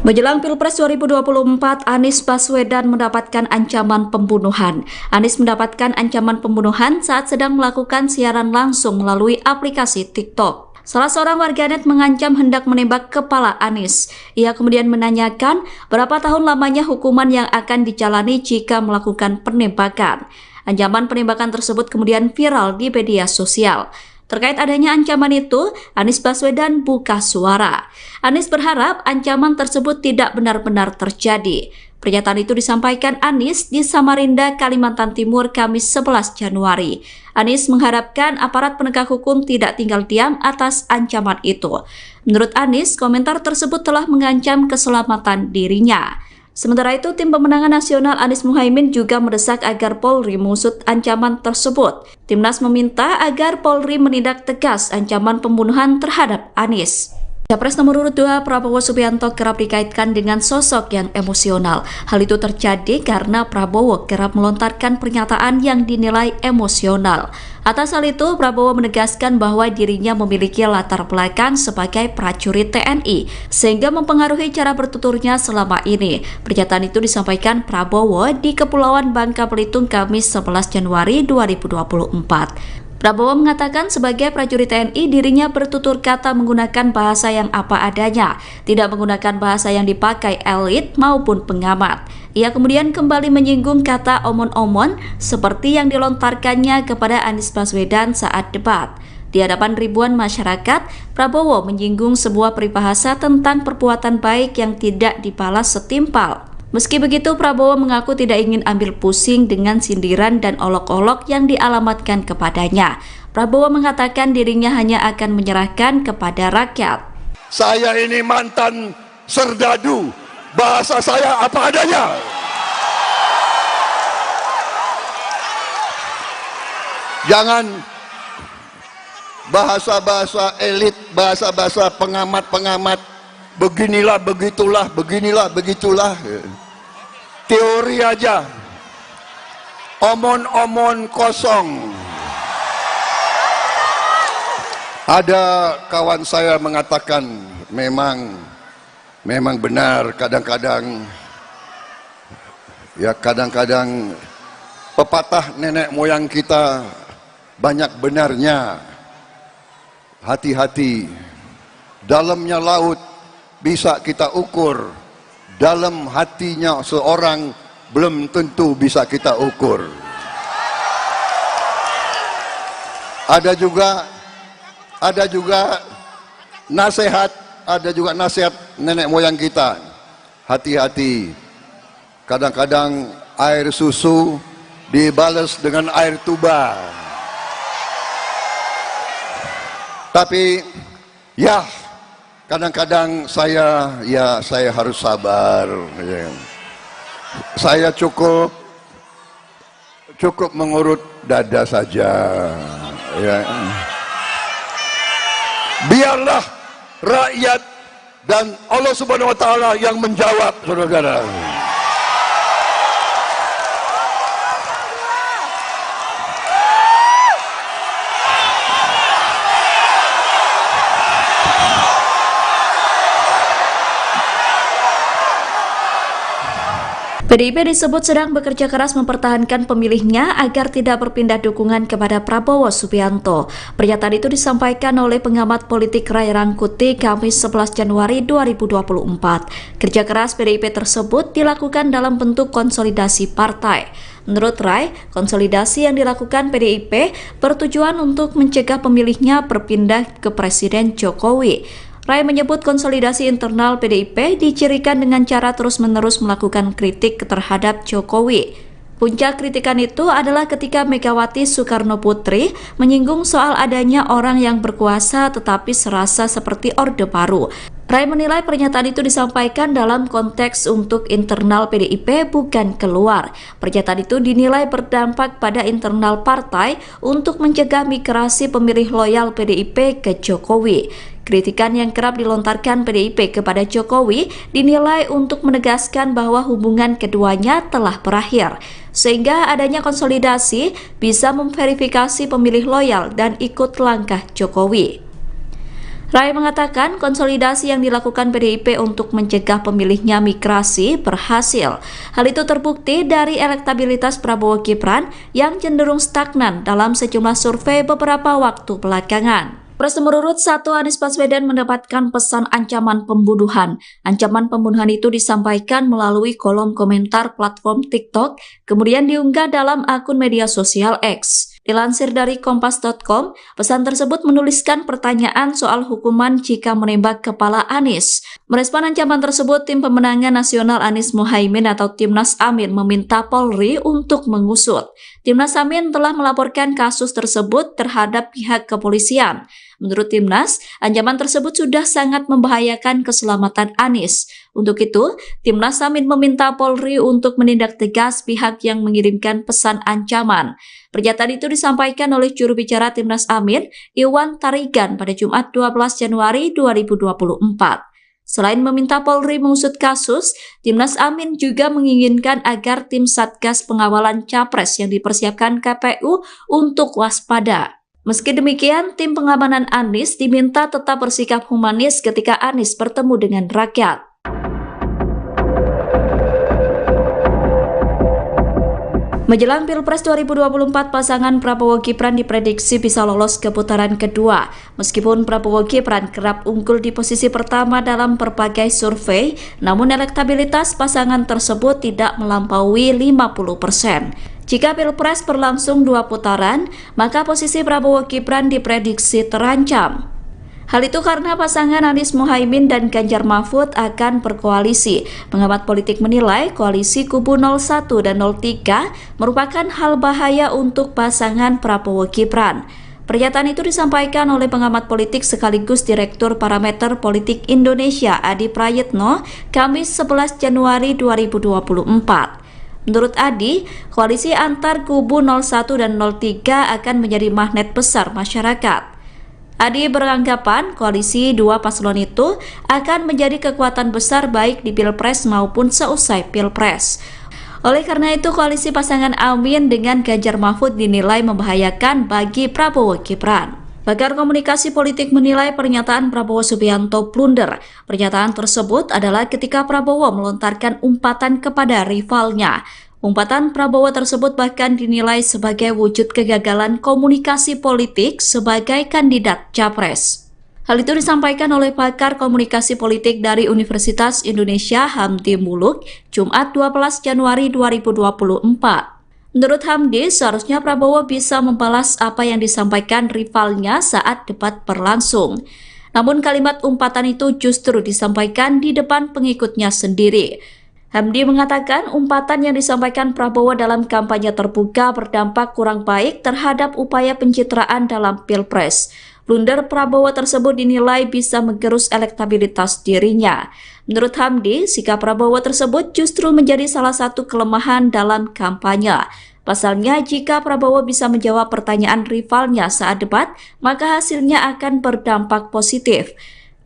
Menjelang Pilpres 2024, Anies Baswedan mendapatkan ancaman pembunuhan. Anies mendapatkan ancaman pembunuhan saat sedang melakukan siaran langsung melalui aplikasi TikTok. Salah seorang warganet mengancam hendak menembak kepala Anies. Ia kemudian menanyakan berapa tahun lamanya hukuman yang akan dijalani jika melakukan penembakan. Ancaman penembakan tersebut kemudian viral di media sosial. Terkait adanya ancaman itu, Anies Baswedan buka suara. Anies berharap ancaman tersebut tidak benar-benar terjadi. Pernyataan itu disampaikan Anies di Samarinda, Kalimantan Timur, Kamis 11 Januari. Anies mengharapkan aparat penegak hukum tidak tinggal diam atas ancaman itu. Menurut Anies, komentar tersebut telah mengancam keselamatan dirinya. Sementara itu, Tim Pemenangan Nasional Anies Muhaimin juga mendesak agar Polri mengusut ancaman tersebut. Timnas meminta agar Polri menindak tegas ancaman pembunuhan terhadap Anies. Capres nomor urut 2 Prabowo Subianto kerap dikaitkan dengan sosok yang emosional. Hal itu terjadi karena Prabowo kerap melontarkan pernyataan yang dinilai emosional. Atas hal itu, Prabowo menegaskan bahwa dirinya memiliki latar belakang sebagai prajurit TNI, sehingga mempengaruhi cara bertuturnya selama ini. Pernyataan itu disampaikan Prabowo di Kepulauan Bangka Belitung, Kamis 11 Januari 2024. Prabowo mengatakan sebagai prajurit TNI dirinya bertutur kata menggunakan bahasa yang apa adanya, tidak menggunakan bahasa yang dipakai elit maupun pengamat. Ia kemudian kembali menyinggung kata omon-omon seperti yang dilontarkannya kepada Anies Baswedan saat debat. Di hadapan ribuan masyarakat, Prabowo menyinggung sebuah peribahasa tentang perbuatan baik yang tidak dibalas setimpal. Meski begitu, Prabowo mengaku tidak ingin ambil pusing dengan sindiran dan olok-olok yang dialamatkan kepadanya. Prabowo mengatakan dirinya hanya akan menyerahkan kepada rakyat. Saya ini mantan serdadu, bahasa saya apa adanya. Jangan bahasa-bahasa elit, bahasa-bahasa pengamat-pengamat. Beginilah, begitulah, beginilah, begitulah. Teori aja. Omon-omon kosong. Ada kawan saya mengatakan memang benar kadang-kadang pepatah nenek moyang kita banyak benarnya. Hati-hati, dalamnya laut bisa kita ukur, dalam hatinya seorang belum tentu bisa kita ukur. Ada juga nasihat nenek moyang kita. Hati-hati, kadang-kadang air susu dibalas dengan air tuba. Tapi ya, kadang-kadang saya harus sabar. Saya cukup mengurut dada saja. Ya. Biarlah rakyat dan Allah Subhanahu Wa Taala yang menjawab, saudara-saudara. PDIP disebut sedang bekerja keras mempertahankan pemilihnya agar tidak berpindah dukungan kepada Prabowo Subianto. Pernyataan itu disampaikan oleh pengamat politik Ray Rangkuti Kamis 11 Januari 2024. Kerja keras PDIP tersebut dilakukan dalam bentuk konsolidasi partai. Menurut Ray, konsolidasi yang dilakukan PDIP bertujuan untuk mencegah pemilihnya berpindah ke Presiden Jokowi. Ray menyebut konsolidasi internal PDIP dicirikan dengan cara terus-menerus melakukan kritik terhadap Jokowi. Puncak kritikan itu adalah ketika Megawati Soekarno Putri menyinggung soal adanya orang yang berkuasa tetapi serasa seperti Orde Baru. Ray menilai pernyataan itu disampaikan dalam konteks untuk internal PDIP bukan keluar. Pernyataan itu dinilai berdampak pada internal partai untuk mencegah migrasi pemilih loyal PDIP ke Jokowi. Kritikan yang kerap dilontarkan PDIP kepada Jokowi dinilai untuk menegaskan bahwa hubungan keduanya telah berakhir, sehingga adanya konsolidasi bisa memverifikasi pemilih loyal dan ikut langkah Jokowi. Rai mengatakan konsolidasi yang dilakukan PDIP untuk mencegah pemilihnya migrasi berhasil. Hal itu terbukti dari elektabilitas Prabowo Gibran yang cenderung stagnan dalam sejumlah survei beberapa waktu belakangan. Nomor urut 1 Anies Baswedan mendapatkan pesan ancaman pembunuhan. Ancaman pembunuhan itu disampaikan melalui kolom komentar platform TikTok, kemudian diunggah dalam akun media sosial X. Dilansir dari kompas.com, pesan tersebut menuliskan pertanyaan soal hukuman jika menembak kepala Anies. Merespon ancaman tersebut, Tim Pemenangan Nasional Anies Mohaimin atau Timnas Amin meminta Polri untuk mengusut. Timnas Amin telah melaporkan kasus tersebut terhadap pihak kepolisian. Menurut Timnas, ancaman tersebut sudah sangat membahayakan keselamatan Anies. Untuk itu, Timnas Amin meminta Polri untuk menindak tegas pihak yang mengirimkan pesan ancaman. Pernyataan itu disampaikan oleh juru bicara Timnas Amin, Iwan Tarigan, pada Jumat 12 Januari 2024. Selain meminta Polri mengusut kasus, Timnas Amin juga menginginkan agar tim Satgas Pengawalan Capres yang dipersiapkan KPU untuk waspada. Meski demikian, tim pengamanan Anies diminta tetap bersikap humanis ketika Anies bertemu dengan rakyat. Menjelang Pilpres 2024, pasangan Prabowo Gibran diprediksi bisa lolos ke putaran kedua. Meskipun Prabowo Gibran kerap unggul di posisi pertama dalam berbagai survei, namun elektabilitas pasangan tersebut tidak melampaui 50%. Jika Pilpres berlangsung 2 putaran, maka posisi Prabowo Gibran diprediksi terancam. Hal itu karena pasangan Anies Mohaimin dan Ganjar Mahfud akan berkoalisi. Pengamat politik menilai koalisi kubu 01 dan 03 merupakan hal bahaya untuk pasangan Prabowo Gibran. Pernyataan itu disampaikan oleh pengamat politik sekaligus Direktur Parameter Politik Indonesia Adi Prayitno, Kamis 11 Januari 2024. Menurut Adi, koalisi antar kubu 01 dan 03 akan menjadi magnet besar masyarakat. Adi beranggapan koalisi dua paslon itu akan menjadi kekuatan besar baik di Pilpres maupun seusai Pilpres. Oleh karena itu, koalisi pasangan Amin dengan Ganjar Mahfud dinilai membahayakan bagi Prabowo Gibran. Pakar komunikasi politik menilai pernyataan Prabowo Subianto blunder. Pernyataan tersebut adalah ketika Prabowo melontarkan umpatan kepada rivalnya. Umpatan Prabowo tersebut bahkan dinilai sebagai wujud kegagalan komunikasi politik sebagai kandidat capres. Hal itu disampaikan oleh pakar komunikasi politik dari Universitas Indonesia Hamdi Muluk, Jumat 12 Januari 2024. Menurut Hamdi, seharusnya Prabowo bisa membalas apa yang disampaikan rivalnya saat debat berlangsung. Namun kalimat umpatan itu justru disampaikan di depan pengikutnya sendiri. Hamdi mengatakan umpatan yang disampaikan Prabowo dalam kampanye terbuka berdampak kurang baik terhadap upaya pencitraan dalam Pilpres. Blunder Prabowo tersebut dinilai bisa menggerus elektabilitas dirinya. Menurut Hamdi, sikap Prabowo tersebut justru menjadi salah satu kelemahan dalam kampanye. Pasalnya, jika Prabowo bisa menjawab pertanyaan rivalnya saat debat, maka hasilnya akan berdampak positif.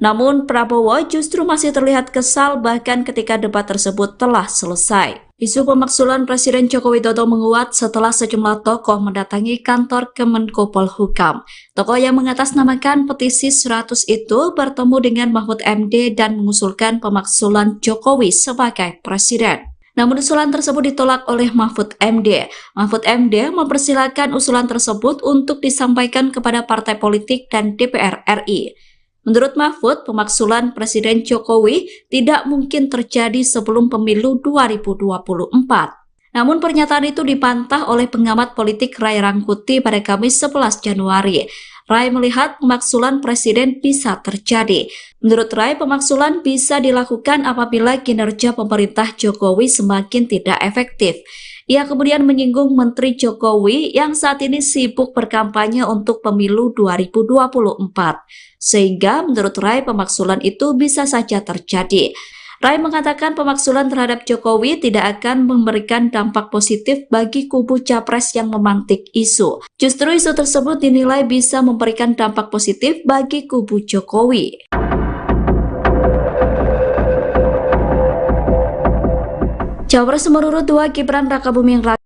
Namun Prabowo justru masih terlihat kesal bahkan ketika debat tersebut telah selesai. Isu pemaksulan Presiden Joko Widodo menguat setelah sejumlah tokoh mendatangi kantor Kemenko Polhukam. Tokoh yang mengatasnamakan petisi 100 itu bertemu dengan Mahfud MD dan mengusulkan pemaksulan Jokowi sebagai presiden. Namun usulan tersebut ditolak oleh Mahfud MD. Mahfud MD mempersilahkan usulan tersebut untuk disampaikan kepada partai politik dan DPR RI. Menurut Mahfud, pemaksulan Presiden Jokowi tidak mungkin terjadi sebelum pemilu 2024. Namun pernyataan itu dibantah oleh pengamat politik Ray Rangkuti pada Kamis 11 Januari. Ray melihat pemaksulan Presiden bisa terjadi. Menurut Ray, pemaksulan bisa dilakukan apabila kinerja pemerintah Jokowi semakin tidak efektif. Ia kemudian menyinggung Menteri Jokowi yang saat ini sibuk berkampanye untuk pemilu 2024. Sehingga menurut Ray pemaksulan itu bisa saja terjadi. Ray mengatakan pemaksulan terhadap Jokowi tidak akan memberikan dampak positif bagi kubu capres yang memantik isu. Justru isu tersebut dinilai bisa memberikan dampak positif bagi kubu Jokowi. Cawapres nomor urut 2 Gibran Rakabuming Raka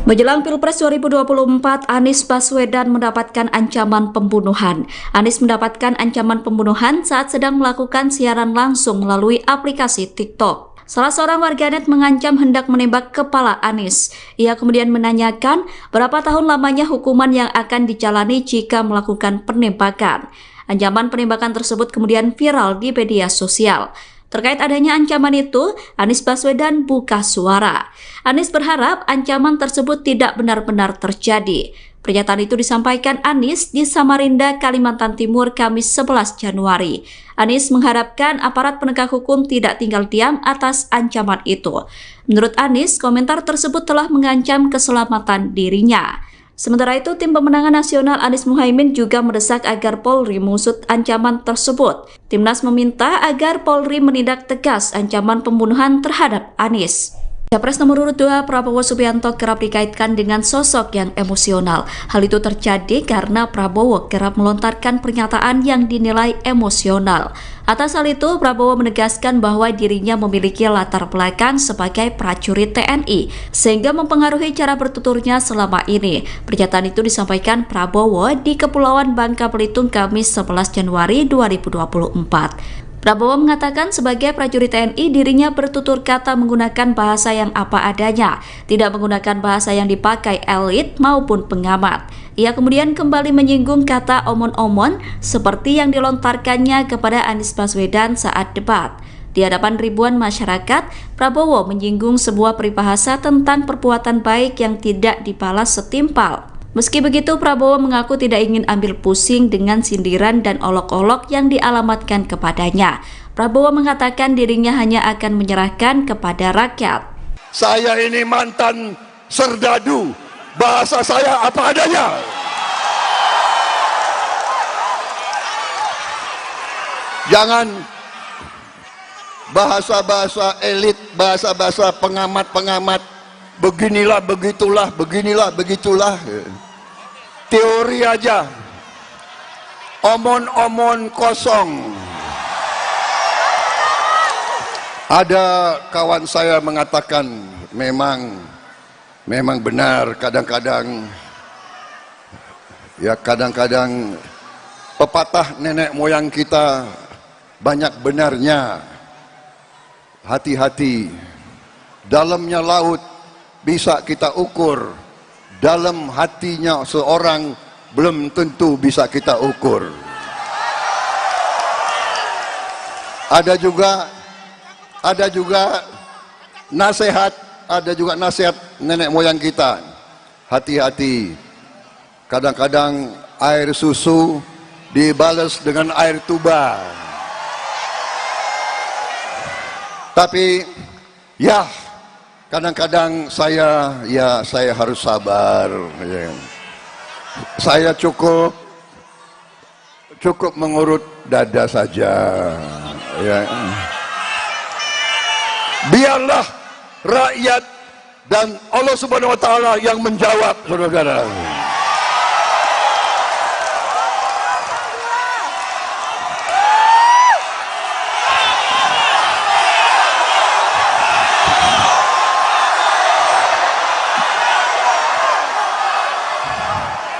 Menjelang Pilpres 2024, Anies Baswedan mendapatkan ancaman pembunuhan. Anies mendapatkan ancaman pembunuhan saat sedang melakukan siaran langsung melalui aplikasi TikTok. Salah seorang warganet mengancam hendak menembak kepala Anies. Ia kemudian menanyakan berapa tahun lamanya hukuman yang akan dijalani jika melakukan penembakan. Ancaman penembakan tersebut kemudian viral di media sosial. Terkait adanya ancaman itu, Anies Baswedan buka suara. Anies berharap ancaman tersebut tidak benar-benar terjadi. Pernyataan itu disampaikan Anies di Samarinda, Kalimantan Timur, Kamis 11 Januari. Anies mengharapkan aparat penegak hukum tidak tinggal diam atas ancaman itu. Menurut Anies, komentar tersebut telah mengancam keselamatan dirinya. Sementara itu, Tim Pemenangan Nasional Anies Muhaimin juga mendesak agar Polri mengusut ancaman tersebut. Timnas meminta agar Polri menindak tegas ancaman pembunuhan terhadap Anies. Capres nomor urut 2 Prabowo Subianto kerap dikaitkan dengan sosok yang emosional. Hal itu terjadi karena Prabowo kerap melontarkan pernyataan yang dinilai emosional. Atas hal itu, Prabowo menegaskan bahwa dirinya memiliki latar belakang sebagai prajurit TNI, sehingga mempengaruhi cara bertuturnya selama ini. Pernyataan itu disampaikan Prabowo di Kepulauan Bangka Belitung, Kamis 11 Januari 2024. Prabowo mengatakan sebagai prajurit TNI dirinya bertutur kata menggunakan bahasa yang apa adanya, tidak menggunakan bahasa yang dipakai elit maupun pengamat. Ia kemudian kembali menyinggung kata omon-omon seperti yang dilontarkannya kepada Anies Baswedan saat debat. Di hadapan ribuan masyarakat, Prabowo menyinggung sebuah peribahasa tentang perbuatan baik yang tidak dibalas setimpal. Meski begitu, Prabowo mengaku tidak ingin ambil pusing dengan sindiran dan olok-olok yang dialamatkan kepadanya. Prabowo mengatakan dirinya hanya akan menyerahkan kepada rakyat. Saya ini mantan serdadu, bahasa saya apa adanya. Jangan bahasa-bahasa elit, bahasa-bahasa pengamat-pengamat, beginilah, begitulah, beginilah, begitulah. Teori aja, omon-omon kosong. Ada kawan saya mengatakan memang benar kadang-kadang pepatah nenek moyang kita banyak benarnya. Hati-hati, dalamnya laut bisa kita ukur, dalam hatinya seorang belum tentu bisa kita ukur. Ada juga nasihat nenek moyang kita. Hati-hati, kadang-kadang air susu dibalas dengan air tuba. Tapi ya, kadang-kadang saya harus sabar. Ya. Saya cukup mengurut dada saja. Ya. Biarlah rakyat dan Allah Subhanahu Wa Taala yang menjawab, saudara-saudara.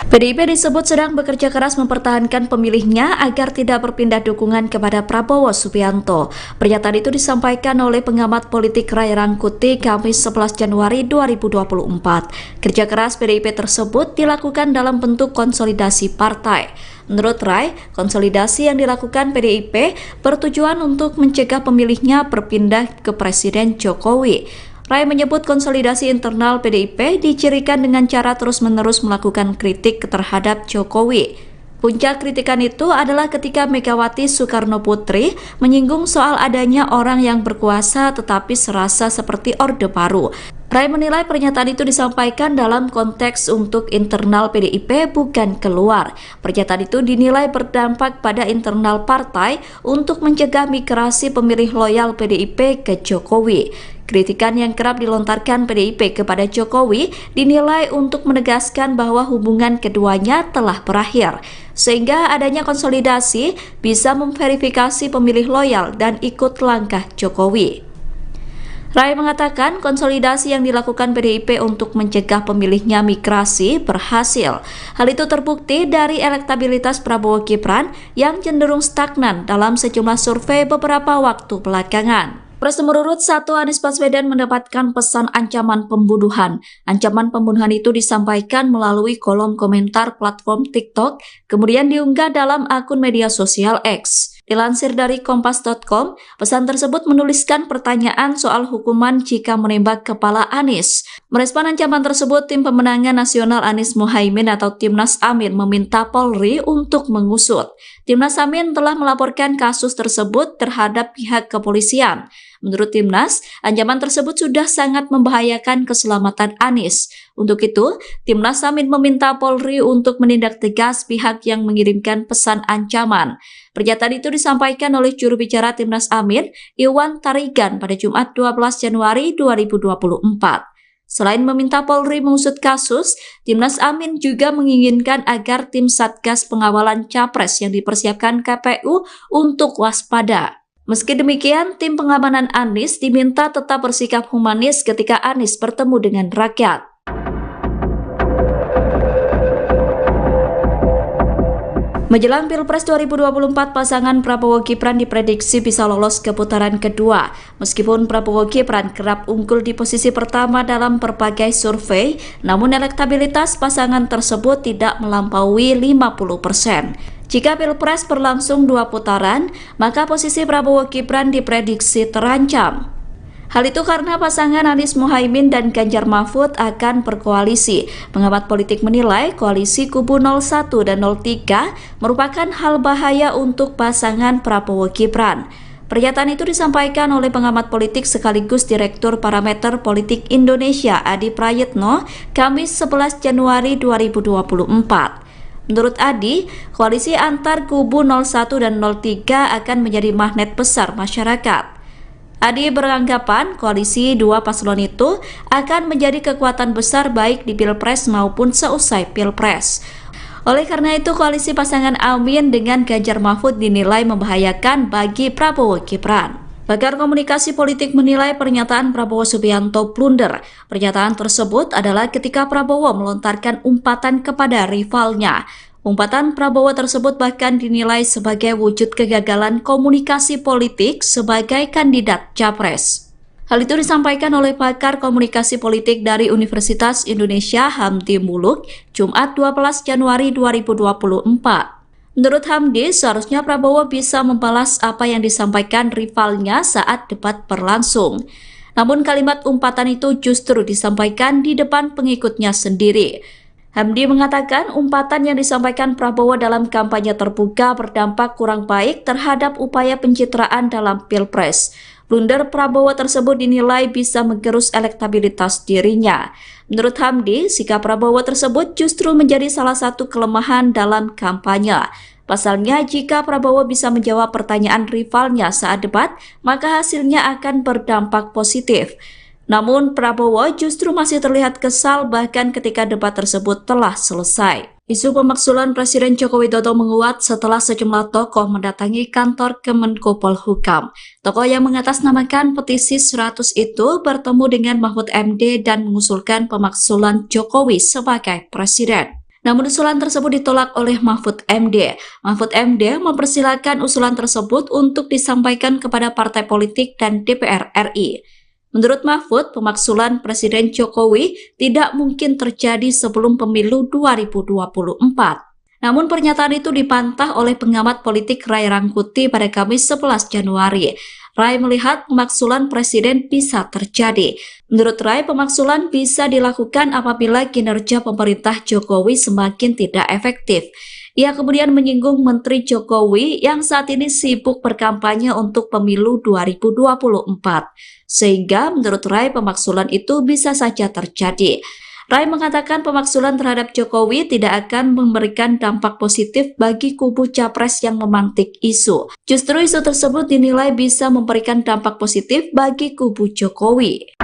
PDIP disebut sedang bekerja keras mempertahankan pemilihnya agar tidak berpindah dukungan kepada Prabowo Subianto. Pernyataan itu disampaikan oleh pengamat politik Ray Rangkuti Kamis 11 Januari 2024. Kerja keras PDIP tersebut dilakukan dalam bentuk konsolidasi partai. Menurut Ray, konsolidasi yang dilakukan PDIP bertujuan untuk mencegah pemilihnya berpindah ke Presiden Jokowi. Ray menyebut konsolidasi internal PDIP dicirikan dengan cara terus-menerus melakukan kritik terhadap Jokowi. Puncak kritikan itu adalah ketika Megawati Soekarno Putri menyinggung soal adanya orang yang berkuasa tetapi serasa seperti Orde Baru. Ray menilai pernyataan itu disampaikan dalam konteks untuk internal PDIP bukan keluar. Pernyataan itu dinilai berdampak pada internal partai untuk mencegah migrasi pemilih loyal PDIP ke Jokowi. Kritikan yang kerap dilontarkan PDIP kepada Jokowi dinilai untuk menegaskan bahwa hubungan keduanya telah berakhir, sehingga adanya konsolidasi bisa memverifikasi pemilih loyal dan ikut langkah Jokowi. Rai mengatakan konsolidasi yang dilakukan PDIP untuk mencegah pemilihnya migrasi berhasil. Hal itu terbukti dari elektabilitas Prabowo Gibran yang cenderung stagnan dalam sejumlah survei beberapa waktu belakangan. Pres nomor urut 1 Anies Baswedan mendapatkan pesan ancaman pembunuhan. Ancaman pembunuhan itu disampaikan melalui kolom komentar platform TikTok, kemudian diunggah dalam akun media sosial X. Dilansir dari kompas.com, pesan tersebut menuliskan pertanyaan soal hukuman jika menembak kepala Anies. Merespon ancaman tersebut, Tim Pemenangan Nasional Anies Mohaimin atau Timnas Amin meminta Polri untuk mengusut. Timnas Amin telah melaporkan kasus tersebut terhadap pihak kepolisian. Menurut Timnas, ancaman tersebut sudah sangat membahayakan keselamatan Anies. Untuk itu, Timnas Amin meminta Polri untuk menindak tegas pihak yang mengirimkan pesan ancaman. Pernyataan itu disampaikan oleh juru bicara Timnas Amin, Iwan Tarigan, pada Jumat 12 Januari 2024. Selain meminta Polri mengusut kasus, Timnas Amin juga menginginkan agar tim Satgas Pengawalan Capres yang dipersiapkan KPU untuk waspada. Meski demikian, tim pengamanan Anies diminta tetap bersikap humanis ketika Anies bertemu dengan rakyat. Menjelang Pilpres 2024, pasangan Prabowo Gibran diprediksi bisa lolos ke putaran kedua. Meskipun Prabowo Gibran kerap unggul di posisi pertama dalam berbagai survei, namun elektabilitas pasangan tersebut tidak melampaui 50%. Jika Pilpres berlangsung 2 putaran, maka posisi Prabowo Gibran diprediksi terancam. Hal itu karena pasangan Anies Mohaimin dan Ganjar Mahfud akan berkoalisi. Pengamat politik menilai koalisi kubu 01 dan 03 merupakan hal bahaya untuk pasangan Prabowo Gibran. Pernyataan itu disampaikan oleh pengamat politik sekaligus Direktur Parameter Politik Indonesia Adi Prayitno, Kamis 11 Januari 2024. Menurut Adi, koalisi antar kubu 01 dan 03 akan menjadi magnet besar masyarakat. Adi beranggapan koalisi dua paslon itu akan menjadi kekuatan besar baik di Pilpres maupun seusai Pilpres. Oleh karena itu, koalisi pasangan Amin dengan Ganjar Mahfud dinilai membahayakan bagi Prabowo Gibran. Pakar komunikasi politik menilai pernyataan Prabowo Subianto blunder. Pernyataan tersebut adalah ketika Prabowo melontarkan umpatan kepada rivalnya. Umpatan Prabowo tersebut bahkan dinilai sebagai wujud kegagalan komunikasi politik sebagai kandidat capres. Hal itu disampaikan oleh pakar komunikasi politik dari Universitas Indonesia Hamdi Muluk, Jumat 12 Januari 2024. Menurut Hamdi, seharusnya Prabowo bisa membalas apa yang disampaikan rivalnya saat debat berlangsung. Namun kalimat umpatan itu justru disampaikan di depan pengikutnya sendiri. Hamdi mengatakan umpatan yang disampaikan Prabowo dalam kampanye terbuka berdampak kurang baik terhadap upaya pencitraan dalam Pilpres. Blunder Prabowo tersebut dinilai bisa menggerus elektabilitas dirinya. Menurut Hamdi, sikap Prabowo tersebut justru menjadi salah satu kelemahan dalam kampanye. Pasalnya, jika Prabowo bisa menjawab pertanyaan rivalnya saat debat, maka hasilnya akan berdampak positif. Namun Prabowo justru masih terlihat kesal bahkan ketika debat tersebut telah selesai. Isu pemaksulan Presiden Joko Widodo menguat setelah sejumlah tokoh mendatangi kantor Kemenko Polhukam. Tokoh yang mengatasnamakan petisi 100 itu bertemu dengan Mahfud MD dan mengusulkan pemaksulan Jokowi sebagai presiden. Namun usulan tersebut ditolak oleh Mahfud MD. Mahfud MD mempersilahkan usulan tersebut untuk disampaikan kepada partai politik dan DPR RI. Menurut Mahfud, pemaksulan Presiden Jokowi tidak mungkin terjadi sebelum pemilu 2024. Namun pernyataan itu dibantah oleh pengamat politik Ray Rangkuti pada Kamis 11 Januari. Ray melihat pemaksulan Presiden bisa terjadi. Menurut Ray, pemaksulan bisa dilakukan apabila kinerja pemerintah Jokowi semakin tidak efektif. Ia kemudian menyinggung Menteri Jokowi yang saat ini sibuk berkampanye untuk pemilu 2024. Sehingga menurut Ray pemaksulan itu bisa saja terjadi. Ray mengatakan pemaksulan terhadap Jokowi tidak akan memberikan dampak positif bagi kubu capres yang memantik isu. Justru isu tersebut dinilai bisa memberikan dampak positif bagi kubu Jokowi.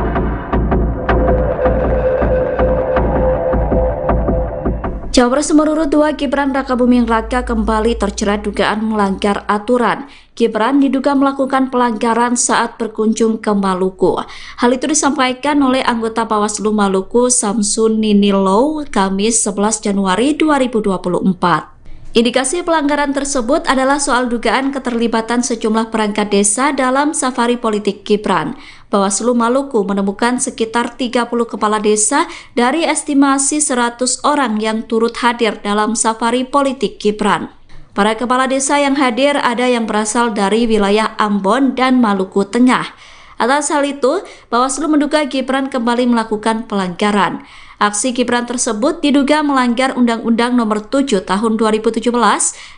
Cawapres nomor urut 2 Gibran Rakabuming Raka kembali terjerat dugaan melanggar aturan. Gibran diduga melakukan pelanggaran saat berkunjung ke Maluku. Hal itu disampaikan oleh anggota Bawaslu Maluku Samsun Ninilo Kamis 11 Januari 2024. Indikasi pelanggaran tersebut adalah soal dugaan keterlibatan sejumlah perangkat desa dalam safari politik Gibran. Bawaslu Maluku menemukan sekitar 30 kepala desa dari estimasi 100 orang yang turut hadir dalam safari politik Gibran. Para kepala desa yang hadir ada yang berasal dari wilayah Ambon dan Maluku Tengah. Atas hal itu, Bawaslu menduga Gibran kembali melakukan pelanggaran. Aksi Gibran tersebut diduga melanggar Undang-Undang Nomor 7 Tahun 2017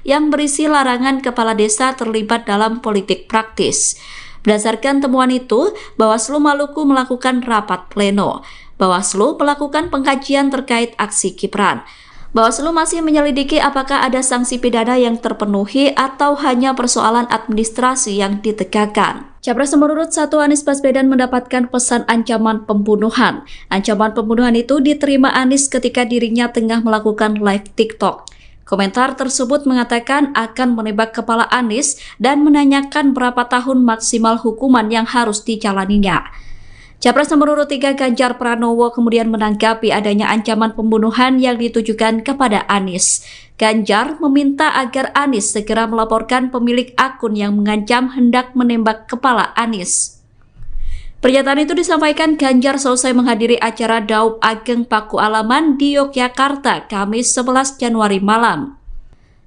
yang berisi larangan kepala desa terlibat dalam politik praktis. Berdasarkan temuan itu, Bawaslu Maluku melakukan rapat pleno. Bawaslu melakukan pengkajian terkait aksi Gibran. Bawaslu masih menyelidiki apakah ada sanksi pidana yang terpenuhi atau hanya persoalan administrasi yang ditegakkan. Capres nomor urut 1 Anies Baswedan mendapatkan pesan ancaman pembunuhan. Ancaman pembunuhan itu diterima Anies ketika dirinya tengah melakukan live TikTok. Komentar tersebut mengatakan akan menembak kepala Anies dan menanyakan berapa tahun maksimal hukuman yang harus dijalaninya. Capres nomor urut 3 Ganjar Pranowo kemudian menanggapi adanya ancaman pembunuhan yang ditujukan kepada Anies. Ganjar meminta agar Anies segera melaporkan pemilik akun yang mengancam hendak menembak kepala Anies. Pernyataan itu disampaikan Ganjar selesai menghadiri acara Daup Ageng Paku Alaman di Yogyakarta Kamis 11 Januari malam.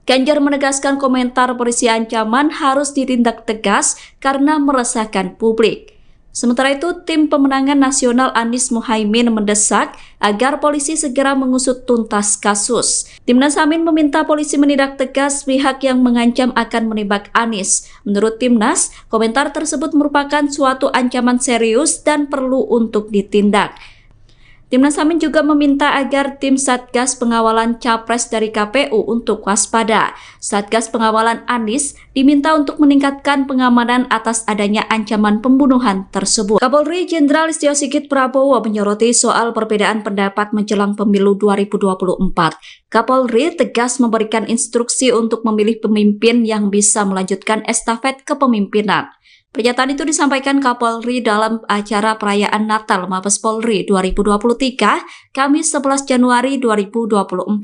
Ganjar menegaskan komentar berisi ancaman harus ditindak tegas karena meresahkan publik. Sementara itu, tim pemenangan nasional Anies Muhaimin mendesak agar polisi segera mengusut tuntas kasus. Timnas Amin meminta polisi menindak tegas pihak yang mengancam akan menembak Anies. Menurut Timnas, komentar tersebut merupakan suatu ancaman serius dan perlu untuk ditindak. Timnas Amin juga meminta agar tim Satgas Pengawalan Capres dari KPU untuk waspada. Satgas Pengawalan Anies diminta untuk meningkatkan pengamanan atas adanya ancaman pembunuhan tersebut. Kapolri Jenderal Listio Sigit Prabowo menyoroti soal perbedaan pendapat menjelang pemilu 2024. Kapolri tegas memberikan instruksi untuk memilih pemimpin yang bisa melanjutkan estafet kepemimpinan. Pernyataan itu disampaikan Kapolri dalam acara perayaan Natal Mabes Polri 2023, Kamis 11 Januari 2024.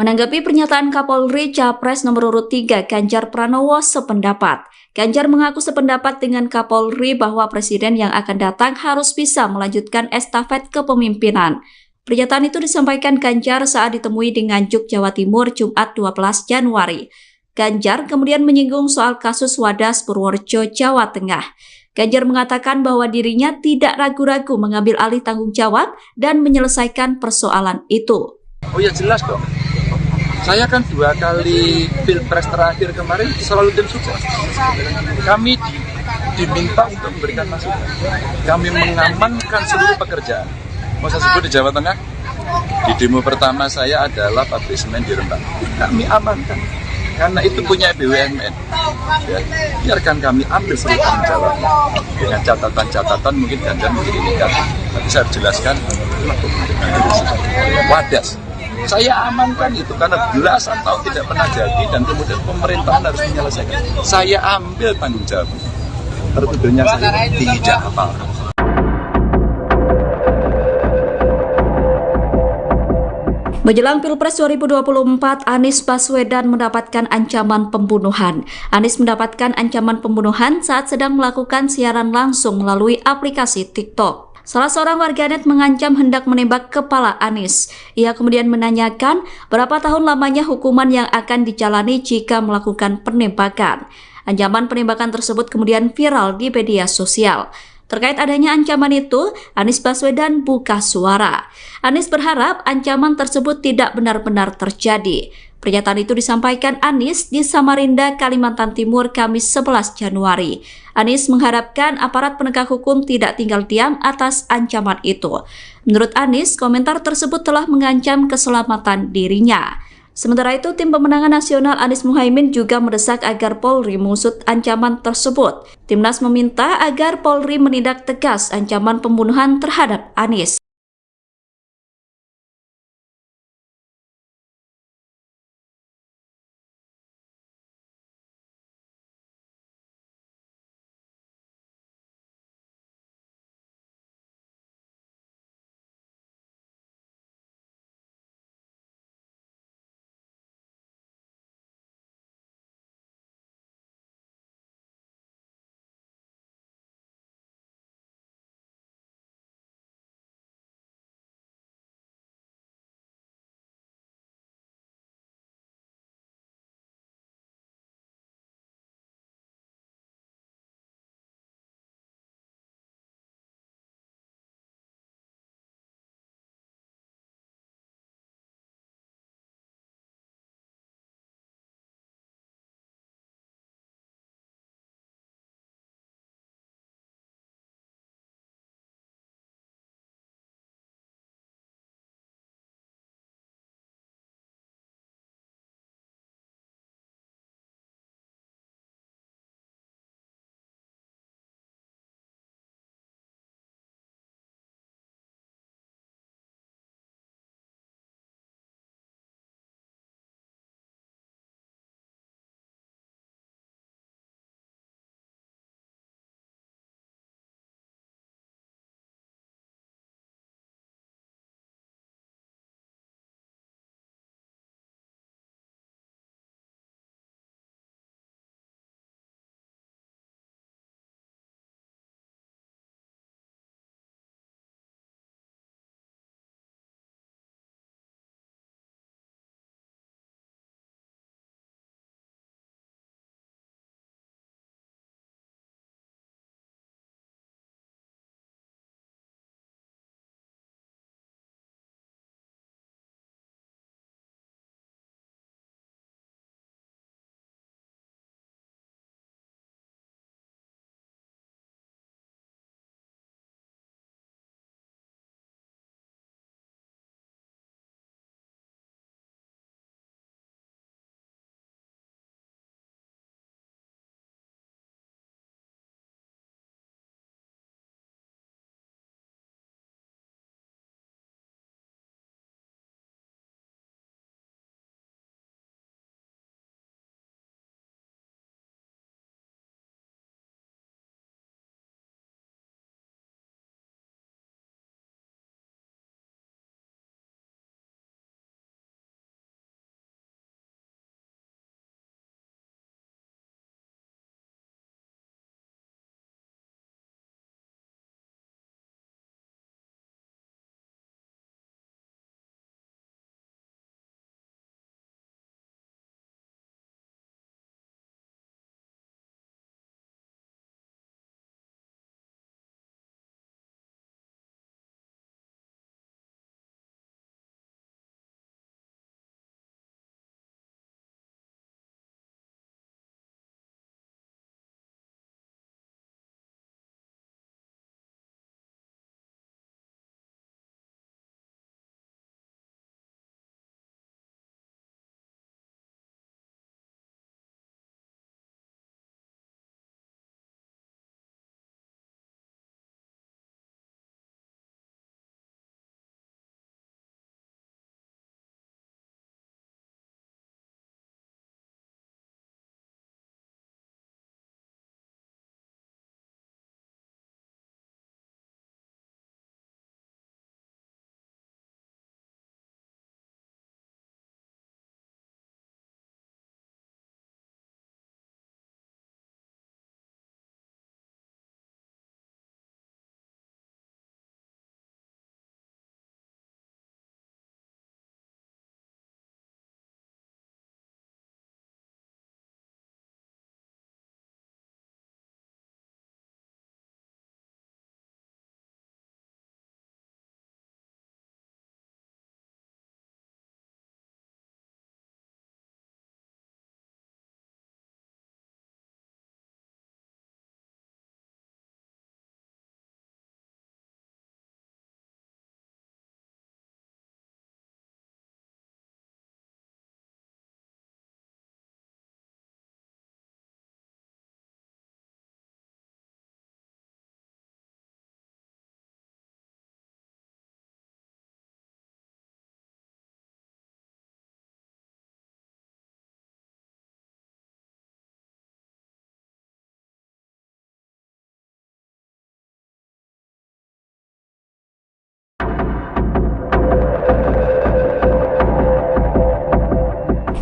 Menanggapi pernyataan Kapolri, Capres nomor urut 3 Ganjar Pranowo sependapat. Ganjar mengaku sependapat dengan Kapolri bahwa presiden yang akan datang harus bisa melanjutkan estafet kepemimpinan. Pernyataan itu disampaikan Ganjar saat ditemui di Nganjuk, Jawa Timur, Jumat 12 Januari. Ganjar kemudian menyinggung soal kasus Wadas Purworejo, Jawa Tengah. Ganjar mengatakan bahwa dirinya tidak ragu-ragu mengambil alih tanggung jawab dan menyelesaikan persoalan itu. Oh ya jelas dong. Saya kan 2 kali pilpres terakhir kemarin selalu tim sukses. Kami diminta untuk memberikan masukan. Kami mengamankan seluruh pekerjaan. Mau saya sebut di Jawa Tengah, di demo pertama saya adalah pabrik semen di Rembang. Kami amankan. Karena itu punya BUMN, ya, biarkan kami ambil seluruh tanggung jawab dengan catatan-catatan mungkin Ganjar mungkin ini kan, tapi saya jelaskan Wadas. Saya amankan itu karena belasan tahun tidak pernah jadi dan kemudian pemerintahan harus menyelesaikan. Saya ambil tanggung jawab. Tertuduhnya saya tidak apa-apa. Menjelang Pilpres 2024, Anies Baswedan mendapatkan ancaman pembunuhan. Anies mendapatkan ancaman pembunuhan saat sedang melakukan siaran langsung melalui aplikasi TikTok. Salah seorang warganet mengancam hendak menembak kepala Anies. Ia kemudian menanyakan berapa tahun lamanya hukuman yang akan dijalani jika melakukan penembakan. Ancaman penembakan tersebut kemudian viral di media sosial. Terkait adanya ancaman itu, Anies Baswedan buka suara. Anies berharap ancaman tersebut tidak benar-benar terjadi. Pernyataan itu disampaikan Anies di Samarinda, Kalimantan Timur, Kamis 11 Januari. Anies mengharapkan aparat penegak hukum tidak tinggal diam atas ancaman itu. Menurut Anies, komentar tersebut telah mengancam keselamatan dirinya. Sementara itu, tim pemenangan nasional Anies Muhaimin juga mendesak agar Polri mengusut ancaman tersebut. Timnas meminta agar Polri menindak tegas ancaman pembunuhan terhadap Anies.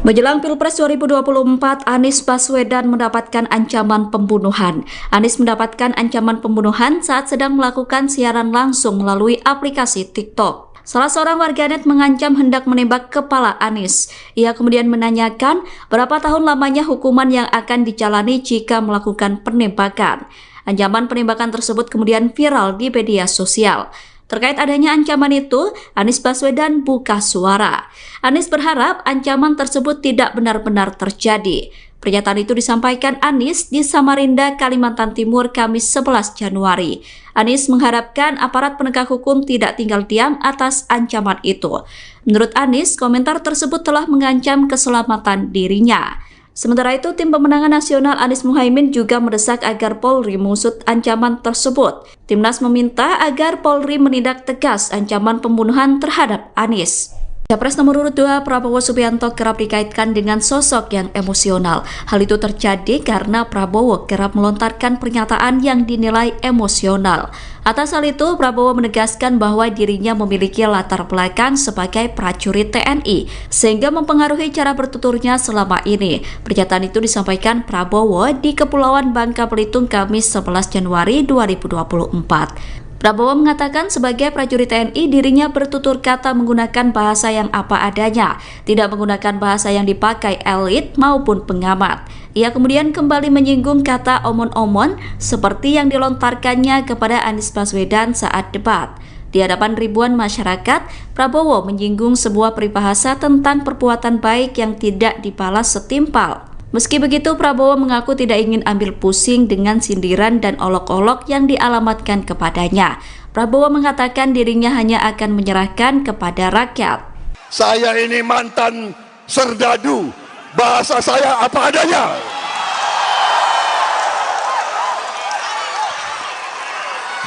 Menjelang Pilpres 2024, Anies Baswedan mendapatkan ancaman pembunuhan. Anies mendapatkan ancaman pembunuhan saat sedang melakukan siaran langsung melalui aplikasi TikTok. Salah seorang warganet mengancam hendak menembak kepala Anies. Ia kemudian menanyakan berapa tahun lamanya hukuman yang akan dijalani jika melakukan penembakan. Ancaman penembakan tersebut kemudian viral di media sosial. Terkait adanya ancaman itu, Anies Baswedan buka suara. Anies berharap ancaman tersebut tidak benar-benar terjadi. Pernyataan itu disampaikan Anies di Samarinda, Kalimantan Timur, Kamis 11 Januari. Anies mengharapkan aparat penegak hukum tidak tinggal diam atas ancaman itu. Menurut Anies, komentar tersebut telah mengancam keselamatan dirinya. Sementara itu, Tim Pemenangan Nasional Anies Muhaimin juga mendesak agar Polri mengusut ancaman tersebut. Timnas meminta agar Polri menindak tegas ancaman pembunuhan terhadap Anies. Capres nomor urut 2 Prabowo Subianto kerap dikaitkan dengan sosok yang emosional. Hal itu terjadi karena Prabowo kerap melontarkan pernyataan yang dinilai emosional. Atas hal itu, Prabowo menegaskan bahwa dirinya memiliki latar belakang sebagai prajurit TNI, sehingga mempengaruhi cara bertuturnya selama ini. Pernyataan itu disampaikan Prabowo di Kepulauan Bangka Belitung, Kamis 11 Januari 2024. Prabowo mengatakan sebagai prajurit TNI dirinya bertutur kata menggunakan bahasa yang apa adanya, tidak menggunakan bahasa yang dipakai elit maupun pengamat. Ia kemudian kembali menyinggung kata omon-omon seperti yang dilontarkannya kepada Anies Baswedan saat debat. Di hadapan ribuan masyarakat, Prabowo menyinggung sebuah peribahasa tentang perbuatan baik yang tidak dibalas setimpal. Meski begitu, Prabowo mengaku tidak ingin ambil pusing dengan sindiran dan olok-olok yang dialamatkan kepadanya. Prabowo mengatakan dirinya hanya akan menyerahkan kepada rakyat. Saya ini mantan serdadu, bahasa saya apa adanya.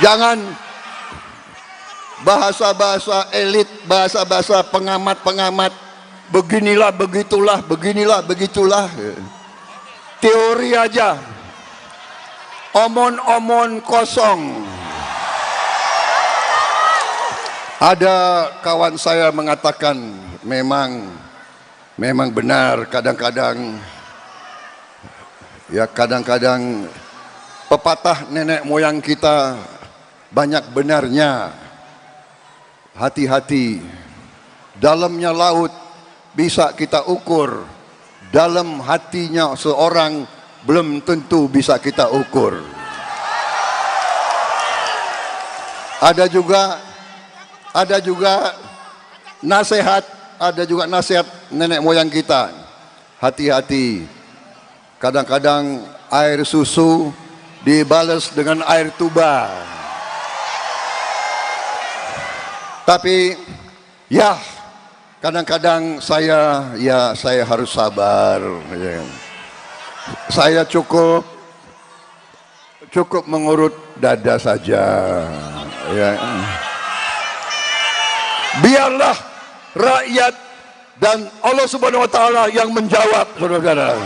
Jangan bahasa-bahasa elit, bahasa-bahasa pengamat-pengamat, beginilah, begitulah, beginilah, begitulah. Teori aja, omon-omon kosong. Ada kawan saya mengatakan memang benar kadang-kadang pepatah nenek moyang kita banyak benarnya. Hati-hati, dalamnya laut bisa kita ukur, dalam hatinya seorang belum tentu bisa kita ukur. Ada juga nasihat nenek moyang kita. Hati-hati, kadang-kadang air susu dibalas dengan air tuba. Tapi ya, kadang-kadang saya harus sabar. Saya cukup mengurut dada saja. Ya. Biarlah rakyat dan Allah Subhanahu Wa Taala yang menjawab, saudara-saudara.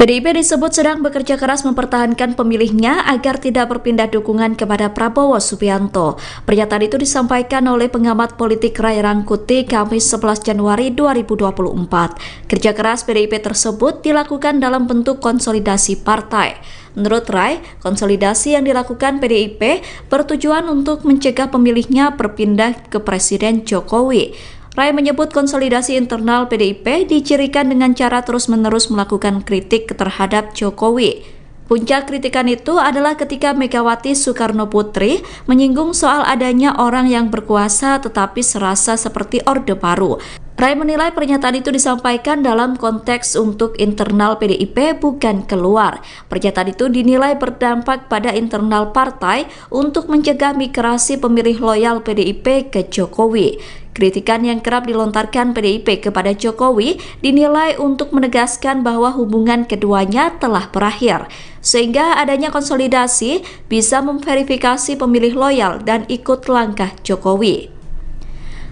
PDIP disebut sedang bekerja keras mempertahankan pemilihnya agar tidak berpindah dukungan kepada Prabowo Subianto. Pernyataan itu disampaikan oleh pengamat politik Ray Rangkuti Kamis 11 Januari 2024. Kerja keras PDIP tersebut dilakukan dalam bentuk konsolidasi partai. Menurut Ray, konsolidasi yang dilakukan PDIP bertujuan untuk mencegah pemilihnya berpindah ke Presiden Jokowi. Ray menyebut konsolidasi internal PDIP dicirikan dengan cara terus-menerus melakukan kritik terhadap Jokowi. Puncak kritikan itu adalah ketika Megawati Soekarno Putri menyinggung soal adanya orang yang berkuasa tetapi serasa seperti Orde Baru. Ray menilai pernyataan itu disampaikan dalam konteks untuk internal PDIP bukan keluar. Pernyataan itu dinilai berdampak pada internal partai untuk mencegah migrasi pemilih loyal PDIP ke Jokowi. Kritikan yang kerap dilontarkan PDIP kepada Jokowi dinilai untuk menegaskan bahwa hubungan keduanya telah berakhir, sehingga adanya konsolidasi bisa memverifikasi pemilih loyal dan ikut langkah Jokowi.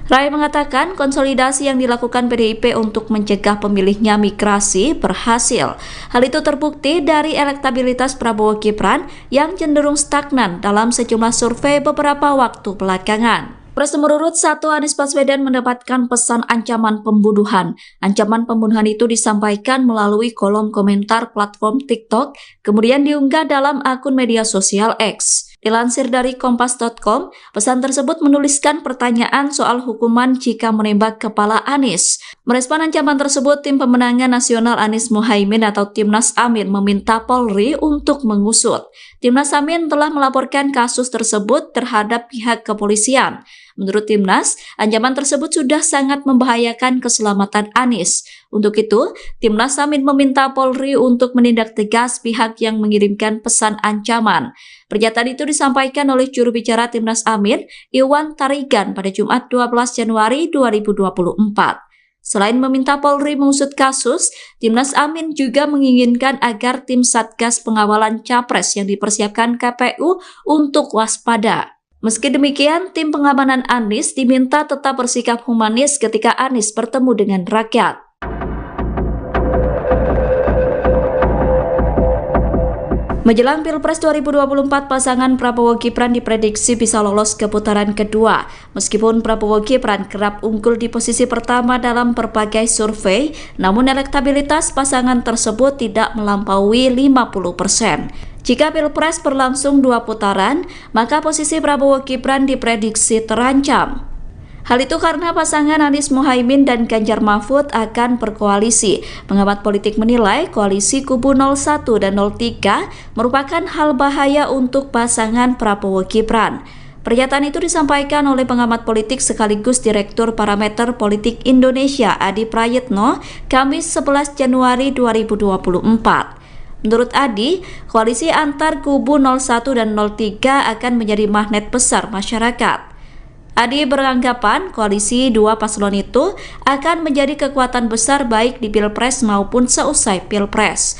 Rai mengatakan konsolidasi yang dilakukan PDIP untuk mencegah pemilihnya migrasi berhasil. Hal itu terbukti dari elektabilitas Prabowo Gibran yang cenderung stagnan dalam sejumlah survei beberapa waktu belakangan. Nomor urut 1 Anies Baswedan mendapatkan pesan ancaman pembunuhan. Ancaman pembunuhan itu disampaikan melalui kolom komentar platform TikTok, kemudian diunggah dalam akun media sosial X. Dilansir dari Kompas.com, pesan tersebut menuliskan pertanyaan soal hukuman jika menembak kepala Anies. Merespon ancaman tersebut, Tim Pemenangan Nasional Anies Mohaimin atau Timnas Amin meminta Polri untuk mengusut. Timnas Amin telah melaporkan kasus tersebut terhadap pihak kepolisian. Menurut Timnas, ancaman tersebut sudah sangat membahayakan keselamatan Anies. Untuk itu, Timnas Amin meminta Polri untuk menindak tegas pihak yang mengirimkan pesan ancaman. Pernyataan itu disampaikan oleh juru bicara Timnas Amin, Iwan Tarigan, pada Jumat 12 Januari 2024. Selain meminta Polri mengusut kasus, Timnas Amin juga menginginkan agar tim Satgas Pengawalan Capres yang dipersiapkan KPU untuk waspada. Meski demikian, tim pengamanan Anies diminta tetap bersikap humanis ketika Anies bertemu dengan rakyat. Menjelang Pilpres 2024, pasangan Prabowo Gibran diprediksi bisa lolos ke putaran kedua. Meskipun Prabowo Gibran kerap unggul di posisi pertama dalam berbagai survei, namun elektabilitas pasangan tersebut tidak melampaui 50%. Jika Pilpres berlangsung 2 putaran, maka posisi Prabowo Gibran diprediksi terancam. Hal itu karena pasangan Anies Mohaimin dan Ganjar Mahfud akan berkoalisi. Pengamat politik menilai koalisi kubu 01 dan 03 merupakan hal bahaya untuk pasangan Prabowo Gibran. Pernyataan itu disampaikan oleh pengamat politik sekaligus Direktur Parameter Politik Indonesia Adi Prayitno, Kamis 11 Januari 2024. Menurut Adi, koalisi antar kubu 01 dan 03 akan menjadi magnet besar masyarakat. Adi beranggapan koalisi dua paslon itu akan menjadi kekuatan besar baik di Pilpres maupun seusai Pilpres.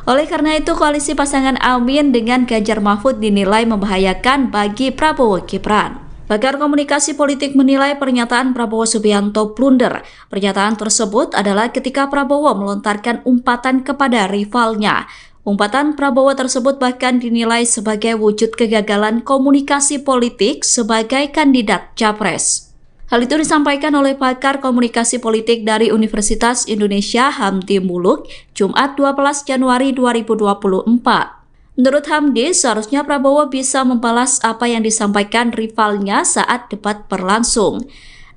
Oleh karena itu, koalisi pasangan Amin dengan Ganjar Mahfud dinilai membahayakan bagi Prabowo Gibran. Pakar komunikasi politik menilai pernyataan Prabowo Subianto blunder. Pernyataan tersebut adalah ketika Prabowo melontarkan umpatan kepada rivalnya. Umpatan Prabowo tersebut bahkan dinilai sebagai wujud kegagalan komunikasi politik sebagai kandidat capres. Hal itu disampaikan oleh pakar komunikasi politik dari Universitas Indonesia Hamdi Muluk, Jumat 12 Januari 2024. Menurut Hamdi, seharusnya Prabowo bisa membalas apa yang disampaikan rivalnya saat debat berlangsung.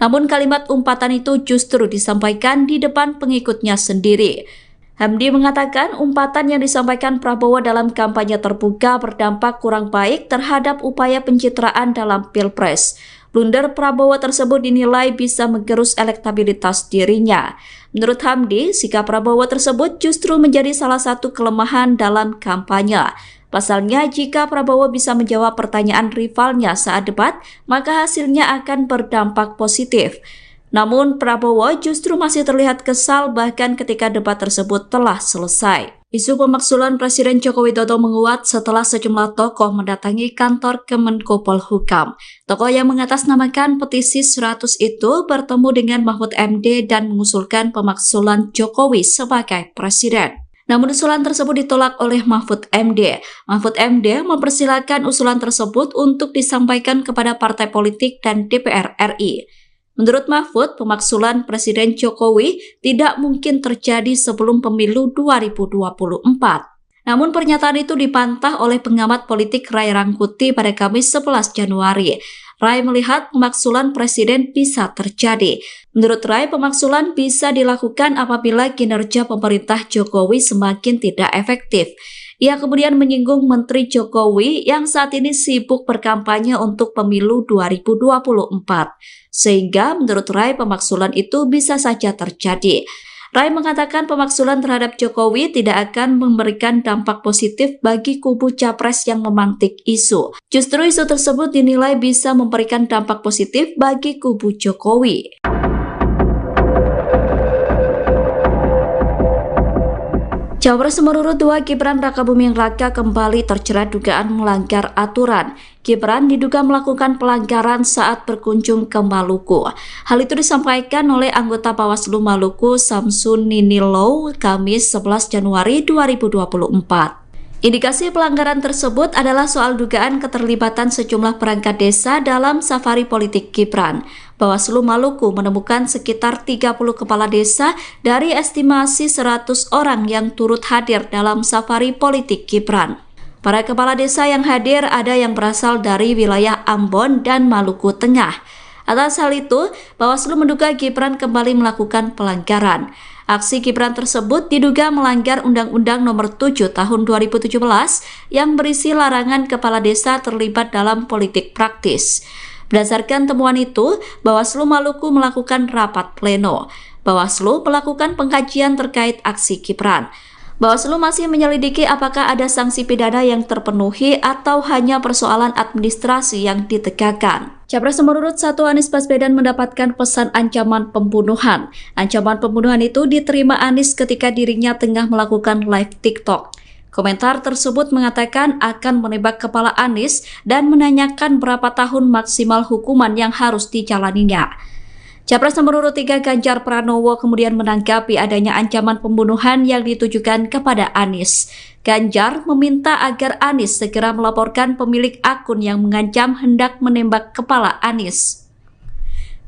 Namun kalimat umpatan itu justru disampaikan di depan pengikutnya sendiri. Hamdi mengatakan umpatan yang disampaikan Prabowo dalam kampanye terbuka berdampak kurang baik terhadap upaya pencitraan dalam Pilpres. Blunder Prabowo tersebut dinilai bisa menggerus elektabilitas dirinya. Menurut Hamdi, sikap Prabowo tersebut justru menjadi salah satu kelemahan dalam kampanye. Pasalnya, jika Prabowo bisa menjawab pertanyaan rivalnya saat debat, maka hasilnya akan berdampak positif. Namun Prabowo justru masih terlihat kesal bahkan ketika debat tersebut telah selesai. Isu pemaksulan Presiden Joko Widodo menguat setelah sejumlah tokoh mendatangi kantor Kemenko Polhukam. Tokoh yang mengatasnamakan petisi 100 itu bertemu dengan Mahfud MD dan mengusulkan pemaksulan Jokowi sebagai presiden. Namun usulan tersebut ditolak oleh Mahfud MD. Mahfud MD mempersilahkan usulan tersebut untuk disampaikan kepada partai politik dan DPR RI. Menurut Mahfud, pemaksulan Presiden Jokowi tidak mungkin terjadi sebelum pemilu 2024. Namun pernyataan itu dibantah oleh pengamat politik Ray Rangkuti pada Kamis 11 Januari. Ray melihat pemaksulan presiden bisa terjadi. Menurut Ray, pemaksulan bisa dilakukan apabila kinerja pemerintah Jokowi semakin tidak efektif. Ia kemudian menyinggung Menteri Jokowi yang saat ini sibuk berkampanye untuk pemilu 2024. Sehingga menurut Ray pemaksulan itu bisa saja terjadi. Ray mengatakan pemaksulan terhadap Jokowi tidak akan memberikan dampak positif bagi kubu capres yang memantik isu. Justru isu tersebut dinilai bisa memberikan dampak positif bagi kubu Jokowi. Cawapres nomor urut 2 Gibran Rakabuming Raka kembali terjerat dugaan melanggar aturan. Gibran diduga melakukan pelanggaran saat berkunjung ke Maluku. Hal itu disampaikan oleh anggota Bawaslu Maluku Samsun Ninilo Kamis 11 Januari 2024. Indikasi pelanggaran tersebut adalah soal dugaan keterlibatan sejumlah perangkat desa dalam safari politik Gibran. Bawaslu Maluku menemukan sekitar 30 kepala desa dari estimasi 100 orang yang turut hadir dalam safari politik Gibran. Para kepala desa yang hadir ada yang berasal dari wilayah Ambon dan Maluku Tengah. Atas hal itu, Bawaslu menduga Gibran kembali melakukan pelanggaran. Aksi Gibran tersebut diduga melanggar Undang-Undang Nomor 7 Tahun 2017 yang berisi larangan kepala desa terlibat dalam politik praktis. Berdasarkan temuan itu, Bawaslu Maluku melakukan rapat pleno. Bawaslu melakukan pengkajian terkait aksi Gibran. Bawaslu masih menyelidiki apakah ada sanksi pidana yang terpenuhi atau hanya persoalan administrasi yang ditegakkan. Capres nomor urut 1 Anies Baswedan mendapatkan pesan ancaman pembunuhan. Ancaman pembunuhan itu diterima Anies ketika dirinya tengah melakukan live TikTok. Komentar tersebut mengatakan akan menembak kepala Anies dan menanyakan berapa tahun maksimal hukuman yang harus dijalaninya. Capres nomor urut 3 Ganjar Pranowo kemudian menanggapi adanya ancaman pembunuhan yang ditujukan kepada Anies. Ganjar meminta agar Anies segera melaporkan pemilik akun yang mengancam hendak menembak kepala Anies.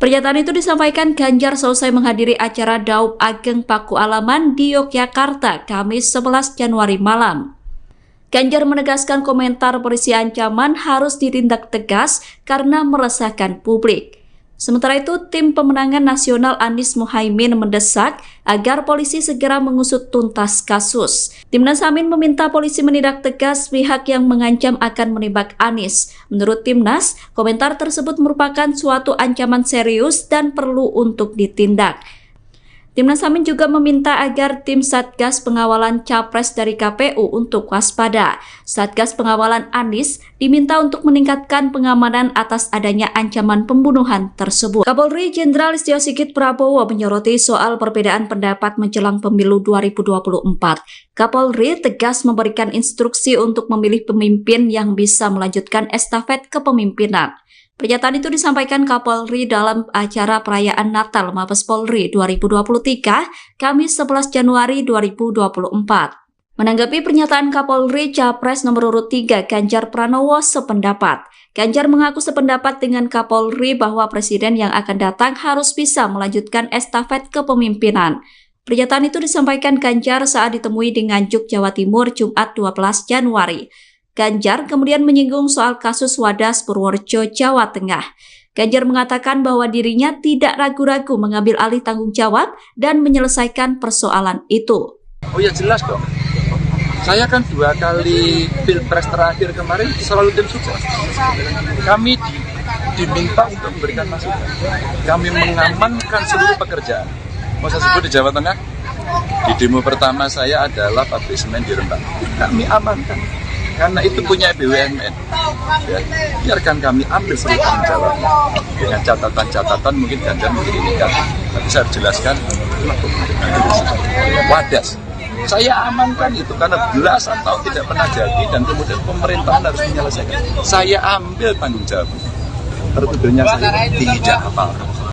Pernyataan itu disampaikan Ganjar selesai menghadiri acara Daup Ageng Paku Alaman di Yogyakarta Kamis 11 Januari malam. Ganjar menegaskan komentar berisi ancaman harus ditindak tegas karena meresahkan publik. Sementara itu, tim pemenangan nasional Anies Muhaimin mendesak agar polisi segera mengusut tuntas kasus. Timnas Amin meminta polisi menindak tegas pihak yang mengancam akan menembak Anies. Menurut Timnas, komentar tersebut merupakan suatu ancaman serius dan perlu untuk ditindak. Timnas Amin juga meminta agar tim Satgas Pengawalan Capres dari KPU untuk waspada. Satgas Pengawalan Anies diminta untuk meningkatkan pengamanan atas adanya ancaman pembunuhan tersebut. Kapolri Jenderal Listio Sigit Prabowo menyoroti soal perbedaan pendapat menjelang pemilu 2024. Kapolri tegas memberikan instruksi untuk memilih pemimpin yang bisa melanjutkan estafet kepemimpinan. Pernyataan itu disampaikan Kapolri dalam acara perayaan Natal Mabes Polri 2023, Kamis 11 Januari 2024. Menanggapi pernyataan Kapolri, Capres nomor urut 3 Ganjar Pranowo sependapat. Ganjar mengaku sependapat dengan Kapolri bahwa presiden yang akan datang harus bisa melanjutkan estafet kepemimpinan. Pernyataan itu disampaikan Ganjar saat ditemui di Nganjuk, Jawa Timur, Jumat 12 Januari. Ganjar kemudian menyinggung soal kasus Wadas Purworejo, Jawa Tengah. Ganjar mengatakan bahwa dirinya tidak ragu-ragu mengambil alih tanggung jawab dan menyelesaikan persoalan itu. Oh ya jelas dong. Saya kan 2 kali pilpres terakhir kemarin selalu tim sukses. Kami diminta untuk memberikan masukan. Kami mengamankan seluruh pekerjaan. Mau saya sebut di Jawa Tengah? Di demo pertama saya adalah pabrik semen di Rembang. Kami amankan. Karena itu punya BUMN, ya, biarkan kami ambil seluruh tanggung jawabnya. Dengan catatan-catatan mungkin Ganjar mengirimkan, tapi saya jelaskan Wadas. Saya amankan itu karena belasan tahun tidak pernah jadi dan kemudian pemerintahan harus menyelesaikan. Saya ambil tanggung jawab. Tertuduhnya saya tidak apa-apa.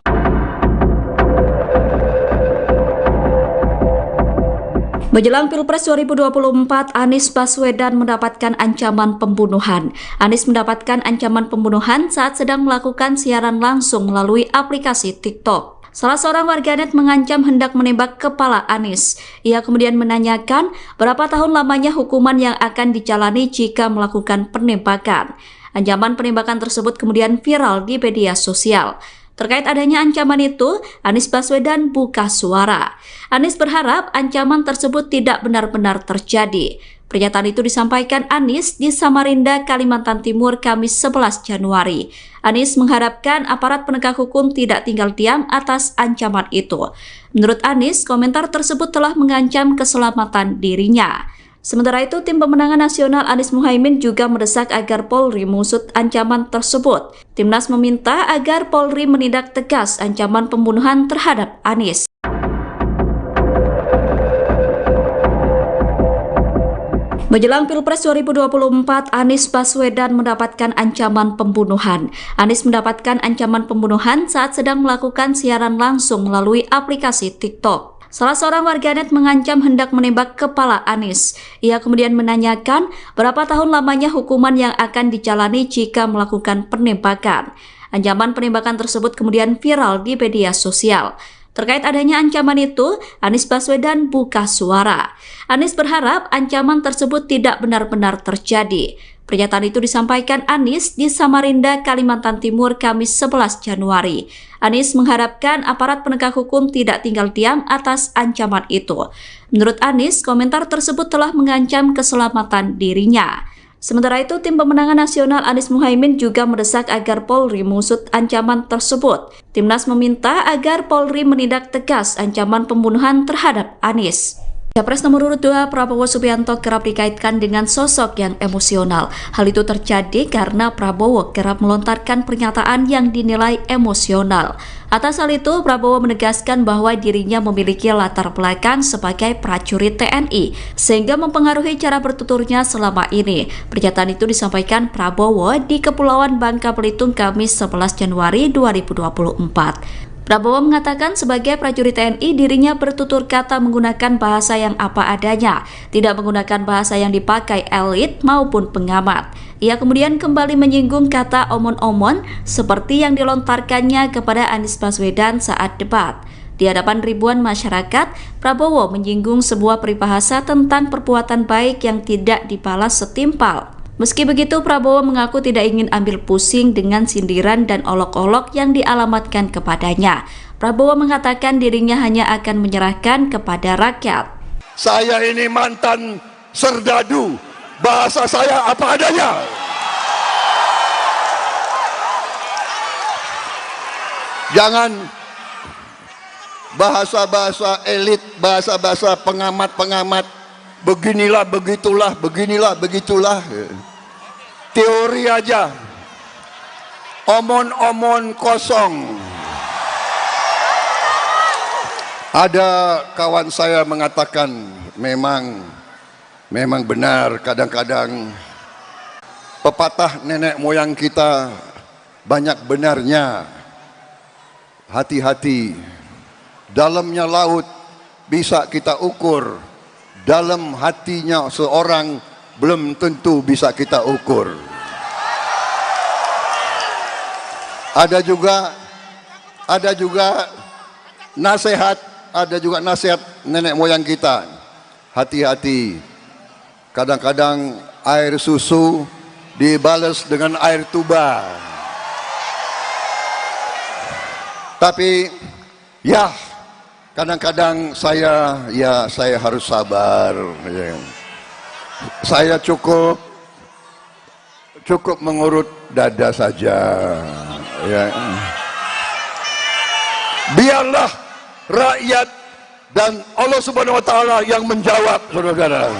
Menjelang Pilpres 2024, Anies Baswedan mendapatkan ancaman pembunuhan. Anies mendapatkan ancaman pembunuhan saat sedang melakukan siaran langsung melalui aplikasi TikTok. Salah seorang warganet mengancam hendak menembak kepala Anies. Ia kemudian menanyakan berapa tahun lamanya hukuman yang akan dijalani jika melakukan penembakan. Ancaman penembakan tersebut kemudian viral di media sosial. Terkait adanya ancaman itu, Anies Baswedan buka suara. Anies berharap ancaman tersebut tidak benar-benar terjadi. Pernyataan itu disampaikan Anies di Samarinda, Kalimantan Timur, Kamis 11 Januari. Anies mengharapkan aparat penegak hukum tidak tinggal diam atas ancaman itu. Menurut Anies, komentar tersebut telah mengancam keselamatan dirinya. Sementara itu, tim pemenangan nasional Anies Muhaimin juga mendesak agar Polri mengusut ancaman tersebut. Timnas meminta agar Polri menindak tegas ancaman pembunuhan terhadap Anies. Menjelang Pilpres 2024, Anies Baswedan mendapatkan ancaman pembunuhan. Anies mendapatkan ancaman pembunuhan saat sedang melakukan siaran langsung melalui aplikasi TikTok. Salah seorang warganet mengancam hendak menembak kepala Anies. Ia kemudian menanyakan berapa tahun lamanya hukuman yang akan dijalani jika melakukan penembakan. Ancaman penembakan tersebut kemudian viral di media sosial. Terkait adanya ancaman itu, Anies Baswedan buka suara. Anies berharap ancaman tersebut tidak benar-benar terjadi. Pernyataan itu disampaikan Anies di Samarinda, Kalimantan Timur, Kamis 11 Januari. Anies mengharapkan aparat penegak hukum tidak tinggal diam atas ancaman itu. Menurut Anies, komentar tersebut telah mengancam keselamatan dirinya. Sementara itu, Tim Pemenangan Nasional Anies Muhaimin juga mendesak agar Polri mengusut ancaman tersebut. Timnas meminta agar Polri menindak tegas ancaman pembunuhan terhadap Anies. Capres nomor urut 2 Prabowo Subianto kerap dikaitkan dengan sosok yang emosional. Hal itu terjadi karena Prabowo kerap melontarkan pernyataan yang dinilai emosional. Atas hal itu, Prabowo menegaskan bahwa dirinya memiliki latar belakang sebagai prajurit TNI, sehingga mempengaruhi cara bertuturnya selama ini. Pernyataan itu disampaikan Prabowo di Kepulauan Bangka Belitung, Kamis 11 Januari 2024. Prabowo mengatakan sebagai prajurit TNI dirinya bertutur kata menggunakan bahasa yang apa adanya, tidak menggunakan bahasa yang dipakai elit maupun pengamat. Ia kemudian kembali menyinggung kata omon-omon seperti yang dilontarkannya kepada Anies Baswedan saat debat. Di hadapan ribuan masyarakat, Prabowo menyinggung sebuah peribahasa tentang perbuatan baik yang tidak dibalas setimpal. Meski begitu, Prabowo mengaku tidak ingin ambil pusing dengan sindiran dan olok-olok yang dialamatkan kepadanya. Prabowo mengatakan dirinya hanya akan menyerahkan kepada rakyat. Saya ini mantan serdadu, bahasa saya apa adanya. Jangan bahasa-bahasa elit, bahasa-bahasa pengamat-pengamat, beginilah, begitulah, beginilah, begitulah. Teori aja, omon-omon kosong. Ada kawan saya mengatakan memang benar kadang-kadang pepatah nenek moyang kita banyak benarnya. Hati-hati, dalamnya laut bisa kita ukur, dalam hatinya seorang belum tentu bisa kita ukur. Ada juga nasihat nenek moyang kita. Hati-hati. Kadang-kadang air susu dibalas dengan air tuba. Tapi ya, kadang-kadang saya harus sabar. Saya cukup mengurut dada saja. Ya. Biarlah rakyat dan Allah Subhanahu wa taala yang menjawab, saudara-saudara.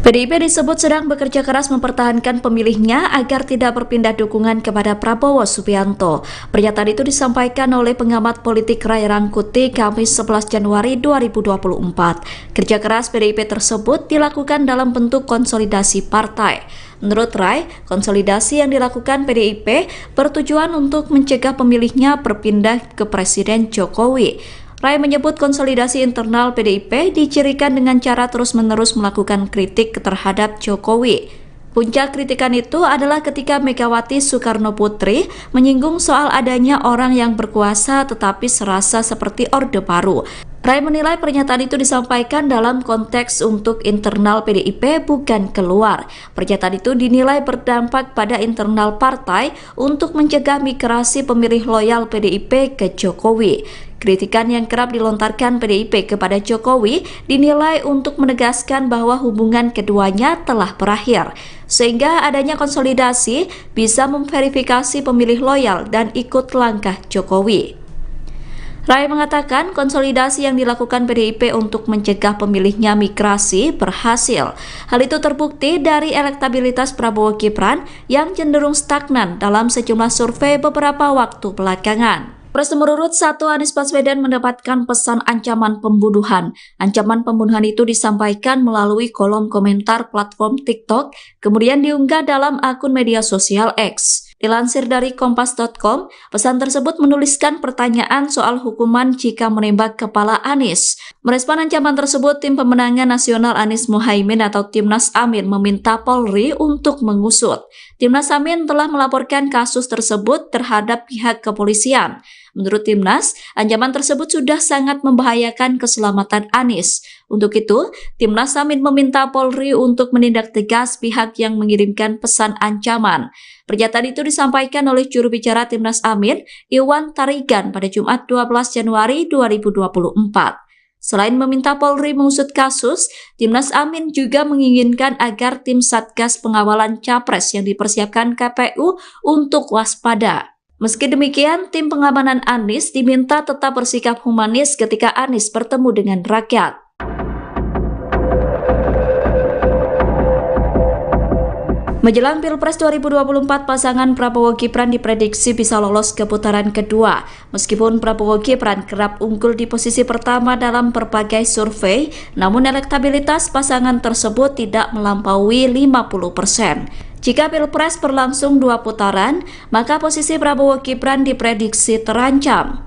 PDIP disebut sedang bekerja keras mempertahankan pemilihnya agar tidak berpindah dukungan kepada Prabowo Subianto. Pernyataan itu disampaikan oleh pengamat politik Ray Rangkuti Kamis 11 Januari 2024. Kerja keras PDIP tersebut dilakukan dalam bentuk konsolidasi partai. Menurut Ray, konsolidasi yang dilakukan PDIP bertujuan untuk mencegah pemilihnya berpindah ke Presiden Jokowi. Ray menyebut konsolidasi internal PDIP dicirikan dengan cara terus-menerus melakukan kritik terhadap Jokowi. Puncak kritikan itu adalah ketika Megawati Soekarno Putri menyinggung soal adanya orang yang berkuasa tetapi serasa seperti Orde Baru. Ray menilai pernyataan itu disampaikan dalam konteks untuk internal PDIP bukan keluar. Pernyataan itu dinilai berdampak pada internal partai untuk mencegah migrasi pemilih loyal PDIP ke Jokowi. Kritikan yang kerap dilontarkan PDIP kepada Jokowi dinilai untuk menegaskan bahwa hubungan keduanya telah berakhir, sehingga adanya konsolidasi bisa memverifikasi pemilih loyal dan ikut langkah Jokowi. Rai mengatakan konsolidasi yang dilakukan PDIP untuk mencegah pemilihnya migrasi berhasil. Hal itu terbukti dari elektabilitas Prabowo Gibran yang cenderung stagnan dalam sejumlah survei beberapa waktu belakangan. Nomor urut 1 Anies Baswedan mendapatkan pesan ancaman pembunuhan. Ancaman pembunuhan itu disampaikan melalui kolom komentar platform TikTok, kemudian diunggah dalam akun media sosial X. Dilansir dari Kompas.com, pesan tersebut menuliskan pertanyaan soal hukuman jika menembak kepala Anies. Merespon ancaman tersebut, Tim Pemenangan Nasional Anies Mohaimin atau Timnas Amin meminta Polri untuk mengusut. Timnas Amin telah melaporkan kasus tersebut terhadap pihak kepolisian. Menurut Timnas, ancaman tersebut sudah sangat membahayakan keselamatan Anies. Untuk itu, Timnas Amin meminta Polri untuk menindak tegas pihak yang mengirimkan pesan ancaman. Pernyataan itu disampaikan oleh juru bicara Timnas Amin, Iwan Tarigan, pada Jumat 12 Januari 2024. Selain meminta Polri mengusut kasus, Timnas Amin juga menginginkan agar tim Satgas Pengawalan Capres yang dipersiapkan KPU untuk waspada. Meski demikian, tim pengamanan Anies diminta tetap bersikap humanis ketika Anies bertemu dengan rakyat. Menjelang Pilpres 2024, pasangan Prabowo Gibran diprediksi bisa lolos ke putaran kedua. Meskipun Prabowo Gibran kerap unggul di posisi pertama dalam berbagai survei, namun elektabilitas pasangan tersebut tidak melampaui 50%. Jika Pilpres berlangsung 2 putaran, maka posisi Prabowo Gibran diprediksi terancam.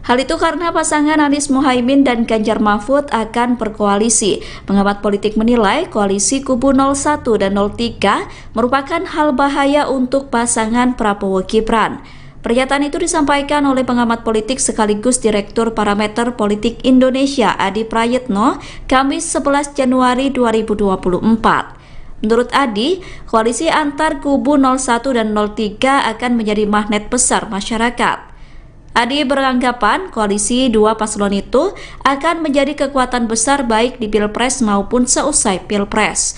Hal itu karena pasangan Anies Mohaimin dan Ganjar Mahfud akan berkoalisi. Pengamat politik menilai koalisi kubu 01 dan 03 merupakan hal bahaya untuk pasangan Prabowo Gibran. Pernyataan itu disampaikan oleh pengamat politik sekaligus Direktur Parameter Politik Indonesia Adi Prayitno, Kamis 11 Januari 2024. Menurut Adi, koalisi antar kubu 01 dan 03 akan menjadi magnet besar masyarakat. Adi beranggapan koalisi dua paslon itu akan menjadi kekuatan besar baik di Pilpres maupun seusai Pilpres.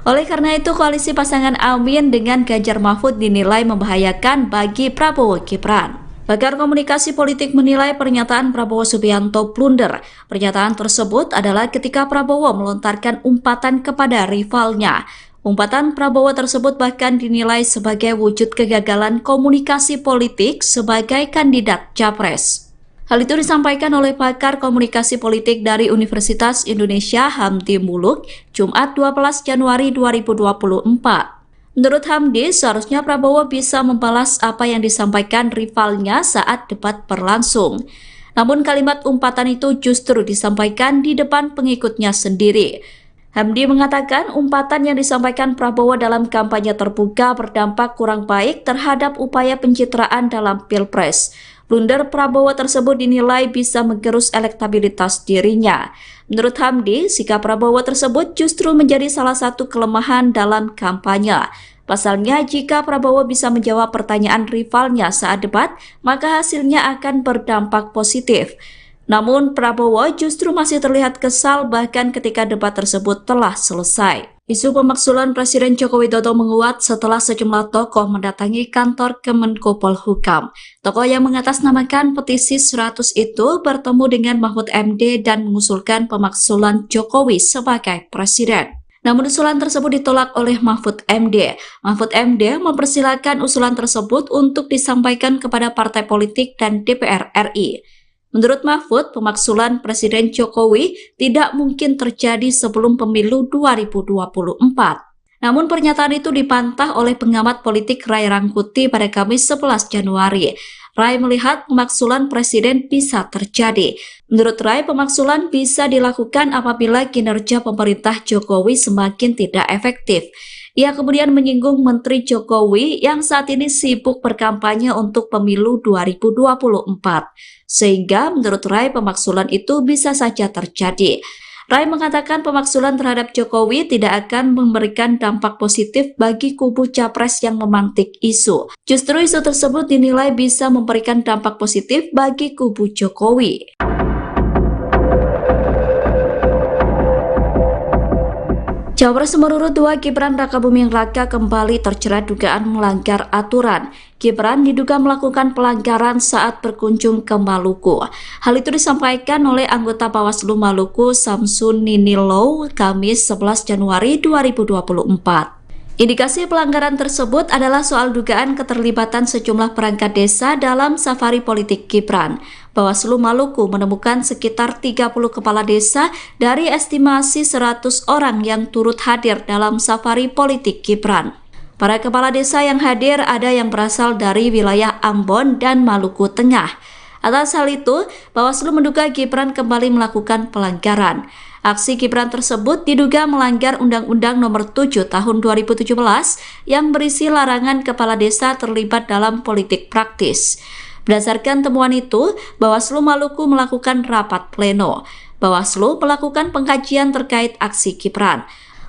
Oleh karena itu, koalisi pasangan Amin dengan Ganjar Mahfud dinilai membahayakan bagi Prabowo Gibran. Pakar komunikasi politik menilai pernyataan Prabowo Subianto blunder. Pernyataan tersebut adalah ketika Prabowo melontarkan umpatan kepada rivalnya. Umpatan Prabowo tersebut bahkan dinilai sebagai wujud kegagalan komunikasi politik sebagai kandidat capres. Hal itu disampaikan oleh pakar komunikasi politik dari Universitas Indonesia Hamdi Muluk, Jumat 12 Januari 2024. Menurut Hamdi, seharusnya Prabowo bisa membalas apa yang disampaikan rivalnya saat debat berlangsung. Namun kalimat umpatan itu justru disampaikan di depan pengikutnya sendiri. Hamdi mengatakan umpatan yang disampaikan Prabowo dalam kampanye terbuka berdampak kurang baik terhadap upaya pencitraan dalam Pilpres. Blunder Prabowo tersebut dinilai bisa menggerus elektabilitas dirinya. Menurut Hamdi, sikap Prabowo tersebut justru menjadi salah satu kelemahan dalam kampanye. Pasalnya, jika Prabowo bisa menjawab pertanyaan rivalnya saat debat, maka hasilnya akan berdampak positif. Namun Prabowo justru masih terlihat kesal bahkan ketika debat tersebut telah selesai. Isu pemaksulan Presiden Joko Widodo menguat setelah sejumlah tokoh mendatangi kantor Kemenko Polhukam. Tokoh yang mengatasnamakan petisi 100 itu bertemu dengan Mahfud MD dan mengusulkan pemaksulan Jokowi sebagai presiden. Namun usulan tersebut ditolak oleh Mahfud MD. Mahfud MD mempersilahkan usulan tersebut untuk disampaikan kepada partai politik dan DPR RI. Menurut Mahfud, pemaksulan Presiden Jokowi tidak mungkin terjadi sebelum pemilu 2024. Namun pernyataan itu dibantah oleh pengamat politik Ray Rangkuti pada Kamis 11 Januari. Ray melihat pemaksulan presiden bisa terjadi. Menurut Ray, pemaksulan bisa dilakukan apabila kinerja pemerintah Jokowi semakin tidak efektif. Ia kemudian menyinggung Menteri Jokowi yang saat ini sibuk berkampanye untuk pemilu 2024. Sehingga menurut Ray pemaksulan itu bisa saja terjadi. Ray mengatakan pemaksulan terhadap Jokowi tidak akan memberikan dampak positif bagi kubu capres yang memantik isu. Justru isu tersebut dinilai bisa memberikan dampak positif bagi kubu Jokowi. Cawapres nomor urut 2 Gibran Rakabuming Raka kembali terjerat dugaan melanggar aturan. Gibran diduga melakukan pelanggaran saat berkunjung ke Maluku. Hal itu disampaikan oleh anggota Bawaslu Maluku Samsun Ninilo Kamis 11 Januari 2024. Indikasi pelanggaran tersebut adalah soal dugaan keterlibatan sejumlah perangkat desa dalam safari politik Gibran. Bawaslu Maluku menemukan sekitar 30 kepala desa dari estimasi 100 orang yang turut hadir dalam safari politik Gibran. Para kepala desa yang hadir ada yang berasal dari wilayah Ambon dan Maluku Tengah. Atas hal itu, Bawaslu menduga Gibran kembali melakukan pelanggaran. Aksi Gibran tersebut diduga melanggar Undang-Undang Nomor 7 Tahun 2017 yang berisi larangan kepala desa terlibat dalam politik praktis. Berdasarkan temuan itu, Bawaslu Maluku melakukan rapat pleno. Bawaslu melakukan pengkajian terkait aksi Gibran.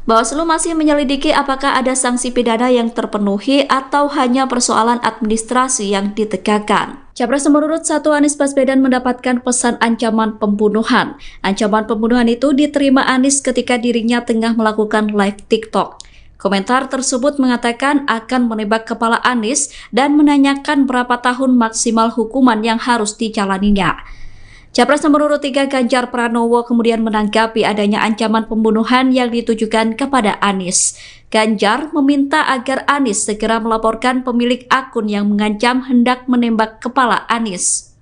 Bawaslu masih menyelidiki apakah ada sanksi pidana yang terpenuhi atau hanya persoalan administrasi yang ditegakkan. Capres nomor urut 1 Anies Baswedan mendapatkan pesan ancaman pembunuhan. Ancaman pembunuhan itu diterima Anies ketika dirinya tengah melakukan live TikTok. Komentar tersebut mengatakan akan menembak kepala Anies dan menanyakan berapa tahun maksimal hukuman yang harus dijalaninya. Capres nomor urut 3 Ganjar Pranowo kemudian menanggapi adanya ancaman pembunuhan yang ditujukan kepada Anies. Ganjar meminta agar Anies segera melaporkan pemilik akun yang mengancam hendak menembak kepala Anies.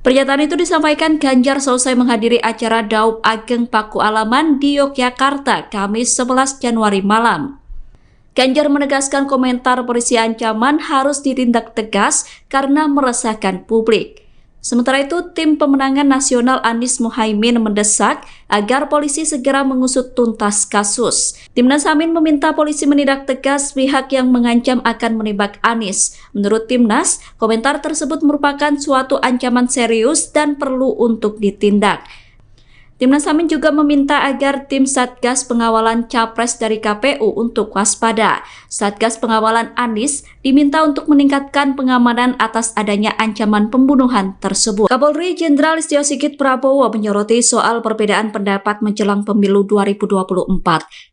Pernyataan itu disampaikan Ganjar selesai menghadiri acara Daup Ageng Paku Alaman di Yogyakarta Kamis 11 Januari malam. Ganjar menegaskan komentar berisi ancaman harus ditindak tegas karena meresahkan publik. Sementara itu, tim pemenangan nasional Anies Muhaimin mendesak agar polisi segera mengusut tuntas kasus. Timnas Amin meminta polisi menindak tegas pihak yang mengancam akan menembak Anies. Menurut Timnas, komentar tersebut merupakan suatu ancaman serius dan perlu untuk ditindak. Timnas Amin juga meminta agar tim Satgas Pengawalan Capres dari KPU untuk waspada. Satgas Pengawalan Anies diminta untuk meningkatkan pengamanan atas adanya ancaman pembunuhan tersebut. Kapolri Jenderal Listio Sigit Prabowo menyoroti soal perbedaan pendapat menjelang pemilu 2024.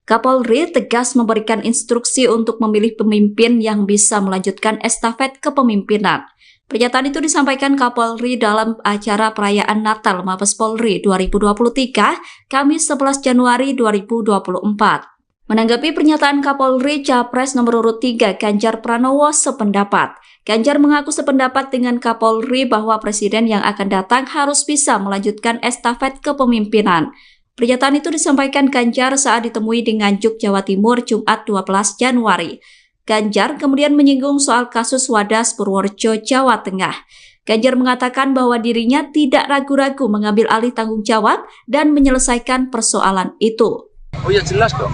Kapolri tegas memberikan instruksi untuk memilih pemimpin yang bisa melanjutkan estafet kepemimpinan. Pernyataan itu disampaikan Kapolri dalam acara perayaan Natal Mabes Polri 2023, Kamis 11 Januari 2024. Menanggapi pernyataan Kapolri, Capres nomor urut 3 Ganjar Pranowo sependapat. Ganjar mengaku sependapat dengan Kapolri bahwa presiden yang akan datang harus bisa melanjutkan estafet kepemimpinan. Pernyataan itu disampaikan Ganjar saat ditemui di Nganjuk, Jawa Timur, Jumat 12 Januari. Ganjar kemudian menyinggung soal kasus Wadas Purworejo, Jawa Tengah. Ganjar mengatakan bahwa dirinya tidak ragu-ragu mengambil alih tanggung jawab dan menyelesaikan persoalan itu. Oh ya jelas dong.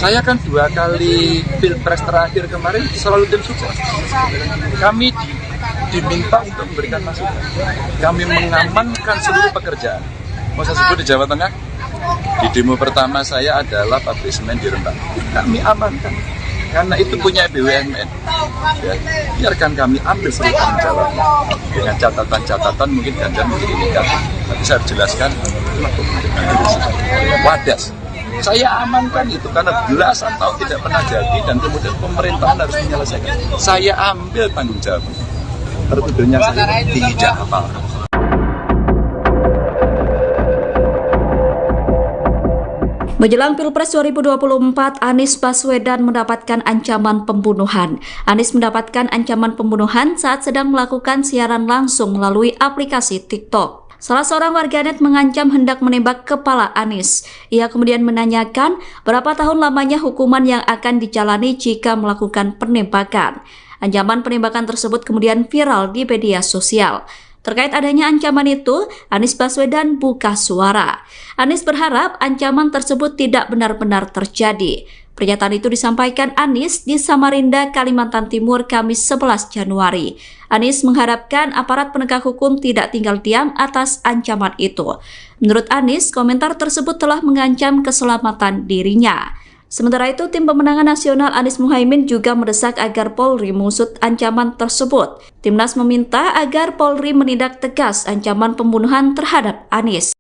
Saya kan 2 kali pilpres terakhir kemarin selalu tim sukses. Kami diminta untuk memberikan masukan. Kami mengamankan seluruh pekerjaan. Mau saya sebut di Jawa Tengah? Di demo pertama saya adalah pabrik semen di Rembang. Kami amankan. Karena itu punya BUMN, ya, biarkan kami ambil seluruh tanggung jawabnya. Dengan catatan-catatan mungkin Ganjar menjadi negatif. Tapi saya jelaskan, Wadas, saya amankan itu karena belasan tahun tidak pernah jadi dan kemudian pemerintahan harus menyelesaikan. Saya ambil tanggung jawab. Tertuduhnya saya tidak apa-apa. Menjelang Pilpres 2024, Anies Baswedan mendapatkan ancaman pembunuhan. Anies mendapatkan ancaman pembunuhan saat sedang melakukan siaran langsung melalui aplikasi TikTok. Salah seorang warganet mengancam hendak menembak kepala Anies. Ia kemudian menanyakan berapa tahun lamanya hukuman yang akan dijalani jika melakukan penembakan. Ancaman penembakan tersebut kemudian viral di media sosial. Terkait adanya ancaman itu, Anies Baswedan buka suara. Anies berharap ancaman tersebut tidak benar-benar terjadi. Pernyataan itu disampaikan Anies di Samarinda, Kalimantan Timur, Kamis 11 Januari. Anies mengharapkan aparat penegak hukum tidak tinggal diam atas ancaman itu. Menurut Anies, komentar tersebut telah mengancam keselamatan dirinya. Sementara itu, tim pemenangan nasional Anies Muhaimin juga mendesak agar Polri mengusut ancaman tersebut. Timnas meminta agar Polri menindak tegas ancaman pembunuhan terhadap Anies.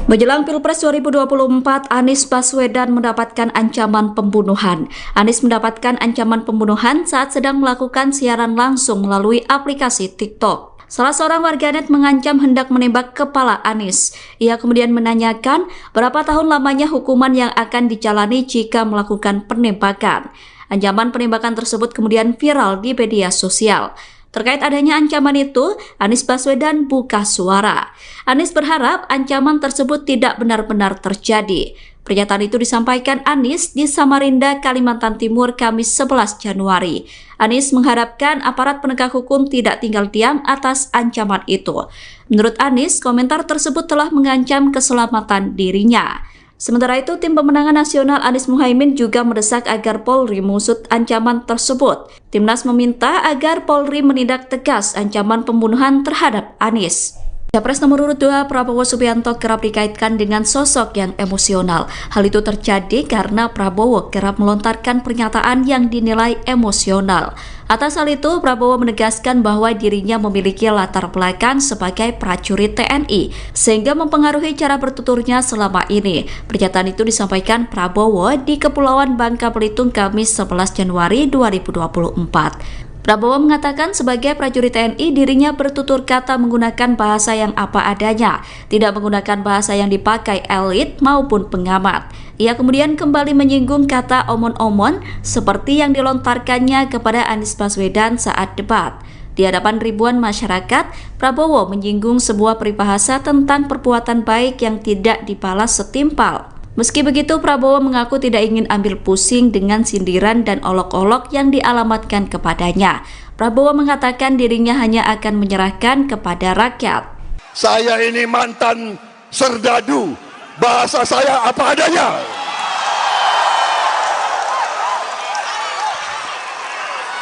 Menjelang Pilpres 2024, Anies Baswedan mendapatkan ancaman pembunuhan. Anies mendapatkan ancaman pembunuhan saat sedang melakukan siaran langsung melalui aplikasi TikTok. Salah seorang warganet mengancam hendak menembak kepala Anies. Ia kemudian menanyakan berapa tahun lamanya hukuman yang akan dijalani jika melakukan penembakan. Ancaman penembakan tersebut kemudian viral di media sosial. Terkait adanya ancaman itu, Anies Baswedan buka suara. Anies berharap ancaman tersebut tidak benar-benar terjadi. Pernyataan itu disampaikan Anies di Samarinda, Kalimantan Timur, Kamis 11 Januari. Anies mengharapkan aparat penegak hukum tidak tinggal diam atas ancaman itu. Menurut Anies, komentar tersebut telah mengancam keselamatan dirinya. Sementara itu, Tim Pemenangan Nasional Anies Muhaimin juga mendesak agar Polri mengusut ancaman tersebut. Timnas meminta agar Polri menindak tegas ancaman pembunuhan terhadap Anies. Capres nomor urut 2 Prabowo Subianto kerap dikaitkan dengan sosok yang emosional. Hal itu terjadi karena Prabowo kerap melontarkan pernyataan yang dinilai emosional. Atas hal itu, Prabowo menegaskan bahwa dirinya memiliki latar belakang sebagai prajurit TNI, sehingga mempengaruhi cara bertuturnya selama ini. Pernyataan itu disampaikan Prabowo di Kepulauan Bangka Belitung, Kamis 11 Januari 2024. Prabowo mengatakan sebagai prajurit TNI dirinya bertutur kata menggunakan bahasa yang apa adanya, tidak menggunakan bahasa yang dipakai elit maupun pengamat. Ia kemudian kembali menyinggung kata omon-omon seperti yang dilontarkannya kepada Anies Baswedan saat debat. Di hadapan ribuan masyarakat, Prabowo menyinggung sebuah peribahasa tentang perbuatan baik yang tidak dibalas setimpal. Meski begitu, Prabowo mengaku tidak ingin ambil pusing dengan sindiran dan olok-olok yang dialamatkan kepadanya. Prabowo mengatakan dirinya hanya akan menyerahkan kepada rakyat. Saya ini mantan serdadu, bahasa saya apa adanya.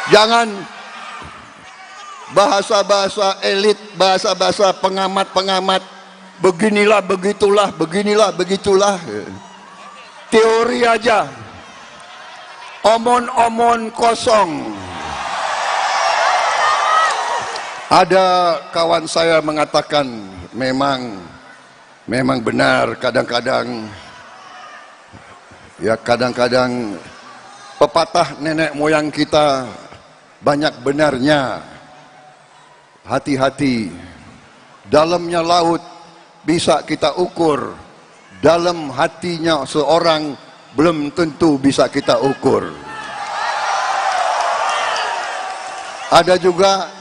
Jangan bahasa-bahasa elit, bahasa-bahasa pengamat-pengamat, beginilah, begitulah, beginilah, begitulah. Teori aja, omon-omon kosong. Ada kawan saya mengatakan memang benar kadang-kadang pepatah nenek moyang kita banyak benarnya. Hati-hati, dalamnya laut bisa kita ukur, dalam hatinya seorang belum tentu bisa kita ukur. Ada juga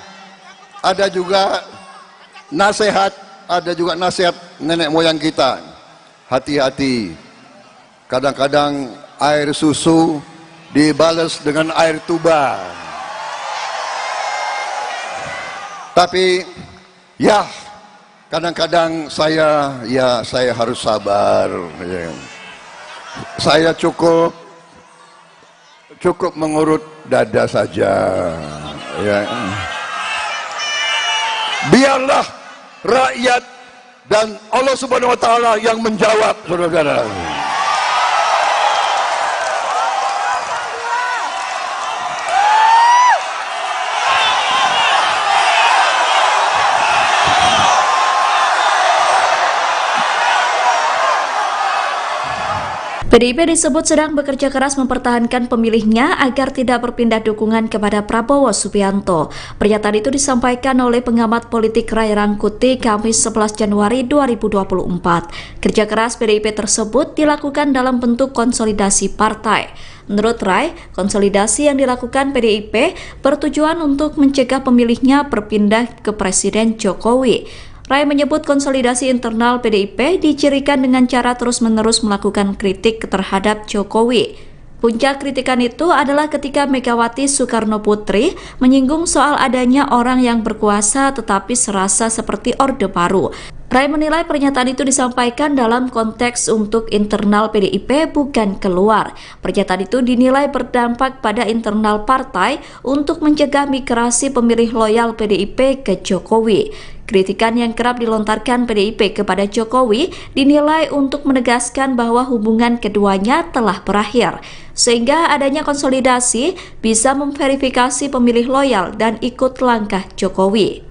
nasihat nenek moyang kita. Hati-hati, kadang-kadang air susu dibalas dengan air tuba. Tapi ya, kadang-kadang saya harus sabar. Saya cukup mengurut dada saja. Ya. Biarlah rakyat dan Allah Subhanahu Wa Taala yang menjawab, saudara-saudara. PDIP disebut sedang bekerja keras mempertahankan pemilihnya agar tidak berpindah dukungan kepada Prabowo Subianto. Pernyataan itu disampaikan oleh pengamat politik Ray Rangkuti Kamis 11 Januari 2024. Kerja keras PDIP tersebut dilakukan dalam bentuk konsolidasi partai. Menurut Ray, konsolidasi yang dilakukan PDIP bertujuan untuk mencegah pemilihnya berpindah ke Presiden Jokowi. Ray menyebut konsolidasi internal PDIP dicirikan dengan cara terus-menerus melakukan kritik terhadap Jokowi. Puncak kritikan itu adalah ketika Megawati Soekarno Putri menyinggung soal adanya orang yang berkuasa tetapi serasa seperti Orde Baru. Ray menilai pernyataan itu disampaikan dalam konteks untuk internal PDIP bukan keluar. Pernyataan itu dinilai berdampak pada internal partai untuk mencegah migrasi pemilih loyal PDIP ke Jokowi. Kritikan yang kerap dilontarkan PDIP kepada Jokowi dinilai untuk menegaskan bahwa hubungan keduanya telah berakhir, sehingga adanya konsolidasi bisa memverifikasi pemilih loyal dan ikut langkah Jokowi.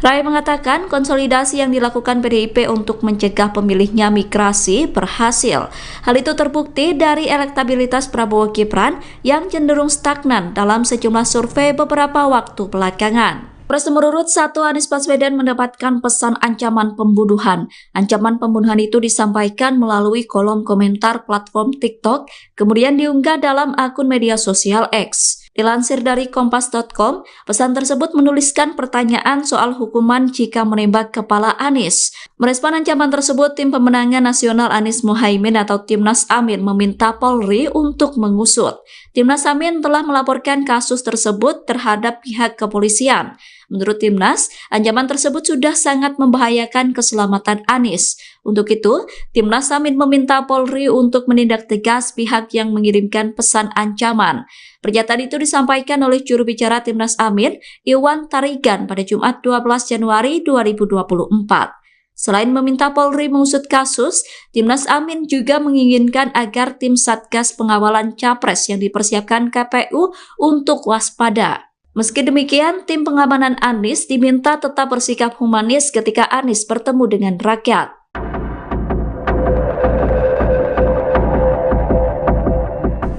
Rai mengatakan konsolidasi yang dilakukan PDIP untuk mencegah pemilihnya migrasi berhasil. Hal itu terbukti dari elektabilitas Prabowo Gibran yang cenderung stagnan dalam sejumlah survei beberapa waktu belakangan. Nomor urut 1 Anies Baswedan mendapatkan pesan ancaman pembunuhan. Ancaman pembunuhan itu disampaikan melalui kolom komentar platform TikTok, kemudian diunggah dalam akun media sosial X. Dilansir dari kompas.com, pesan tersebut menuliskan pertanyaan soal hukuman jika menembak kepala Anies. Merespon ancaman tersebut, Tim Pemenangan Nasional Anies Mohaimin atau Timnas Amin meminta Polri untuk mengusut. Timnas Amin telah melaporkan kasus tersebut terhadap pihak kepolisian. Menurut Timnas, ancaman tersebut sudah sangat membahayakan keselamatan Anies. Untuk itu, Timnas Amin meminta Polri untuk menindak tegas pihak yang mengirimkan pesan ancaman. Pernyataan itu disampaikan oleh juru bicara Timnas Amin, Iwan Tarigan, pada Jumat 12 Januari 2024. Selain meminta Polri mengusut kasus, Timnas Amin juga menginginkan agar tim Satgas Pengawalan Capres yang dipersiapkan KPU untuk waspada. Meski demikian, tim pengamanan Anies diminta tetap bersikap humanis ketika Anies bertemu dengan rakyat.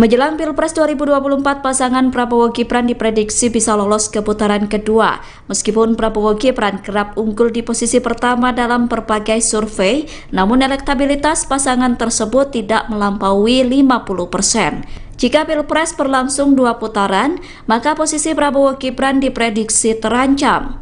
Menjelang Pilpres 2024, pasangan Prabowo Gibran diprediksi bisa lolos ke putaran kedua. Meskipun Prabowo Gibran kerap unggul di posisi pertama dalam berbagai survei, namun elektabilitas pasangan tersebut tidak melampaui 50%. Jika Pilpres berlangsung 2 putaran, maka posisi Prabowo Gibran diprediksi terancam.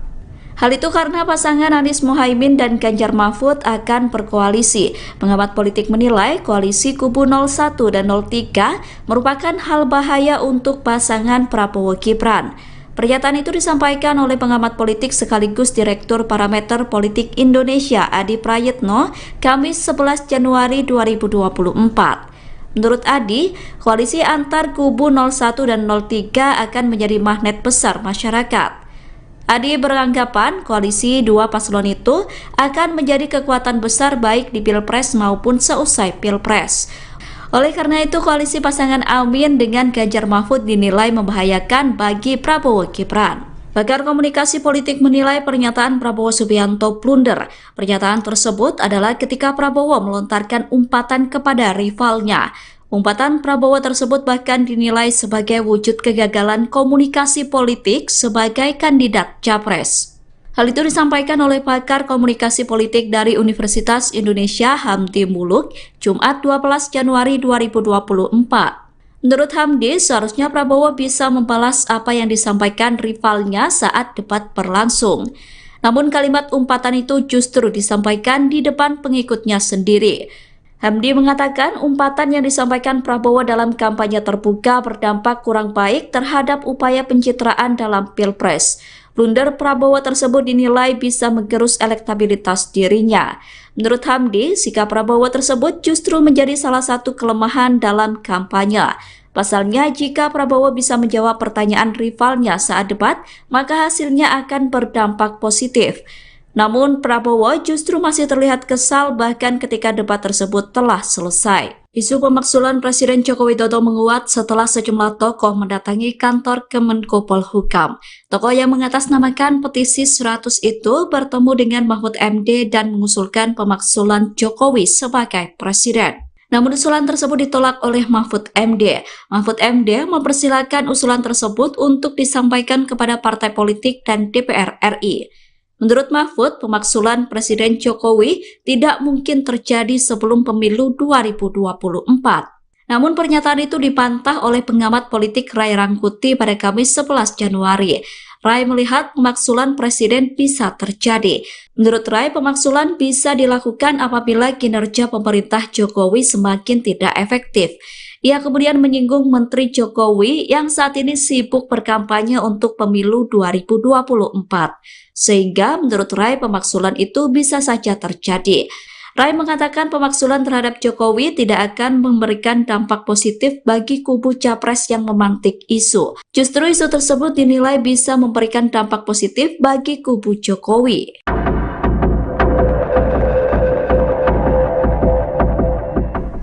Hal itu karena pasangan Anies Mohaimin dan Ganjar Mahfud akan berkoalisi. Pengamat politik menilai koalisi kubu 01 dan 03 merupakan hal bahaya untuk pasangan Prabowo Gibran. Pernyataan itu disampaikan oleh pengamat politik sekaligus Direktur Parameter Politik Indonesia Adi Prayitno, Kamis 11 Januari 2024. Menurut Adi, koalisi antar kubu 01 dan 03 akan menjadi magnet besar masyarakat. Adi beranggapan koalisi dua paslon itu akan menjadi kekuatan besar baik di Pilpres maupun seusai Pilpres. Oleh karena itu, koalisi pasangan Amin dengan Ganjar Mahfud dinilai membahayakan bagi Prabowo Gibran. Pakar komunikasi politik menilai pernyataan Prabowo Subianto blunder. Pernyataan tersebut adalah ketika Prabowo melontarkan umpatan kepada rivalnya. Umpatan Prabowo tersebut bahkan dinilai sebagai wujud kegagalan komunikasi politik sebagai kandidat capres. Hal itu disampaikan oleh pakar komunikasi politik dari Universitas Indonesia Hamdi Muluk, Jumat 12 Januari 2024. Menurut Hamdi, seharusnya Prabowo bisa membalas apa yang disampaikan rivalnya saat debat berlangsung. Namun kalimat umpatan itu justru disampaikan di depan pengikutnya sendiri. Hamdi mengatakan umpatan yang disampaikan Prabowo dalam kampanye terbuka berdampak kurang baik terhadap upaya pencitraan dalam Pilpres. Blunder Prabowo tersebut dinilai bisa menggerus elektabilitas dirinya. Menurut Hamdi, sikap Prabowo tersebut justru menjadi salah satu kelemahan dalam kampanye. Pasalnya, jika Prabowo bisa menjawab pertanyaan rivalnya saat debat, maka hasilnya akan berdampak positif. Namun Prabowo justru masih terlihat kesal bahkan ketika debat tersebut telah selesai. Isu pemaksulan Presiden Joko Widodo menguat setelah sejumlah tokoh mendatangi kantor Kemenko Polhukam. Tokoh yang mengatasnamakan petisi 100 itu bertemu dengan Mahfud MD dan mengusulkan pemaksulan Jokowi sebagai presiden. Namun usulan tersebut ditolak oleh Mahfud MD. Mahfud MD mempersilahkan usulan tersebut untuk disampaikan kepada partai politik dan DPR RI. Menurut Mahfud, pemaksulan Presiden Jokowi tidak mungkin terjadi sebelum pemilu 2024. Namun pernyataan itu dibantah oleh pengamat politik Ray Rangkuti pada Kamis 11 Januari. Ray melihat pemaksulan presiden bisa terjadi. Menurut Ray, pemaksulan bisa dilakukan apabila kinerja pemerintah Jokowi semakin tidak efektif. Ia kemudian menyinggung Menteri Jokowi yang saat ini sibuk berkampanye untuk pemilu 2024. Sehingga menurut Ray pemaksulan itu bisa saja terjadi. Ray mengatakan pemaksulan terhadap Jokowi tidak akan memberikan dampak positif bagi kubu capres yang memantik isu. Justru isu tersebut dinilai bisa memberikan dampak positif bagi kubu Jokowi.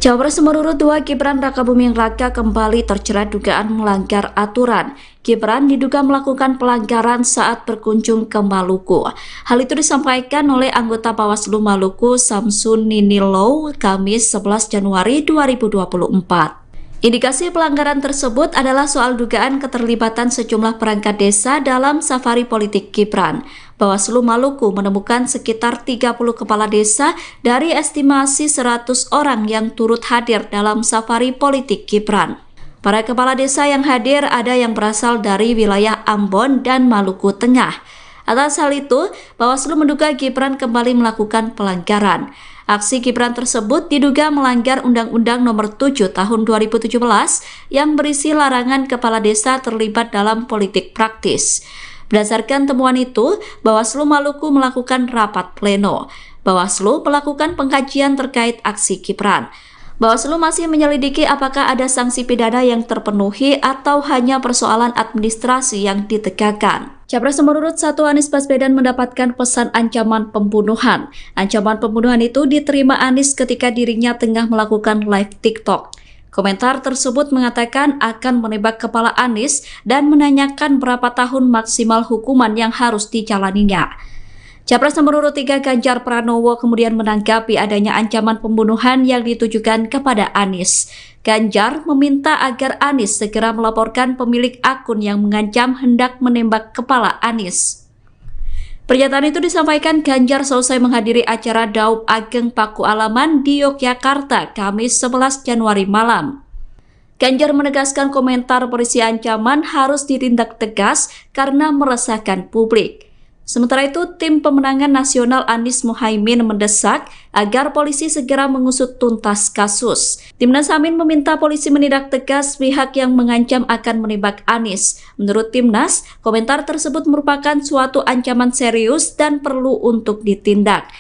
Cawapres nomor urut 2 Gibran Rakabuming Raka kembali terjerat dugaan melanggar aturan. Gibran diduga melakukan pelanggaran saat berkunjung ke Maluku. Hal itu disampaikan oleh anggota Bawaslu Maluku Samsun Ninilo Kamis 11 Januari 2024. Indikasi pelanggaran tersebut adalah soal dugaan keterlibatan sejumlah perangkat desa dalam safari politik Gibran. Bawaslu Maluku menemukan sekitar 30 kepala desa dari estimasi 100 orang yang turut hadir dalam safari politik Gibran. Para kepala desa yang hadir ada yang berasal dari wilayah Ambon dan Maluku Tengah. Atas hal itu, Bawaslu menduga Gibran kembali melakukan pelanggaran. Aksi Gibran tersebut diduga melanggar Undang-Undang Nomor 7 Tahun 2017 yang berisi larangan kepala desa terlibat dalam politik praktis. Berdasarkan temuan itu, Bawaslu Maluku melakukan rapat pleno. Bawaslu melakukan pengkajian terkait aksi Gibran. Bawaslu masih menyelidiki apakah ada sanksi pidana yang terpenuhi atau hanya persoalan administrasi yang ditegakkan. Capres nomor urut 1 Anies Baswedan mendapatkan pesan ancaman pembunuhan. Ancaman pembunuhan itu diterima Anies ketika dirinya tengah melakukan live TikTok. Komentar tersebut mengatakan akan menembak kepala Anies dan menanyakan berapa tahun maksimal hukuman yang harus dijalaninya. Capres nomor urut 3 Ganjar Pranowo kemudian menanggapi adanya ancaman pembunuhan yang ditujukan kepada Anies. Ganjar meminta agar Anies segera melaporkan pemilik akun yang mengancam hendak menembak kepala Anies. Pernyataan itu disampaikan Ganjar selesai menghadiri acara Daup Ageng Paku Alaman di Yogyakarta Kamis 11 Januari malam. Ganjar menegaskan komentar berisi ancaman harus ditindak tegas karena meresahkan publik. Sementara itu, tim pemenangan nasional Anies Muhaimin mendesak agar polisi segera mengusut tuntas kasus. Timnas Amin meminta polisi menindak tegas pihak yang mengancam akan menembak Anies. Menurut Timnas, komentar tersebut merupakan suatu ancaman serius dan perlu untuk ditindak.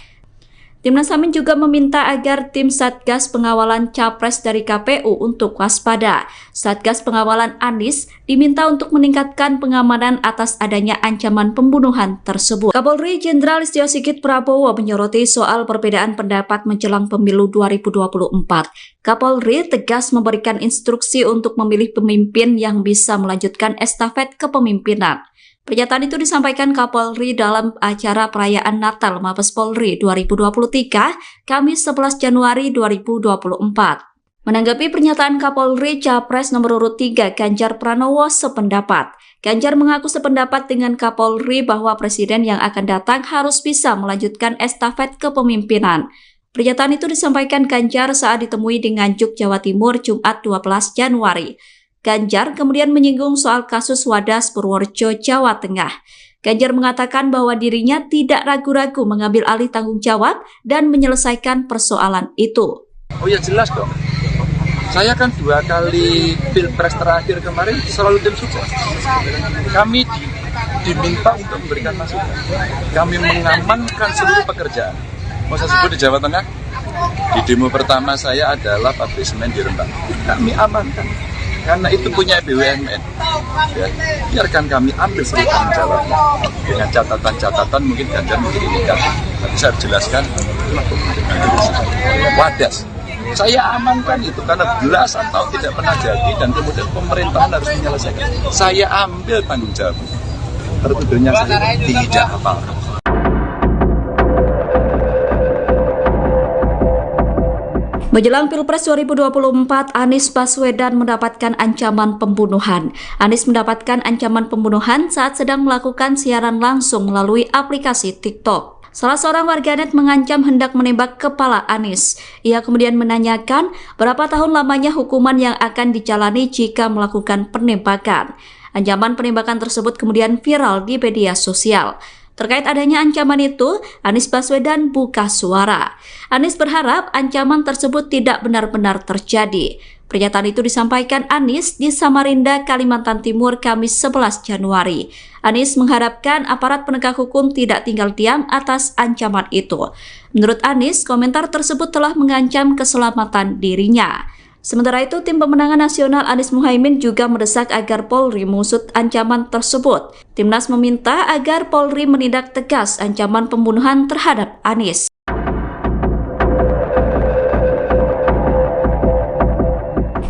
Timnas Amin juga meminta agar tim Satgas Pengawalan Capres dari KPU untuk waspada. Satgas Pengawalan Anies diminta untuk meningkatkan pengamanan atas adanya ancaman pembunuhan tersebut. Kapolri Jenderal Listio Sigit Prabowo menyoroti soal perbedaan pendapat menjelang pemilu 2024. Kapolri tegas memberikan instruksi untuk memilih pemimpin yang bisa melanjutkan estafet kepemimpinan. Pernyataan itu disampaikan Kapolri dalam acara perayaan Natal Mabes Polri 2023, Kamis 11 Januari 2024. Menanggapi pernyataan Kapolri, Capres nomor urut 3 Ganjar Pranowo sependapat. Ganjar mengaku sependapat dengan Kapolri bahwa presiden yang akan datang harus bisa melanjutkan estafet kepemimpinan. Pernyataan itu disampaikan Ganjar saat ditemui di Nganjuk, Jawa Timur, Jumat 12 Januari. Ganjar kemudian menyinggung soal kasus Wadas Purworejo, Jawa Tengah. Ganjar mengatakan bahwa dirinya tidak ragu-ragu mengambil alih tanggung jawab dan menyelesaikan persoalan itu. Oh ya jelas dong. Saya kan 2 kali pilpres terakhir kemarin selalu tim sukses. Kami diminta untuk memberikan masukan. Kami mengamankan seluruh pekerjaan. Mau saya sebut di Jawa Tengah? Di demo pertama saya adalah pabrik semen di Rembang. Kami amankan. Karena itu punya BUMN, ya, biarkan kami ambil seluruh tanggung jawabnya. Dengan catatan-catatan mungkin Ganjar menjadi negatif. Tapi saya jelaskan, Wadas, saya amankan itu karena belasan tahun tidak pernah jadi dan kemudian pemerintahan harus menyelesaikan. Saya ambil tanggung jawab. Tertuduhnya saya tidak apa-apa. Menjelang Pilpres 2024, Anies Baswedan mendapatkan ancaman pembunuhan. Anies mendapatkan ancaman pembunuhan saat sedang melakukan siaran langsung melalui aplikasi TikTok. Salah seorang warganet mengancam hendak menembak kepala Anies. Ia kemudian menanyakan berapa tahun lamanya hukuman yang akan dijalani jika melakukan penembakan. Ancaman penembakan tersebut kemudian viral di media sosial. Terkait adanya ancaman itu, Anies Baswedan buka suara. Anies berharap ancaman tersebut tidak benar-benar terjadi. Pernyataan itu disampaikan Anies di Samarinda, Kalimantan Timur, Kamis 11 Januari. Anies mengharapkan aparat penegak hukum tidak tinggal diam atas ancaman itu. Menurut Anies, komentar tersebut telah mengancam keselamatan dirinya. Sementara itu, tim pemenangan nasional Anies Muhaimin juga mendesak agar Polri mengusut ancaman tersebut. Timnas meminta agar Polri menindak tegas ancaman pembunuhan terhadap Anies.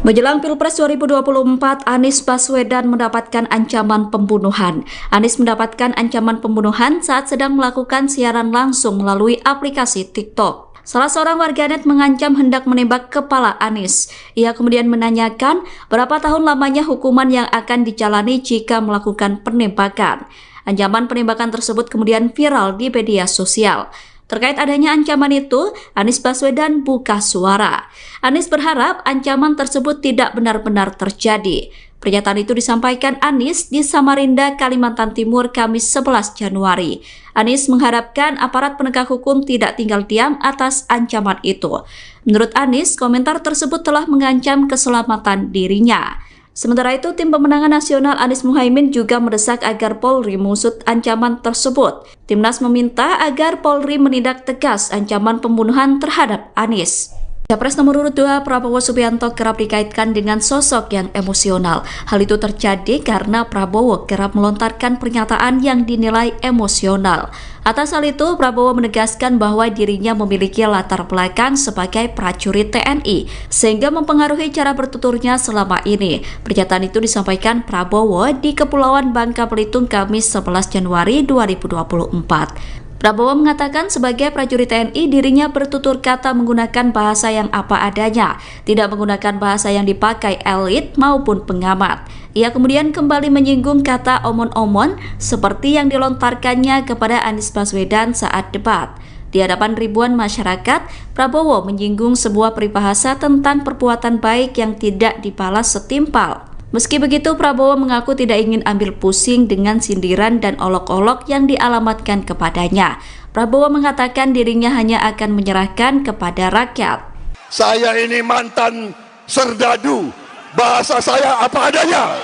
Menjelang Pilpres 2024, Anies Baswedan mendapatkan ancaman pembunuhan. Anies mendapatkan ancaman pembunuhan saat sedang melakukan siaran langsung melalui aplikasi TikTok. Salah seorang warganet mengancam hendak menembak kepala Anies. Ia kemudian menanyakan berapa tahun lamanya hukuman yang akan dijalani jika melakukan penembakan. Ancaman penembakan tersebut kemudian viral di media sosial. Terkait adanya ancaman itu, Anies Baswedan buka suara. Anies berharap ancaman tersebut tidak benar-benar terjadi. Pernyataan itu disampaikan Anies di Samarinda, Kalimantan Timur, Kamis 11 Januari. Anies mengharapkan aparat penegak hukum tidak tinggal diam atas ancaman itu. Menurut Anies, komentar tersebut telah mengancam keselamatan dirinya. Sementara itu, Tim Pemenangan Nasional Anies Muhaimin juga mendesak agar Polri mengusut ancaman tersebut. Timnas meminta agar Polri menindak tegas ancaman pembunuhan terhadap Anies. Capres nomor urut 2 Prabowo Subianto kerap dikaitkan dengan sosok yang emosional. Hal itu terjadi karena Prabowo kerap melontarkan pernyataan yang dinilai emosional. Atas hal itu, Prabowo menegaskan bahwa dirinya memiliki latar belakang sebagai prajurit TNI, sehingga mempengaruhi cara bertuturnya selama ini. Pernyataan itu disampaikan Prabowo di Kepulauan Bangka Belitung, Kamis 11 Januari 2024. Prabowo mengatakan sebagai prajurit TNI dirinya bertutur kata menggunakan bahasa yang apa adanya, tidak menggunakan bahasa yang dipakai elit maupun pengamat. Ia kemudian kembali menyinggung kata omon-omon seperti yang dilontarkannya kepada Anies Baswedan saat debat. Di hadapan ribuan masyarakat, Prabowo menyinggung sebuah peribahasa tentang perbuatan baik yang tidak dibalas setimpal. Meski begitu, Prabowo mengaku tidak ingin ambil pusing dengan sindiran dan olok-olok yang dialamatkan kepadanya. Prabowo mengatakan dirinya hanya akan menyerahkan kepada rakyat. Saya ini mantan serdadu, bahasa saya apa adanya.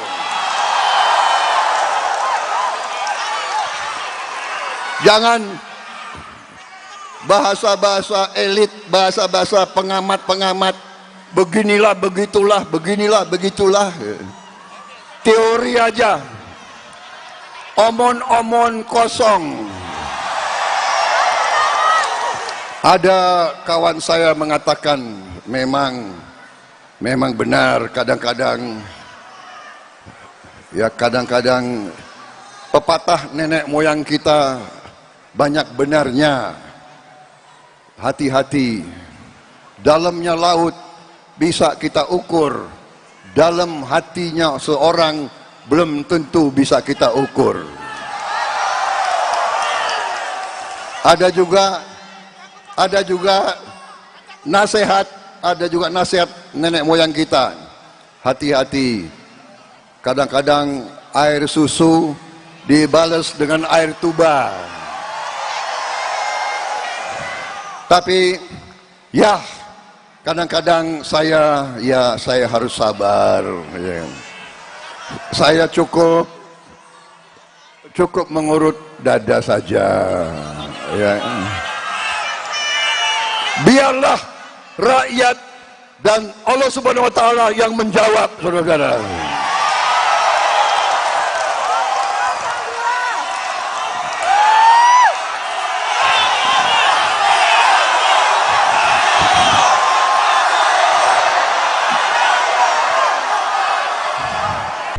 Jangan bahasa-bahasa elit, bahasa-bahasa pengamat-pengamat, beginilah, begitulah, beginilah, begitulah. Teori aja, omon-omon kosong. Ada kawan saya mengatakan memang benar kadang-kadang pepatah nenek moyang kita banyak benarnya. Hati-hati, dalamnya laut bisa kita ukur, dalam hatinya seorang belum tentu bisa kita ukur. Ada juga nasihat nenek moyang kita. Hati-hati, kadang-kadang air susu dibalas dengan air tuba. Tapi ya, kadang-kadang saya harus sabar. Ya. Saya cukup mengurut dada saja. Ya. Biarlah rakyat dan Allah Subhanahu wa taala yang menjawab, saudara-saudara.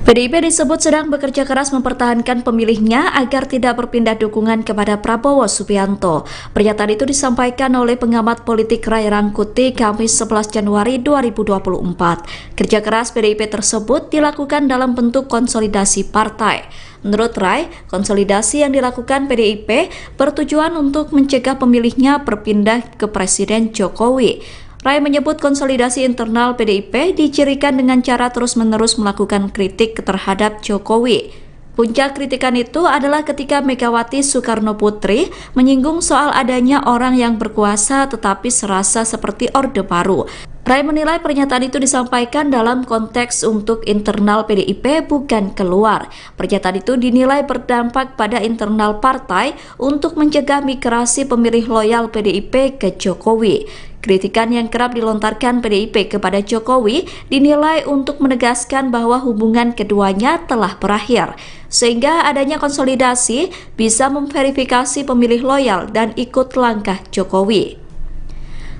PDIP disebut sedang bekerja keras mempertahankan pemilihnya agar tidak berpindah dukungan kepada Prabowo Subianto. Pernyataan itu disampaikan oleh pengamat politik Ray Rangkuti Kamis 11 Januari 2024. Kerja keras PDIP tersebut dilakukan dalam bentuk konsolidasi partai. Menurut Ray, konsolidasi yang dilakukan PDIP bertujuan untuk mencegah pemilihnya berpindah ke Presiden Jokowi. Ray menyebut konsolidasi internal PDIP dicirikan dengan cara terus-menerus melakukan kritik terhadap Jokowi. Puncak kritikan itu adalah ketika Megawati Soekarno Putri menyinggung soal adanya orang yang berkuasa tetapi serasa seperti Orde Baru. Ray menilai pernyataan itu disampaikan dalam konteks untuk internal PDIP bukan keluar. Pernyataan itu dinilai berdampak pada internal partai untuk mencegah migrasi pemilih loyal PDIP ke Jokowi. Kritikan yang kerap dilontarkan PDIP kepada Jokowi dinilai untuk menegaskan bahwa hubungan keduanya telah berakhir, sehingga adanya konsolidasi bisa memverifikasi pemilih loyal dan ikut langkah Jokowi.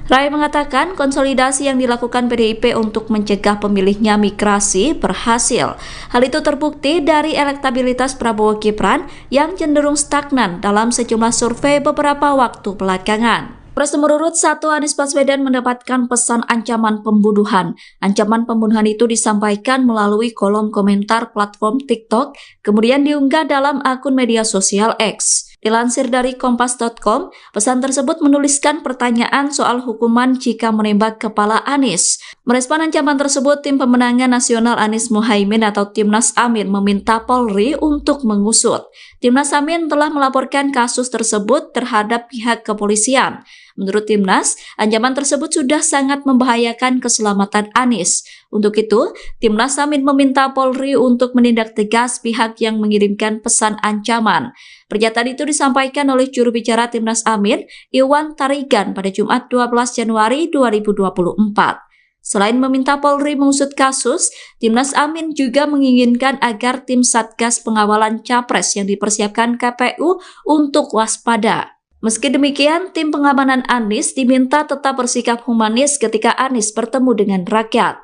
Rai mengatakan konsolidasi yang dilakukan PDIP untuk mencegah pemilihnya migrasi berhasil. Hal itu terbukti dari elektabilitas Prabowo Gibran yang cenderung stagnan dalam sejumlah survei beberapa waktu belakangan. Pres nomor urut 1 Anies Baswedan mendapatkan pesan ancaman pembunuhan. Ancaman pembunuhan itu disampaikan melalui kolom komentar platform TikTok, kemudian diunggah dalam akun media sosial X. Dilansir dari kompas.com, pesan tersebut menuliskan pertanyaan soal hukuman jika menembak kepala Anies. Merespon ancaman tersebut, Tim Pemenangan Nasional Anies Mohaimin atau Timnas Amin meminta Polri untuk mengusut. Timnas Amin telah melaporkan kasus tersebut terhadap pihak kepolisian. Menurut Timnas, ancaman tersebut sudah sangat membahayakan keselamatan Anies. Untuk itu, Timnas Amin meminta Polri untuk menindak tegas pihak yang mengirimkan pesan ancaman. Pernyataan itu disampaikan oleh juru bicara Timnas Amin, Iwan Tarigan, pada Jumat 12 Januari 2024. Selain meminta Polri mengusut kasus, Timnas Amin juga menginginkan agar tim Satgas Pengawalan Capres yang dipersiapkan KPU untuk waspada. Meski demikian, tim pengamanan Anies diminta tetap bersikap humanis ketika Anies bertemu dengan rakyat.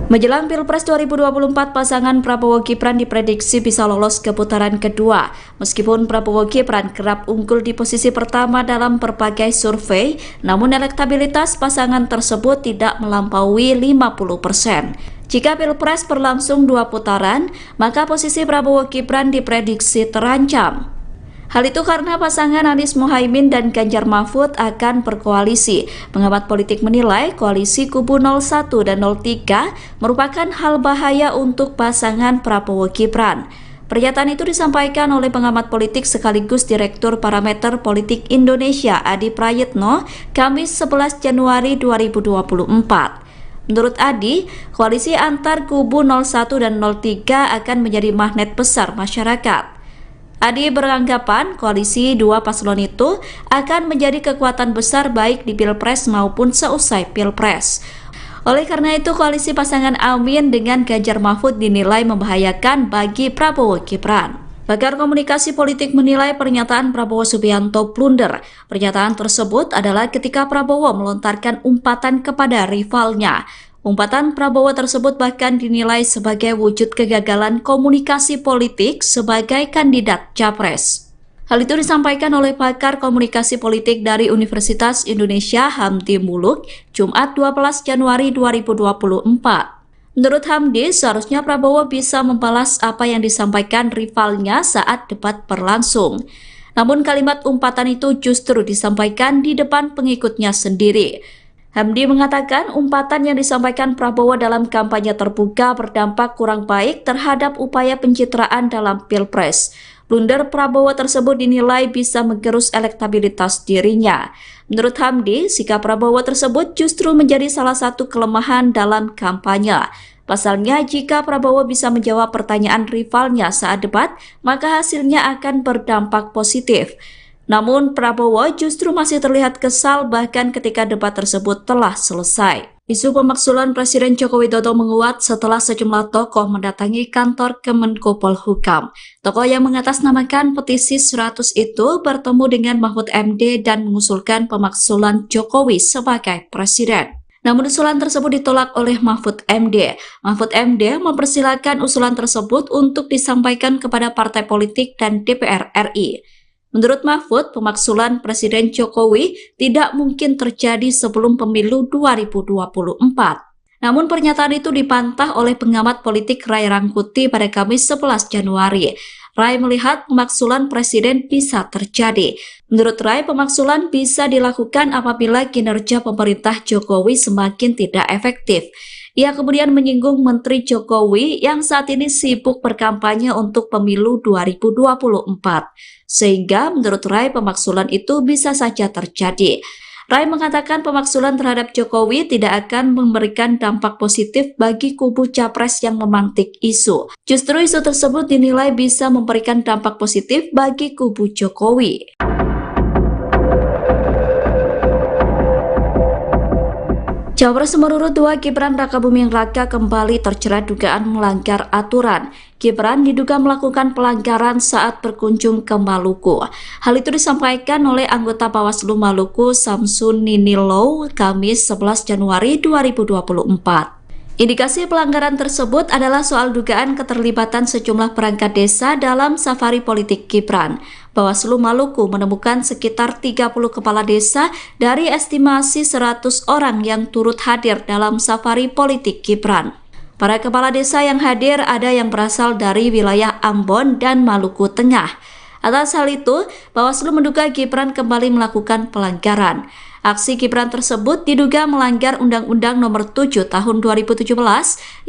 Menjelang Pilpres 2024, pasangan Prabowo Gibran diprediksi bisa lolos ke putaran kedua. Meskipun Prabowo Gibran kerap unggul di posisi pertama dalam berbagai survei, namun elektabilitas pasangan tersebut tidak melampaui 50%. Jika Pilpres berlangsung 2 putaran, maka posisi Prabowo Gibran diprediksi terancam. Hal itu karena pasangan Anies Mohaimin dan Ganjar Mahfud akan berkoalisi. Pengamat politik menilai koalisi kubu 01 dan 03 merupakan hal bahaya untuk pasangan Prabowo Gibran. Pernyataan itu disampaikan oleh pengamat politik sekaligus Direktur Parameter Politik Indonesia Adi Prayitno, Kamis 11 Januari 2024. Menurut Adi, koalisi antar kubu 01 dan 03 akan menjadi magnet besar masyarakat. Adi beranggapan koalisi dua paslon itu akan menjadi kekuatan besar baik di Pilpres maupun seusai Pilpres. Oleh karena itu, koalisi pasangan Amin dengan Ganjar Mahfud dinilai membahayakan bagi Prabowo Gibran. Pakar komunikasi politik menilai pernyataan Prabowo Subianto blunder. Pernyataan tersebut adalah ketika Prabowo melontarkan umpatan kepada rivalnya. Umpatan Prabowo tersebut bahkan dinilai sebagai wujud kegagalan komunikasi politik sebagai kandidat capres. Hal itu disampaikan oleh pakar komunikasi politik dari Universitas Indonesia Hamdi Muluk, Jumat 12 Januari 2024. Menurut Hamdi, seharusnya Prabowo bisa membalas apa yang disampaikan rivalnya saat debat berlangsung. Namun kalimat umpatan itu justru disampaikan di depan pengikutnya sendiri. Hamdi mengatakan umpatan yang disampaikan Prabowo dalam kampanye terbuka berdampak kurang baik terhadap upaya pencitraan dalam Pilpres. Blunder Prabowo tersebut dinilai bisa menggerus elektabilitas dirinya. Menurut Hamdi, sikap Prabowo tersebut justru menjadi salah satu kelemahan dalam kampanye. Pasalnya, jika Prabowo bisa menjawab pertanyaan rivalnya saat debat, maka hasilnya akan berdampak positif. Namun Prabowo justru masih terlihat kesal bahkan ketika debat tersebut telah selesai. Isu pemaksulan Presiden Joko Widodo menguat setelah sejumlah tokoh mendatangi kantor Kemenko Polhukam. Tokoh yang mengatasnamakan petisi 100 itu bertemu dengan Mahfud MD dan mengusulkan pemaksulan Jokowi sebagai presiden. Namun usulan tersebut ditolak oleh Mahfud MD. Mahfud MD mempersilahkan usulan tersebut untuk disampaikan kepada partai politik dan DPR RI. Menurut Mahfud, pemaksulan Presiden Jokowi tidak mungkin terjadi sebelum pemilu 2024. Namun pernyataan itu dibantah oleh pengamat politik Ray Rangkuti pada Kamis 11 Januari. Ray melihat pemaksulan Presiden bisa terjadi. Menurut Ray, pemaksulan bisa dilakukan apabila kinerja pemerintah Jokowi semakin tidak efektif. Ia kemudian menyinggung Menteri Jokowi yang saat ini sibuk berkampanye untuk pemilu 2024. Sehingga menurut Ray pemaksulan itu bisa saja terjadi. Ray mengatakan pemaksulan terhadap Jokowi tidak akan memberikan dampak positif bagi kubu capres yang memantik isu. Justru isu tersebut dinilai bisa memberikan dampak positif bagi kubu Jokowi. Cawapres nomor urut 2 Gibran Rakabuming Raka kembali terjerat dugaan melanggar aturan. Gibran diduga melakukan pelanggaran saat berkunjung ke Maluku. Hal itu disampaikan oleh anggota Bawaslu Maluku Samsun Ninilo Kamis 11 Januari 2024. Indikasi pelanggaran tersebut adalah soal dugaan keterlibatan sejumlah perangkat desa dalam safari politik Gibran. Bawaslu Maluku menemukan sekitar 30 kepala desa dari estimasi 100 orang yang turut hadir dalam safari politik Gibran. Para kepala desa yang hadir ada yang berasal dari wilayah Ambon dan Maluku Tengah. Atas hal itu, Bawaslu menduga Gibran kembali melakukan pelanggaran. Aksi Gibran tersebut diduga melanggar Undang-Undang Nomor 7 Tahun 2017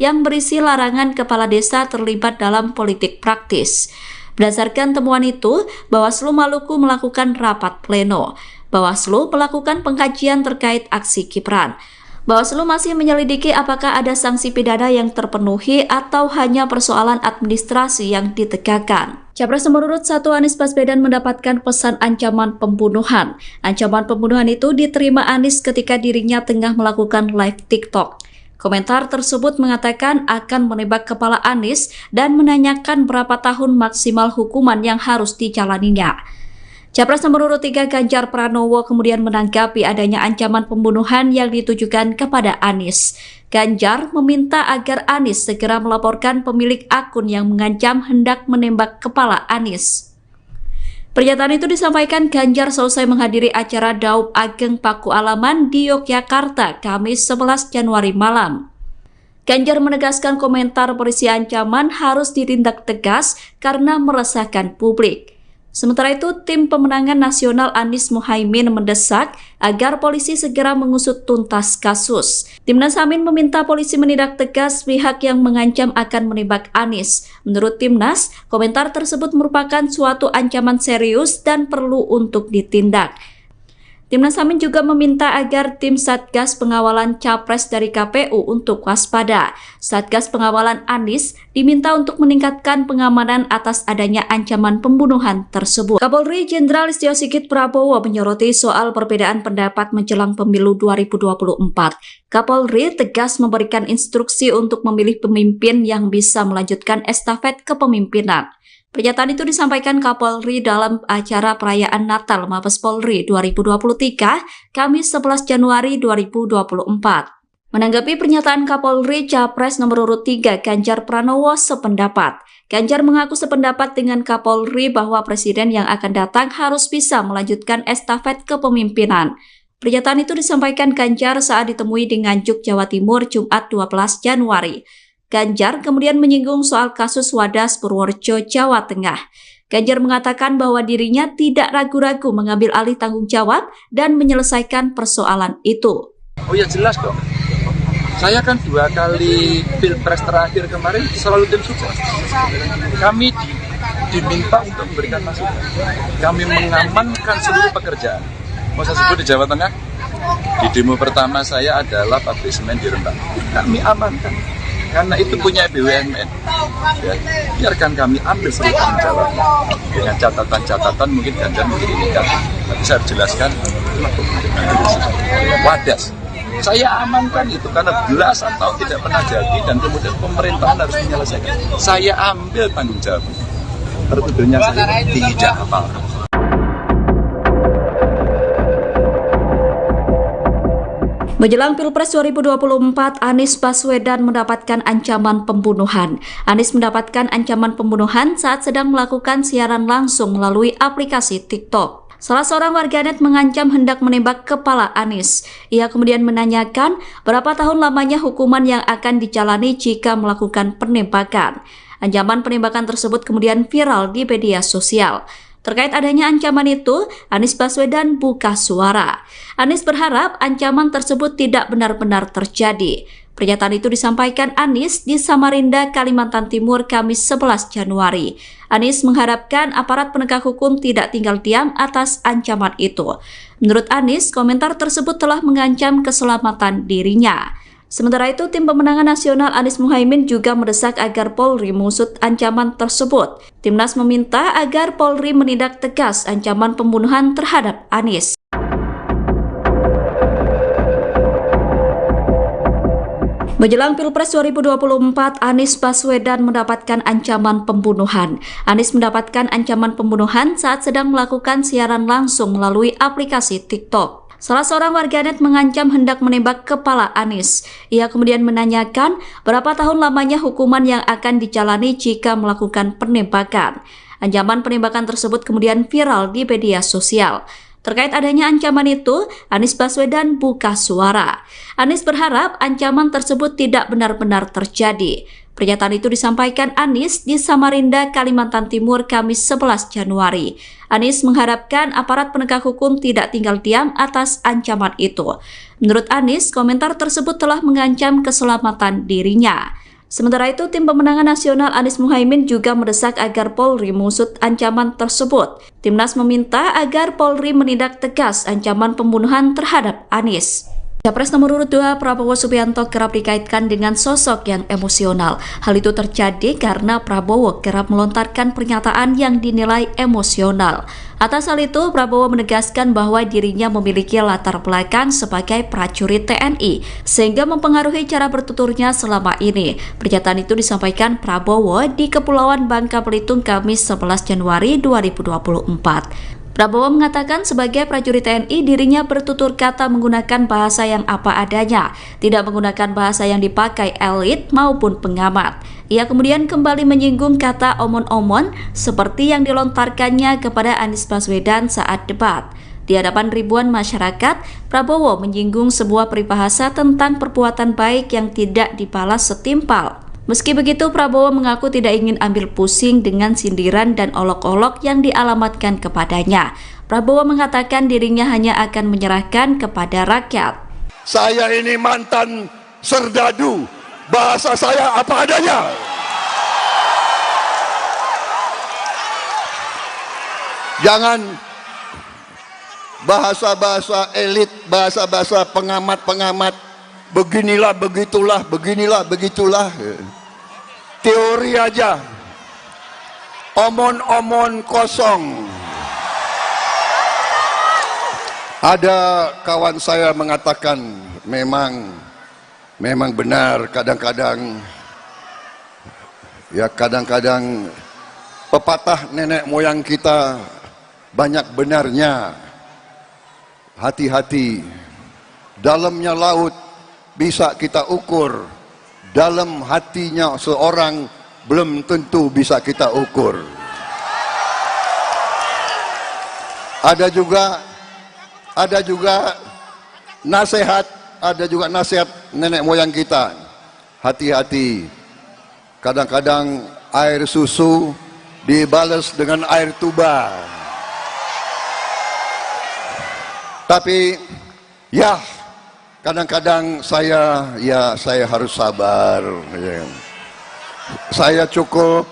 yang berisi larangan kepala desa terlibat dalam politik praktis. Berdasarkan temuan itu, Bawaslu Maluku melakukan rapat pleno. Bawaslu melakukan pengkajian terkait aksi Gibran. Bawaslu masih menyelidiki apakah ada sanksi pidana yang terpenuhi atau hanya persoalan administrasi yang ditegakkan. Capres nomor urut 1 Anies Baswedan mendapatkan pesan ancaman pembunuhan. Ancaman pembunuhan itu diterima Anies ketika dirinya tengah melakukan live TikTok. Komentar tersebut mengatakan akan menembak kepala Anies dan menanyakan berapa tahun maksimal hukuman yang harus dijalaninya. Capres nomor urut 3 Ganjar Pranowo kemudian menanggapi adanya ancaman pembunuhan yang ditujukan kepada Anies. Ganjar meminta agar Anies segera melaporkan pemilik akun yang mengancam hendak menembak kepala Anies. Pernyataan itu disampaikan Ganjar selesai menghadiri acara Daup Ageng Paku Alaman di Yogyakarta Kamis 11 Januari malam. Ganjar menegaskan komentar berisi ancaman harus ditindak tegas karena meresahkan publik. Sementara itu, tim pemenangan nasional Anies Muhaimin mendesak agar polisi segera mengusut tuntas kasus. Timnas Amin meminta polisi menindak tegas pihak yang mengancam akan menembak Anies. Menurut Timnas, komentar tersebut merupakan suatu ancaman serius dan perlu untuk ditindak. Timnas Amin juga meminta agar tim Satgas Pengawalan Capres dari KPU untuk waspada. Satgas Pengawalan Anies diminta untuk meningkatkan pengamanan atas adanya ancaman pembunuhan tersebut. Kapolri Jenderal Listio Sigit Prabowo menyoroti soal perbedaan pendapat menjelang pemilu 2024. Kapolri tegas memberikan instruksi untuk memilih pemimpin yang bisa melanjutkan estafet kepemimpinan. Pernyataan itu disampaikan Kapolri dalam acara perayaan Natal Mabes Polri 2023, Kamis 11 Januari 2024. Menanggapi pernyataan Kapolri, Capres nomor urut 3 Ganjar Pranowo sependapat. Ganjar mengaku sependapat dengan Kapolri bahwa presiden yang akan datang harus bisa melanjutkan estafet kepemimpinan. Pernyataan itu disampaikan Ganjar saat ditemui di Nganjuk, Jawa Timur, Jumat 12 Januari. Ganjar kemudian menyinggung soal kasus Wadas Purworejo, Jawa Tengah. Ganjar mengatakan bahwa dirinya tidak ragu-ragu mengambil alih tanggung jawab dan menyelesaikan persoalan itu. Oh ya jelas dong. Saya kan 2 kali pilpres terakhir kemarin selalu tim sukses. Kami diminta untuk memberikan masukan. Kami mengamankan seluruh pekerjaan. Mau saya sebut di Jawa Tengah, di demo pertama saya adalah pabrik semen di Rembang. Kami amankan. Karena itu punya BUMN, ya, biarkan kami ambil seluruh tanggung jawab dengan catatan-catatan mungkin Ganjar mungkin ini kan, tapi saya jelaskan Wadas. Saya amankan itu karena belasan tahun tidak pernah jadi dan kemudian pemerintahan harus menyelesaikan. Saya ambil tanggung jawab. Tertuduhnya saya tidak hafal. Menjelang Pilpres 2024, Anies Baswedan mendapatkan ancaman pembunuhan. Anies mendapatkan ancaman pembunuhan saat sedang melakukan siaran langsung melalui aplikasi TikTok. Salah seorang warganet mengancam hendak menembak kepala Anies. Ia kemudian menanyakan berapa tahun lamanya hukuman yang akan dijalani jika melakukan penembakan. Ancaman penembakan tersebut kemudian viral di media sosial. Terkait adanya ancaman itu, Anies Baswedan buka suara. Anies berharap ancaman tersebut tidak benar-benar terjadi. Pernyataan itu disampaikan Anies di Samarinda, Kalimantan Timur, Kamis 11 Januari. Anies mengharapkan aparat penegak hukum tidak tinggal diam atas ancaman itu. Menurut Anies, komentar tersebut telah mengancam keselamatan dirinya. Sementara itu, tim pemenangan nasional Anies Muhaimin juga mendesak agar Polri mengusut ancaman tersebut. Timnas meminta agar Polri menindak tegas ancaman pembunuhan terhadap Anies. Menjelang Pilpres 2024, Anies Baswedan mendapatkan ancaman pembunuhan. Anies mendapatkan ancaman pembunuhan saat sedang melakukan siaran langsung melalui aplikasi TikTok. Salah seorang warganet mengancam hendak menembak kepala Anies. Ia kemudian menanyakan berapa tahun lamanya hukuman yang akan dijalani jika melakukan penembakan. Ancaman penembakan tersebut kemudian viral di media sosial. Terkait adanya ancaman itu, Anies Baswedan buka suara. Anies berharap ancaman tersebut tidak benar-benar terjadi. Pernyataan itu disampaikan Anies di Samarinda, Kalimantan Timur, Kamis 11 Januari. Anies mengharapkan aparat penegak hukum tidak tinggal diam atas ancaman itu. Menurut Anies, komentar tersebut telah mengancam keselamatan dirinya. Sementara itu, tim pemenangan nasional Anies Muhaimin juga mendesak agar Polri mengusut ancaman tersebut. Timnas meminta agar Polri menindak tegas ancaman pembunuhan terhadap Anies. Capres nomor urut 2 Prabowo Subianto kerap dikaitkan dengan sosok yang emosional. Hal itu terjadi karena Prabowo kerap melontarkan pernyataan yang dinilai emosional. Atas hal itu, Prabowo menegaskan bahwa dirinya memiliki latar belakang sebagai prajurit TNI, sehingga mempengaruhi cara bertuturnya selama ini. Pernyataan itu disampaikan Prabowo di Kepulauan Bangka Belitung, Kamis 11 Januari 2024. Prabowo mengatakan sebagai prajurit TNI dirinya bertutur kata menggunakan bahasa yang apa adanya, tidak menggunakan bahasa yang dipakai elit maupun pengamat. Ia kemudian kembali menyinggung kata omon-omon seperti yang dilontarkannya kepada Anies Baswedan saat debat. Di hadapan ribuan masyarakat, Prabowo menyinggung sebuah peribahasa tentang perbuatan baik yang tidak dibalas setimpal. Meski begitu, Prabowo mengaku tidak ingin ambil pusing dengan sindiran dan olok-olok yang dialamatkan kepadanya. Prabowo mengatakan dirinya hanya akan menyerahkan kepada rakyat. Saya ini mantan serdadu, bahasa saya apa adanya. Jangan bahasa-bahasa elit, bahasa-bahasa pengamat-pengamat, beginilah, begitulah. Teori aja, omon-omon kosong. Ada kawan saya mengatakan memang benar kadang-kadang pepatah nenek moyang kita banyak benarnya. Hati-hati, dalamnya laut bisa kita ukur, dalam hatinya seorang belum tentu bisa kita ukur. Ada juga nasihat nenek moyang kita. Hati-hati, kadang-kadang air susu dibalas dengan air tuba. Tapi ya, kadang-kadang saya harus sabar. Saya cukup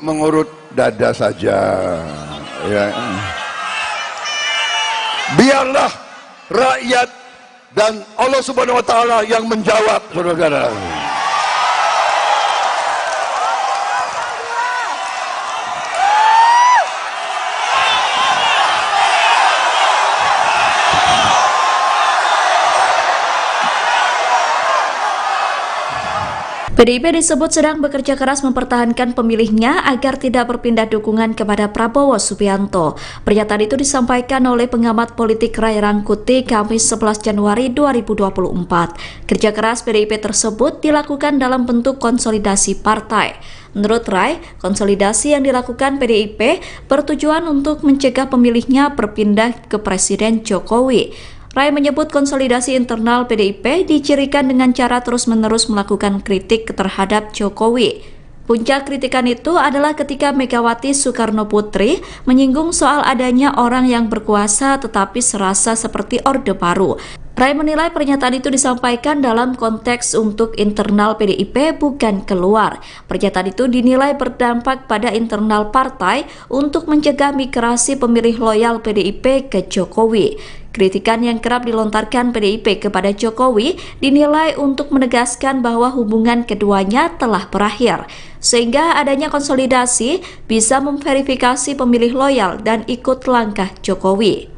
mengurut dada saja. Ya. Biarlah rakyat dan Allah Subhanahu Wa Taala yang menjawab, saudara-saudara. PDIP disebut sedang bekerja keras mempertahankan pemilihnya agar tidak berpindah dukungan kepada Prabowo Subianto. Pernyataan itu disampaikan oleh pengamat politik Ray Rangkuti Kamis 11 Januari 2024. Kerja keras PDIP tersebut dilakukan dalam bentuk konsolidasi partai. Menurut Ray, konsolidasi yang dilakukan PDIP bertujuan untuk mencegah pemilihnya berpindah ke Presiden Jokowi. Ray menyebut konsolidasi internal PDIP dicirikan dengan cara terus-menerus melakukan kritik terhadap Jokowi. Puncak kritikan itu adalah ketika Megawati Soekarno Putri menyinggung soal adanya orang yang berkuasa tetapi serasa seperti Orde Baru. Ray menilai pernyataan itu disampaikan dalam konteks untuk internal PDIP bukan keluar. Pernyataan itu dinilai berdampak pada internal partai untuk mencegah migrasi pemilih loyal PDIP ke Jokowi. Kritikan yang kerap dilontarkan PDIP kepada Jokowi dinilai untuk menegaskan bahwa hubungan keduanya telah berakhir, sehingga adanya konsolidasi bisa memverifikasi pemilih loyal dan ikut langkah Jokowi.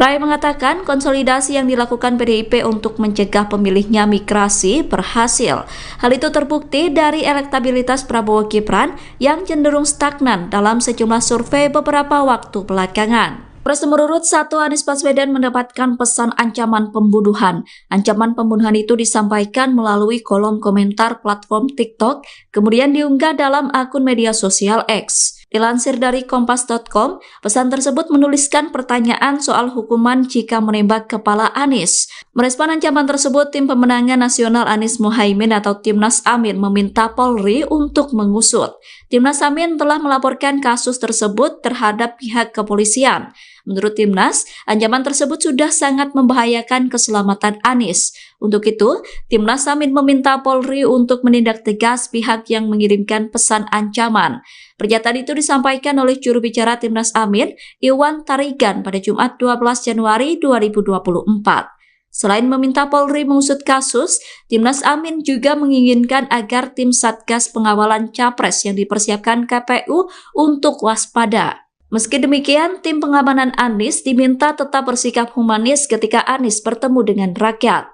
Rai mengatakan konsolidasi yang dilakukan PDIP untuk mencegah pemilihnya migrasi berhasil. Hal itu terbukti dari elektabilitas Prabowo Gibran yang cenderung stagnan dalam sejumlah survei beberapa waktu belakangan. Pres nomor urut 1 Anies Baswedan mendapatkan pesan ancaman pembunuhan. Ancaman pembunuhan itu disampaikan melalui kolom komentar platform TikTok, kemudian diunggah dalam akun media sosial X. Dilansir dari kompas.com, pesan tersebut menuliskan pertanyaan soal hukuman jika menembak kepala Anies. Merespon ancaman tersebut, Tim Pemenangan Nasional Anies Mohaimin atau Timnas Amin meminta Polri untuk mengusut. Timnas Amin telah melaporkan kasus tersebut terhadap pihak kepolisian. Menurut Timnas, ancaman tersebut sudah sangat membahayakan keselamatan Anies. Untuk itu, Timnas Amin meminta Polri untuk menindak tegas pihak yang mengirimkan pesan ancaman. Pernyataan itu disampaikan oleh juru bicara Timnas Amin, Iwan Tarigan, pada Jumat 12 Januari 2024. Selain meminta Polri mengusut kasus, Timnas Amin juga menginginkan agar tim Satgas Pengawalan Capres yang dipersiapkan KPU untuk waspada. Meski demikian, tim pengamanan Anies diminta tetap bersikap humanis ketika Anies bertemu dengan rakyat.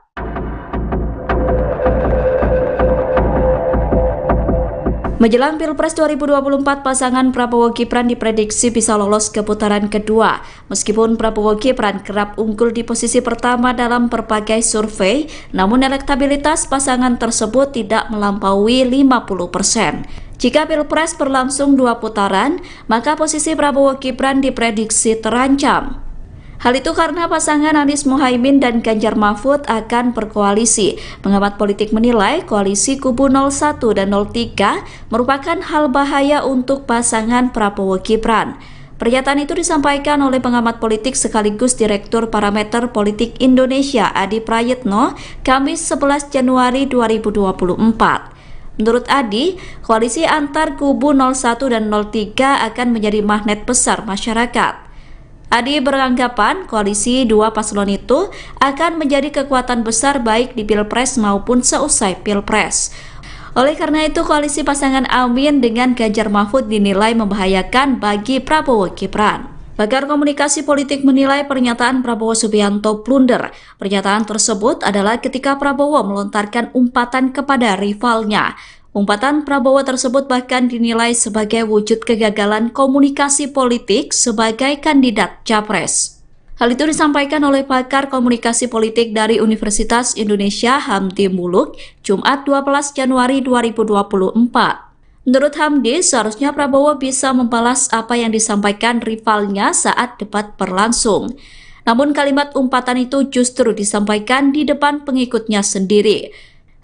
Menjelang Pilpres 2024, pasangan Prabowo Gibran diprediksi bisa lolos ke putaran kedua. Meskipun Prabowo Gibran kerap unggul di posisi pertama dalam berbagai survei, namun elektabilitas pasangan tersebut tidak melampaui 50%. Jika Pilpres berlangsung 2 putaran, maka posisi Prabowo Gibran diprediksi terancam. Hal itu karena pasangan Anies Mohaimin dan Ganjar Mahfud akan berkoalisi. Pengamat politik menilai koalisi kubu 01 dan 03 merupakan hal bahaya untuk pasangan Prabowo Gibran. Pernyataan itu disampaikan oleh pengamat politik sekaligus Direktur Parameter Politik Indonesia Adi Prayitno, Kamis 11 Januari 2024. Menurut Adi, koalisi antar kubu 01 dan 03 akan menjadi magnet besar masyarakat. Adi beranggapan koalisi dua paslon itu akan menjadi kekuatan besar baik di Pilpres maupun seusai Pilpres. Oleh karena itu, koalisi pasangan Amin dengan Ganjar Mahfud dinilai membahayakan bagi Prabowo Gibran. Pakar komunikasi politik menilai pernyataan Prabowo Subianto blunder. Pernyataan tersebut adalah ketika Prabowo melontarkan umpatan kepada rivalnya. Umpatan Prabowo tersebut bahkan dinilai sebagai wujud kegagalan komunikasi politik sebagai kandidat capres. Hal itu disampaikan oleh pakar komunikasi politik dari Universitas Indonesia Hamdi Muluk, Jumat 12 Januari 2024. Menurut Hamdi, seharusnya Prabowo bisa membalas apa yang disampaikan rivalnya saat debat berlangsung. Namun kalimat umpatan itu justru disampaikan di depan pengikutnya sendiri.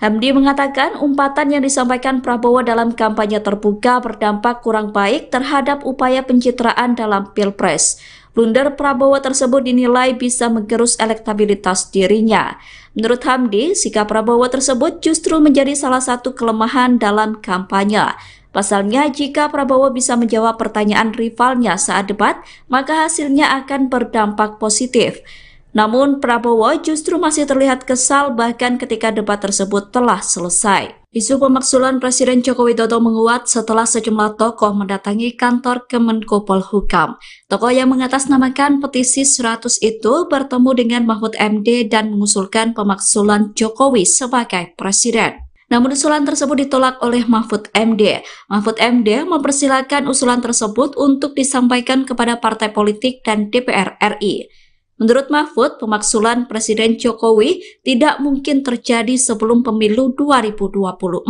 Hamdi mengatakan umpatan yang disampaikan Prabowo dalam kampanye terbuka berdampak kurang baik terhadap upaya pencitraan dalam Pilpres. Blunder Prabowo tersebut dinilai bisa menggerus elektabilitas dirinya. Menurut Hamdi, sikap Prabowo tersebut justru menjadi salah satu kelemahan dalam kampanye. Pasalnya, jika Prabowo bisa menjawab pertanyaan rivalnya saat debat, maka hasilnya akan berdampak positif. Namun Prabowo justru masih terlihat kesal bahkan ketika debat tersebut telah selesai. Isu pemaksulan Presiden Joko Widodo menguat setelah sejumlah tokoh mendatangi kantor Kemenko Polhukam. Tokoh yang mengatasnamakan petisi 100 itu bertemu dengan Mahfud MD dan mengusulkan pemaksulan Jokowi sebagai presiden. Namun usulan tersebut ditolak oleh Mahfud MD. Mahfud MD mempersilahkan usulan tersebut untuk disampaikan kepada partai politik dan DPR RI. Menurut Mahfud, pemaksulan Presiden Jokowi tidak mungkin terjadi sebelum pemilu 2024.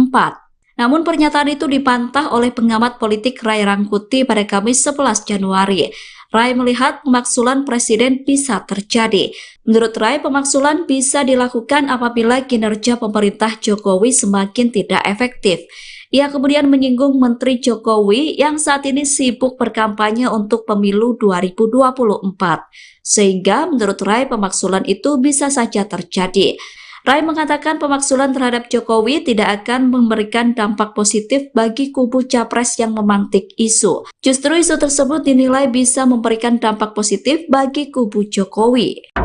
Namun pernyataan itu dibantah oleh pengamat politik Ray Rangkuti pada Kamis 11 Januari. Ray melihat pemaksulan Presiden bisa terjadi. Menurut Ray, pemaksulan bisa dilakukan apabila kinerja pemerintah Jokowi semakin tidak efektif. Ia kemudian menyinggung Menteri Jokowi yang saat ini sibuk berkampanye untuk pemilu 2024. Sehingga menurut Ray pemaksulan itu bisa saja terjadi. Ray mengatakan pemaksulan terhadap Jokowi tidak akan memberikan dampak positif bagi kubu capres yang memantik isu. Justru isu tersebut dinilai bisa memberikan dampak positif bagi kubu Jokowi.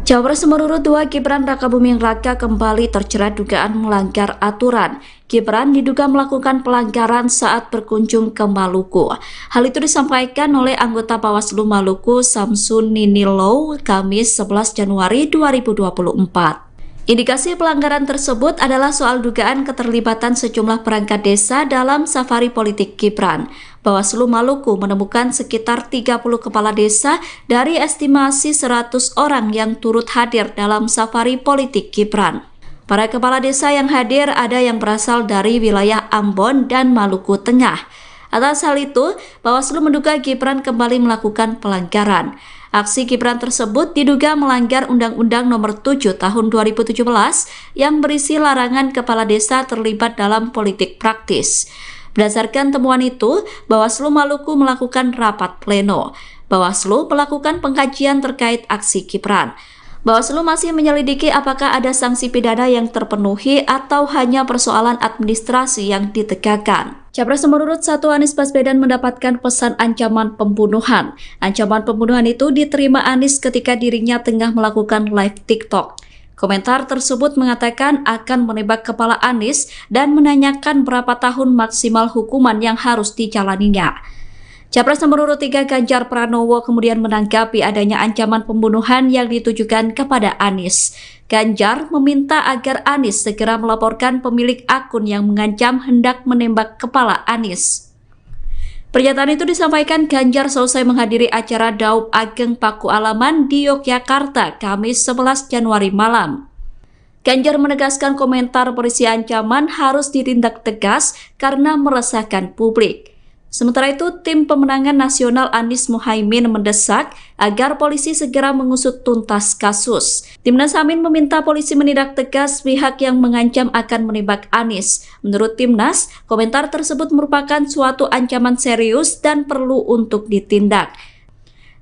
Cawapres nomor urut 2 Gibran Rakabuming Raka kembali terjerat dugaan melanggar aturan. Gibran diduga melakukan pelanggaran saat berkunjung ke Maluku. Hal itu disampaikan oleh anggota Bawaslu Maluku Samsun Ninilo Kamis 11 Januari 2024. Indikasi pelanggaran tersebut adalah soal dugaan keterlibatan sejumlah perangkat desa dalam safari politik Gibran. Bawaslu Maluku menemukan sekitar 30 kepala desa dari estimasi 100 orang yang turut hadir dalam safari politik Gibran. Para kepala desa yang hadir ada yang berasal dari wilayah Ambon dan Maluku Tengah. Atas hal itu, Bawaslu menduga Gibran kembali melakukan pelanggaran. Aksi Gibran tersebut diduga melanggar Undang-Undang Nomor 7 Tahun 2017 yang berisi larangan kepala desa terlibat dalam politik praktis. Berdasarkan temuan itu, Bawaslu Maluku melakukan rapat pleno. Bawaslu melakukan pengkajian terkait aksi Gibran. Bawaslu masih menyelidiki apakah ada sanksi pidana yang terpenuhi atau hanya persoalan administrasi yang ditegakkan. Capres nomor urut 1 Anies Baswedan mendapatkan pesan ancaman pembunuhan. Ancaman pembunuhan itu diterima Anies ketika dirinya tengah melakukan live TikTok. Komentar tersebut mengatakan akan menembak kepala Anies dan menanyakan berapa tahun maksimal hukuman yang harus dijalaninya. Capres nomor urut 3 Ganjar Pranowo kemudian menanggapi adanya ancaman pembunuhan yang ditujukan kepada Anies. Ganjar meminta agar Anies segera melaporkan pemilik akun yang mengancam hendak menembak kepala Anies. Pernyataan itu disampaikan Ganjar selesai menghadiri acara Daup Ageng Paku Alaman di Yogyakarta Kamis 11 Januari malam. Ganjar menegaskan komentar berisi ancaman harus ditindak tegas karena meresahkan publik. Sementara itu, tim pemenangan nasional Anies Muhaimin mendesak agar polisi segera mengusut tuntas kasus. Timnas Amin meminta polisi menindak tegas pihak yang mengancam akan menembak Anies. Menurut Timnas, komentar tersebut merupakan suatu ancaman serius dan perlu untuk ditindak.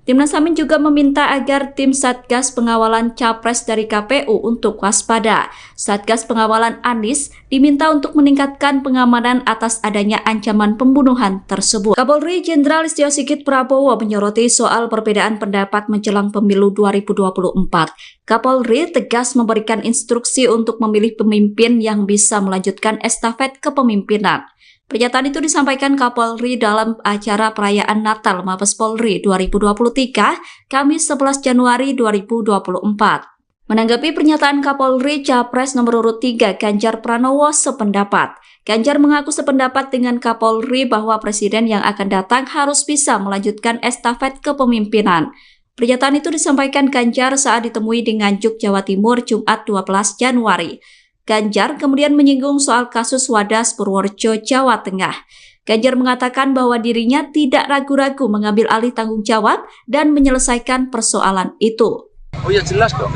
Timnas Amin juga meminta agar tim Satgas Pengawalan Capres dari KPU untuk waspada. Satgas Pengawalan Anies diminta untuk meningkatkan pengamanan atas adanya ancaman pembunuhan tersebut. Kapolri Jenderal Listio Sigit Prabowo menyoroti soal perbedaan pendapat menjelang pemilu 2024. Kapolri tegas memberikan instruksi untuk memilih pemimpin yang bisa melanjutkan estafet kepemimpinan. Pernyataan itu disampaikan Kapolri dalam acara perayaan Natal Mabes Polri 2023, Kamis 11 Januari 2024. Menanggapi pernyataan Kapolri, Capres nomor urut 3 Ganjar Pranowo sependapat. Ganjar mengaku sependapat dengan Kapolri bahwa presiden yang akan datang harus bisa melanjutkan estafet kepemimpinan. Pernyataan itu disampaikan Ganjar saat ditemui di Nganjuk, Jawa Timur, Jumat 12 Januari. Ganjar kemudian menyinggung soal kasus Wadas Purworejo, Jawa Tengah. Ganjar mengatakan bahwa dirinya tidak ragu-ragu mengambil alih tanggung jawab dan menyelesaikan persoalan itu. Oh ya jelas dong.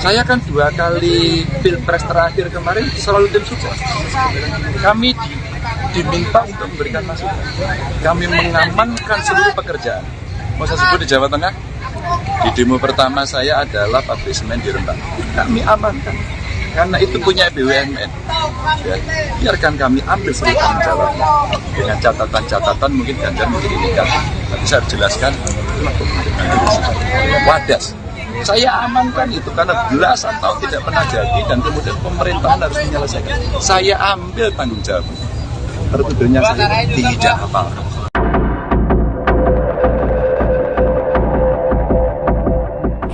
Saya kan 2 kali pilpres terakhir kemarin selalu tim sukses. Kami diminta untuk memberikan masukan. Kami mengamankan seluruh pekerjaan. Mau saya sebut di Jawa Tengah? Di demo pertama saya adalah pabrik semen di Rembang. Kami amankan. Karena itu punya BUMN, ya, biarkan kami ambil seluruh tanggung jawabnya. Dengan catatan-catatan mungkin Ganjar mungkin ini kan, tapi saya jelaskan Wadas. Saya amankan itu karena belasan tahun tidak pernah jadi dan kemudian pemerintahan harus menyelesaikan. Saya ambil tanggung jawab. Tertuduhnya saya tidak apa-apa.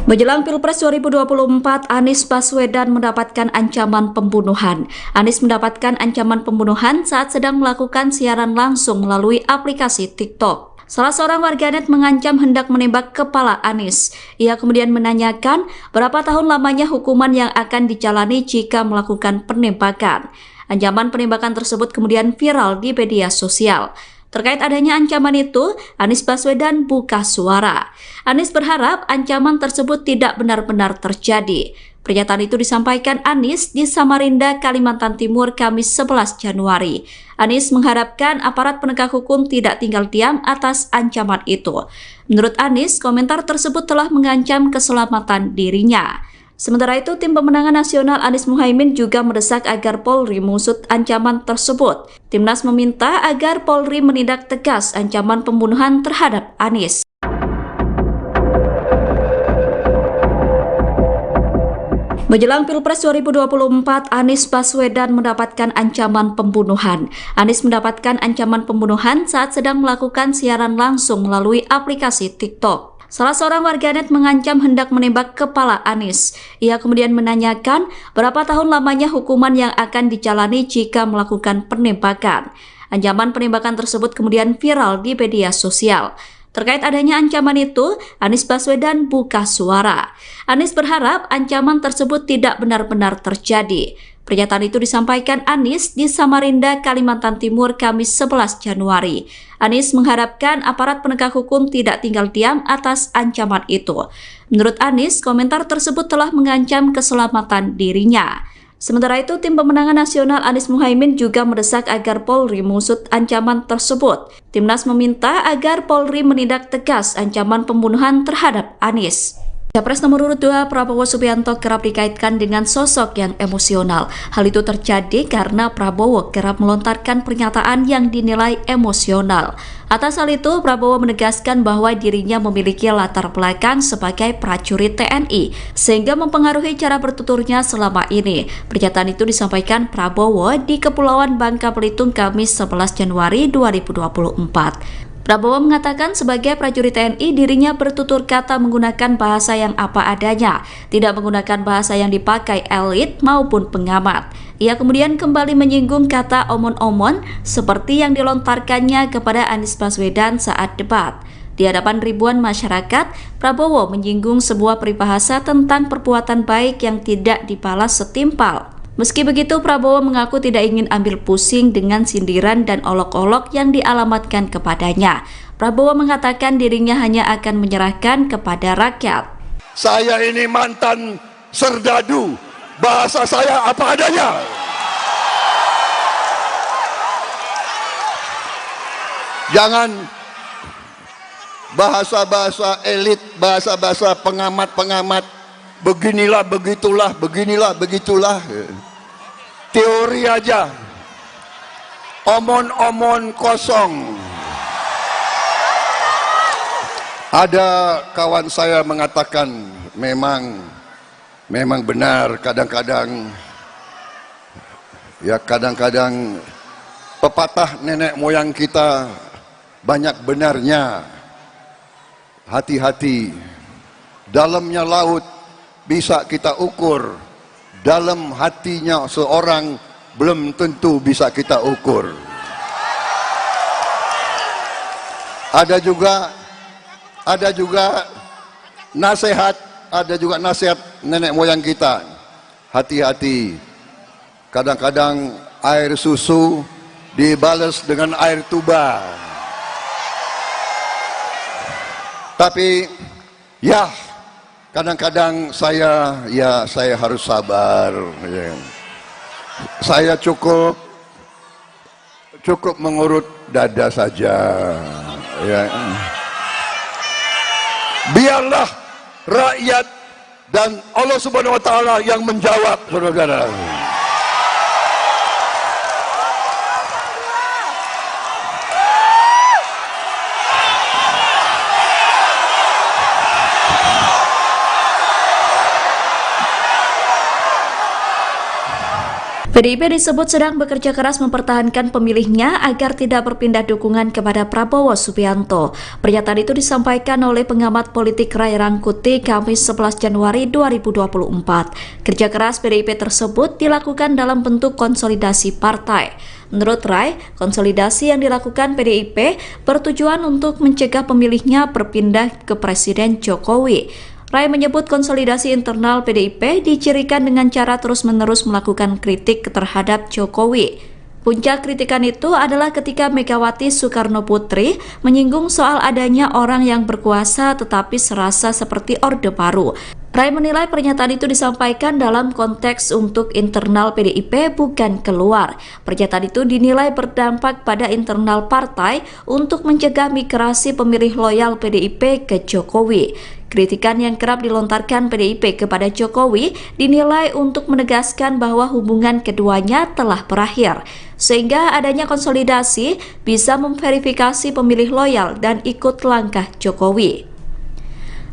Menjelang Pilpres 2024, Anies Baswedan mendapatkan ancaman pembunuhan. Anies mendapatkan ancaman pembunuhan saat sedang melakukan siaran langsung melalui aplikasi TikTok. Salah seorang warganet mengancam hendak menembak kepala Anies. Ia kemudian menanyakan berapa tahun lamanya hukuman yang akan dijalani jika melakukan penembakan. Ancaman penembakan tersebut kemudian viral di media sosial. Terkait adanya ancaman itu, Anies Baswedan buka suara. Anies berharap ancaman tersebut tidak benar-benar terjadi. Pernyataan itu disampaikan Anies di Samarinda, Kalimantan Timur, Kamis 11 Januari. Anies mengharapkan aparat penegak hukum tidak tinggal diam atas ancaman itu. Menurut Anies, komentar tersebut telah mengancam keselamatan dirinya. Sementara itu, tim pemenangan nasional Anies Muhaimin juga mendesak agar Polri mengusut ancaman tersebut. Timnas meminta agar Polri menindak tegas ancaman pembunuhan terhadap Anies. Menjelang Pilpres 2024, Anies Baswedan mendapatkan ancaman pembunuhan. Anies mendapatkan ancaman pembunuhan saat sedang melakukan siaran langsung melalui aplikasi TikTok. Salah seorang warganet mengancam hendak menembak kepala Anies. Ia kemudian menanyakan berapa tahun lamanya hukuman yang akan dijalani jika melakukan penembakan. Ancaman penembakan tersebut kemudian viral di media sosial. Terkait adanya ancaman itu, Anies Baswedan buka suara. Anies berharap ancaman tersebut tidak benar-benar terjadi. Pernyataan itu disampaikan Anies di Samarinda, Kalimantan Timur, Kamis 11 Januari. Anies mengharapkan aparat penegak hukum tidak tinggal diam atas ancaman itu. Menurut Anies, komentar tersebut telah mengancam keselamatan dirinya. Sementara itu, Tim Pemenangan Nasional Anies Muhaimin juga mendesak agar Polri mengusut ancaman tersebut. Timnas meminta agar Polri menindak tegas ancaman pembunuhan terhadap Anies. Capres nomor urut 2 Prabowo Subianto kerap dikaitkan dengan sosok yang emosional. Hal itu terjadi karena Prabowo kerap melontarkan pernyataan yang dinilai emosional. Atas hal itu, Prabowo menegaskan bahwa dirinya memiliki latar belakang sebagai prajurit TNI, sehingga mempengaruhi cara bertuturnya selama ini. Pernyataan itu disampaikan Prabowo di Kepulauan Bangka Belitung, Kamis 11 Januari 2024. Prabowo mengatakan sebagai prajurit TNI dirinya bertutur kata menggunakan bahasa yang apa adanya, tidak menggunakan bahasa yang dipakai elit maupun pengamat. Ia kemudian kembali menyinggung kata omon-omon seperti yang dilontarkannya kepada Anies Baswedan saat debat. Di hadapan ribuan masyarakat, Prabowo menyinggung sebuah peribahasa tentang perbuatan baik yang tidak dibalas setimpal. Meski begitu, Prabowo mengaku tidak ingin ambil pusing dengan sindiran dan olok-olok yang dialamatkan kepadanya. Prabowo mengatakan dirinya hanya akan menyerahkan kepada rakyat. Saya ini mantan serdadu, bahasa saya apa adanya. Jangan bahasa-bahasa elit, bahasa-bahasa pengamat-pengamat, beginilah, begitulah, beginilah, begitulah. Teori aja, omon-omon kosong. Ada kawan saya mengatakan memang benar kadang-kadang pepatah nenek moyang kita banyak benarnya. Hati-hati, dalamnya laut bisa kita ukur, dalam hatinya seorang belum tentu bisa kita ukur. Ada juga nasihat nenek moyang kita. Hati-hati, kadang-kadang air susu dibalas dengan air tuba. Tapi ya, kadang-kadang saya harus sabar. Saya cukup mengurut dada saja. Biarlah rakyat dan Allah Subhanahu wa taala yang menjawab, saudara-saudara. PDIP disebut sedang bekerja keras mempertahankan pemilihnya agar tidak berpindah dukungan kepada Prabowo Subianto. Pernyataan itu disampaikan oleh pengamat politik Ray Rangkuti Kamis 11 Januari 2024. Kerja keras PDIP tersebut dilakukan dalam bentuk konsolidasi partai. Menurut Ray, konsolidasi yang dilakukan PDIP bertujuan untuk mencegah pemilihnya berpindah ke Presiden Jokowi. Ray menyebut konsolidasi internal PDIP dicirikan dengan cara terus-menerus melakukan kritik terhadap Jokowi. Puncak kritikan itu adalah ketika Megawati Soekarno Putri menyinggung soal adanya orang yang berkuasa tetapi serasa seperti Orde Baru. Ray menilai pernyataan itu disampaikan dalam konteks untuk internal PDIP bukan keluar. Pernyataan itu dinilai berdampak pada internal partai untuk mencegah migrasi pemilih loyal PDIP ke Jokowi. Kritikan yang kerap dilontarkan PDIP kepada Jokowi dinilai untuk menegaskan bahwa hubungan keduanya telah berakhir, sehingga adanya konsolidasi bisa memverifikasi pemilih loyal dan ikut langkah Jokowi.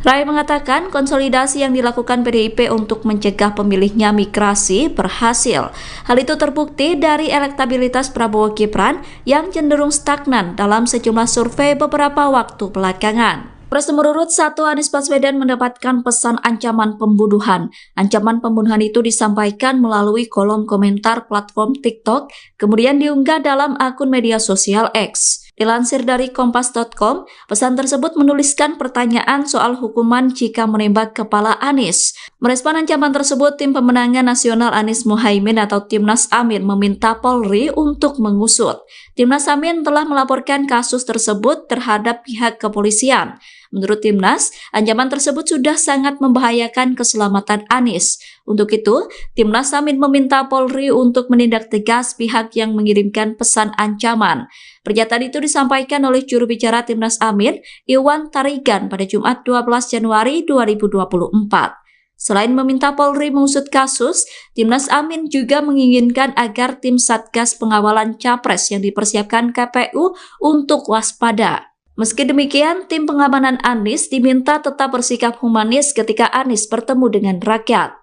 Rai mengatakan konsolidasi yang dilakukan PDIP untuk mencegah pemilihnya migrasi berhasil. Hal itu terbukti dari elektabilitas Prabowo Gibran yang cenderung stagnan dalam sejumlah survei beberapa waktu belakangan. Nomor 1, Anies Baswedan mendapatkan pesan ancaman pembunuhan. Ancaman pembunuhan itu disampaikan melalui kolom komentar platform TikTok, kemudian diunggah dalam akun media sosial X. Dilansir dari kompas.com, pesan tersebut menuliskan pertanyaan soal hukuman jika menembak kepala Anies. Merespon ancaman tersebut, Tim Pemenangan Nasional Anies Mohaimin atau Timnas Amin meminta Polri untuk mengusut. Timnas Amin telah melaporkan kasus tersebut terhadap pihak kepolisian. Menurut Timnas, ancaman tersebut sudah sangat membahayakan keselamatan Anies. Untuk itu, Timnas Amin meminta Polri untuk menindak tegas pihak yang mengirimkan pesan ancaman. Pernyataan itu disampaikan oleh juru bicara Timnas Amin, Iwan Tarigan, pada Jumat 12 Januari 2024. Selain meminta Polri mengusut kasus, Timnas Amin juga menginginkan agar tim Satgas Pengawalan Capres yang dipersiapkan KPU untuk waspada. Meski demikian, tim pengamanan Anies diminta tetap bersikap humanis ketika Anies bertemu dengan rakyat.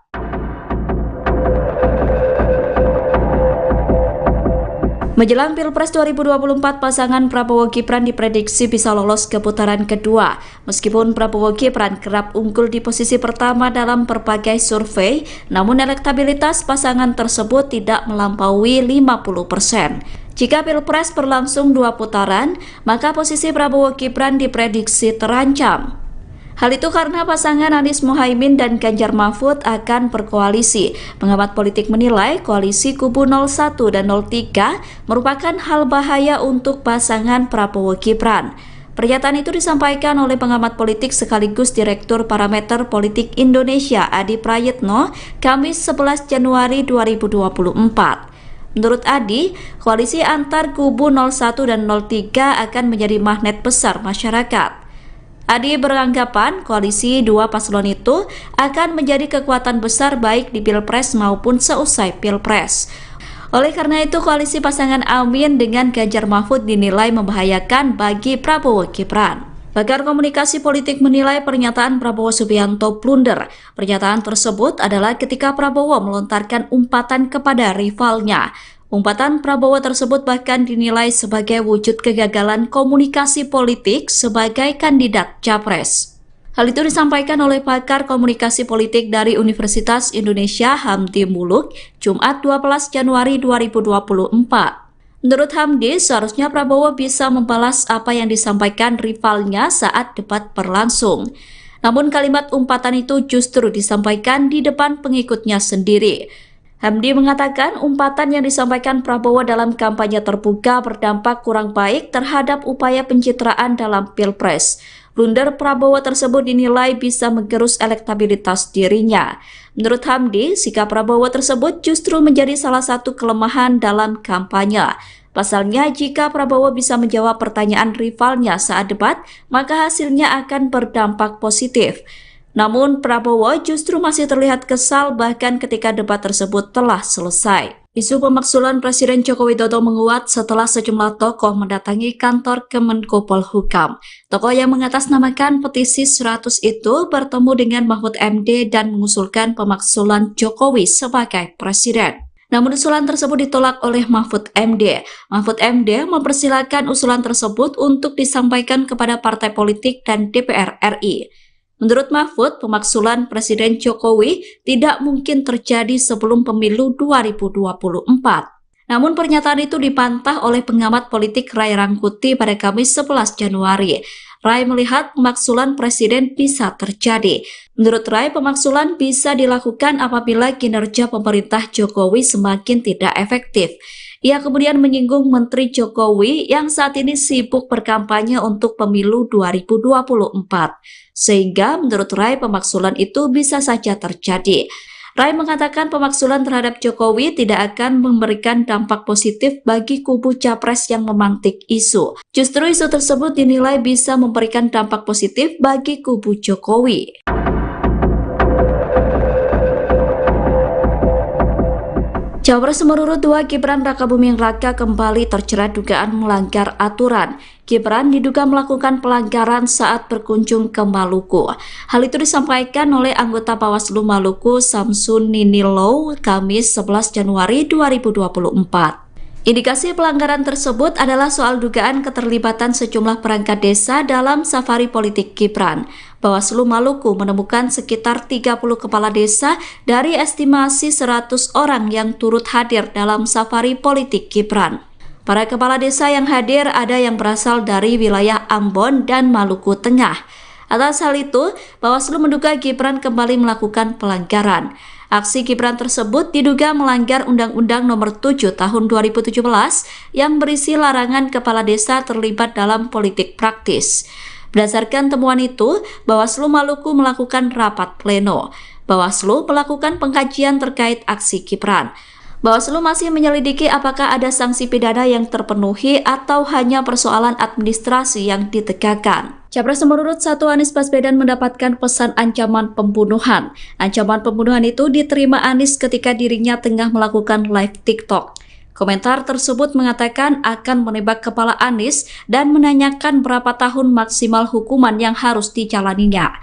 Menjelang Pilpres 2024, pasangan Prabowo Gibran diprediksi bisa lolos ke putaran kedua. Meskipun Prabowo Gibran kerap unggul di posisi pertama dalam berbagai survei, namun elektabilitas pasangan tersebut tidak melampaui 50%. Jika Pilpres berlangsung 2 putaran, maka posisi Prabowo Gibran diprediksi terancam. Hal itu karena pasangan Anies Mohaimin dan Ganjar Mahfud akan berkoalisi. Pengamat politik menilai koalisi kubu 01 dan 03 merupakan hal bahaya untuk pasangan Prabowo Gibran. Pernyataan itu disampaikan oleh pengamat politik sekaligus Direktur Parameter Politik Indonesia Adi Prayitno, Kamis 11 Januari 2024. Menurut Adi, koalisi antar kubu 01 dan 03 akan menjadi magnet besar masyarakat. Adi beranggapan koalisi dua paslon itu akan menjadi kekuatan besar baik di Pilpres maupun seusai Pilpres. Oleh karena itu, koalisi pasangan Amin dengan Ganjar Mahfud dinilai membahayakan bagi Prabowo Gibran. Pakar komunikasi politik menilai pernyataan Prabowo Subianto blunder. Pernyataan tersebut adalah ketika Prabowo melontarkan umpatan kepada rivalnya. Umpatan Prabowo tersebut bahkan dinilai sebagai wujud kegagalan komunikasi politik sebagai kandidat capres. Hal itu disampaikan oleh pakar komunikasi politik dari Universitas Indonesia Hamdi Muluk, Jumat 12 Januari 2024. Menurut Hamdi, seharusnya Prabowo bisa membalas apa yang disampaikan rivalnya saat debat berlangsung. Namun kalimat umpatan itu justru disampaikan di depan pengikutnya sendiri. Hamdi mengatakan umpatan yang disampaikan Prabowo dalam kampanye terbuka berdampak kurang baik terhadap upaya pencitraan dalam Pilpres. Blunder Prabowo tersebut dinilai bisa menggerus elektabilitas dirinya. Menurut Hamdi, sikap Prabowo tersebut justru menjadi salah satu kelemahan dalam kampanye. Pasalnya, jika Prabowo bisa menjawab pertanyaan rivalnya saat debat, maka hasilnya akan berdampak positif. Namun Prabowo justru masih terlihat kesal bahkan ketika debat tersebut telah selesai. Isu pemaksulan Presiden Joko Widodo menguat setelah sejumlah tokoh mendatangi kantor Kemenko Polhukam. Tokoh yang mengatasnamakan petisi 100 itu bertemu dengan Mahfud MD dan mengusulkan pemaksulan Jokowi sebagai presiden. Namun usulan tersebut ditolak oleh Mahfud MD. Mahfud MD mempersilahkan usulan tersebut untuk disampaikan kepada partai politik dan DPR RI. Menurut Mahfud, pemaksulan Presiden Jokowi tidak mungkin terjadi sebelum pemilu 2024. Namun pernyataan itu dibantah oleh pengamat politik Ray Rangkuti pada Kamis 11 Januari. Ray melihat pemaksulan presiden bisa terjadi. Menurut Ray, pemaksulan bisa dilakukan apabila kinerja pemerintah Jokowi semakin tidak efektif. Ia kemudian menyinggung Menteri Jokowi yang saat ini sibuk berkampanye untuk pemilu 2024. Sehingga menurut Ray pemaksulan itu bisa saja terjadi. Ray mengatakan pemaksulan terhadap Jokowi tidak akan memberikan dampak positif bagi kubu capres yang memantik isu. Justru isu tersebut dinilai bisa memberikan dampak positif bagi kubu Jokowi. Cawapres nomor urut 2 Gibran Rakabuming Raka kembali terjerat dugaan melanggar aturan. Gibran diduga melakukan pelanggaran saat berkunjung ke Maluku. Hal itu disampaikan oleh anggota Bawaslu Maluku Samsun Ninilo Kamis 11 Januari 2024. Indikasi pelanggaran tersebut adalah soal dugaan keterlibatan sejumlah perangkat desa dalam safari politik Gibran. Bawaslu Maluku menemukan sekitar 30 kepala desa dari estimasi 100 orang yang turut hadir dalam safari politik Gibran. Para kepala desa yang hadir ada yang berasal dari wilayah Ambon dan Maluku Tengah. Atas hal itu, Bawaslu menduga Gibran kembali melakukan pelanggaran. Aksi Gibran tersebut diduga melanggar Undang-Undang Nomor 7 Tahun 2017 yang berisi larangan kepala desa terlibat dalam politik praktis. Berdasarkan temuan itu, Bawaslu Maluku melakukan rapat pleno. Bawaslu melakukan pengkajian terkait aksi Gibran. Bawaslu masih menyelidiki apakah ada sanksi pidana yang terpenuhi atau hanya persoalan administrasi yang ditegakkan. Capres nomor urut 1 Anies Baswedan mendapatkan pesan ancaman pembunuhan. Ancaman pembunuhan itu diterima Anies ketika dirinya tengah melakukan live TikTok. Komentar tersebut mengatakan akan menembak kepala Anies dan menanyakan berapa tahun maksimal hukuman yang harus dijalaninya.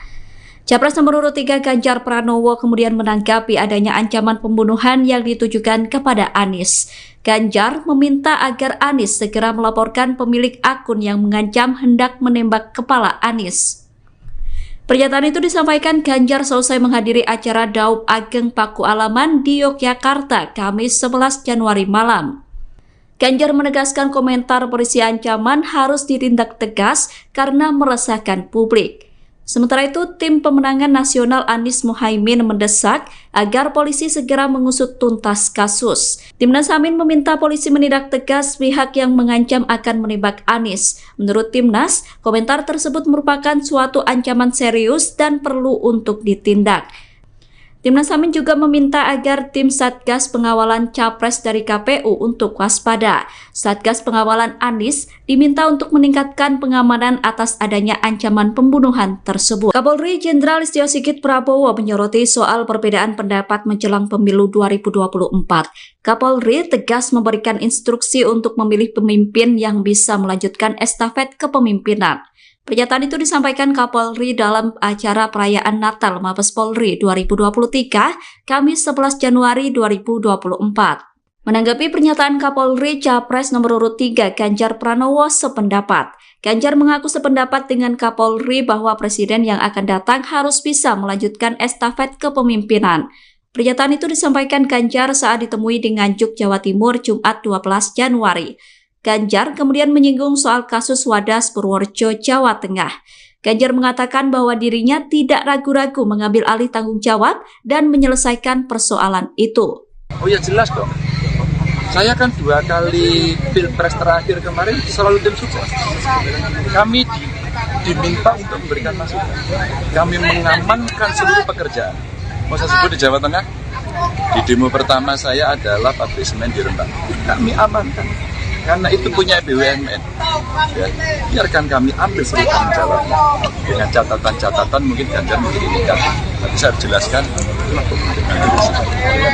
Capres nomor urut 3 Ganjar Pranowo kemudian menanggapi adanya ancaman pembunuhan yang ditujukan kepada Anies. Ganjar meminta agar Anies segera melaporkan pemilik akun yang mengancam hendak menembak kepala Anies. Pernyataan itu disampaikan Ganjar selesai menghadiri acara Daup Ageng Paku Alaman di Yogyakarta Kamis 11 Januari malam. Ganjar menegaskan komentar berisi ancaman harus ditindak tegas karena meresahkan publik. Sementara itu, tim pemenangan nasional Anies Muhaimin mendesak agar polisi segera mengusut tuntas kasus. Timnas Amin meminta polisi menindak tegas pihak yang mengancam akan menembak Anies. Menurut Timnas, komentar tersebut merupakan suatu ancaman serius dan perlu untuk ditindak. Timnas Amin juga meminta agar tim Satgas Pengawalan Capres dari KPU untuk waspada. Satgas Pengawalan Anies diminta untuk meningkatkan pengamanan atas adanya ancaman pembunuhan tersebut. Kapolri Jenderal Listio Sigit Prabowo menyoroti soal perbedaan pendapat menjelang pemilu 2024. Kapolri tegas memberikan instruksi untuk memilih pemimpin yang bisa melanjutkan estafet kepemimpinan. Pernyataan itu disampaikan Kapolri dalam acara perayaan Natal Mabes Polri 2023, Kamis 11 Januari 2024. Menanggapi pernyataan Kapolri, Capres nomor urut 3 Ganjar Pranowo sependapat. Ganjar mengaku sependapat dengan Kapolri bahwa presiden yang akan datang harus bisa melanjutkan estafet kepemimpinan. Pernyataan itu disampaikan Ganjar saat ditemui di Nganjuk, Jawa Timur, Jumat 12 Januari. Ganjar kemudian menyinggung soal kasus Wadas Purworejo, Jawa Tengah. Ganjar mengatakan bahwa dirinya tidak ragu-ragu mengambil alih tanggung jawab dan menyelesaikan persoalan itu. Oh ya jelas dong. Saya kan 2 kali pilpres terakhir kemarin selalu tim sukses. Kami diminta untuk memberikan masukan. Kami mengamankan seluruh pekerjaan. Mau saya sebut di Jawa Tengah? Di demo pertama saya adalah pabrik semen di Rembang. Kami amankan. Karena itu punya BUMN, ya, biarkan kami ambil seluruh tanggung jawabnya. Dengan catatan-catatan mungkin Ganjar menjadi negatif. Tapi saya harus jelaskan,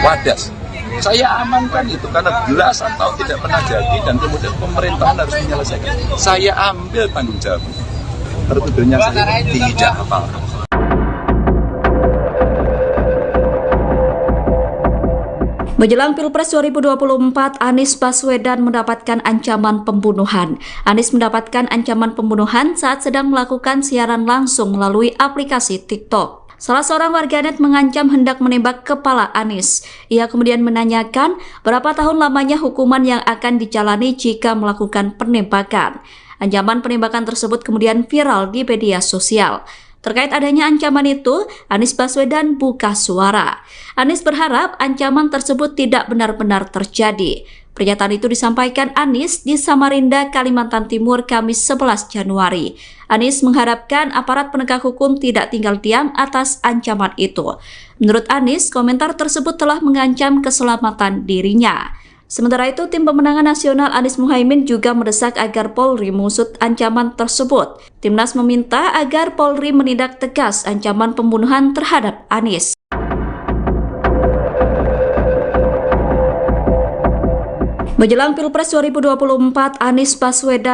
Wadas. Saya amankan itu karena belasan tahun tidak pernah jadi dan kemudian pemerintahan harus menyelesaikan. Saya ambil tanggung jawab. Tertuduhnya saya tidak apa-apa. Menjelang Pilpres 2024, Anies Baswedan mendapatkan ancaman pembunuhan. Anies mendapatkan ancaman pembunuhan saat sedang melakukan siaran langsung melalui aplikasi TikTok. Salah seorang warganet mengancam hendak menembak kepala Anies. Ia kemudian menanyakan berapa tahun lamanya hukuman yang akan dijalani jika melakukan penembakan. Ancaman penembakan tersebut kemudian viral di media sosial. Terkait adanya ancaman itu, Anies Baswedan buka suara. Anies berharap ancaman tersebut tidak benar-benar terjadi. Pernyataan itu disampaikan Anies di Samarinda, Kalimantan Timur, Kamis 11 Januari. Anies mengharapkan aparat penegak hukum tidak tinggal diam atas ancaman itu. Menurut Anies, komentar tersebut telah mengancam keselamatan dirinya. Sementara itu, tim pemenangan nasional Anies Muhaimin juga mendesak agar Polri mengusut ancaman tersebut. Timnas meminta agar Polri menindak tegas ancaman pembunuhan terhadap Anies. Menjelang Pilpres 2024, Anies Baswedan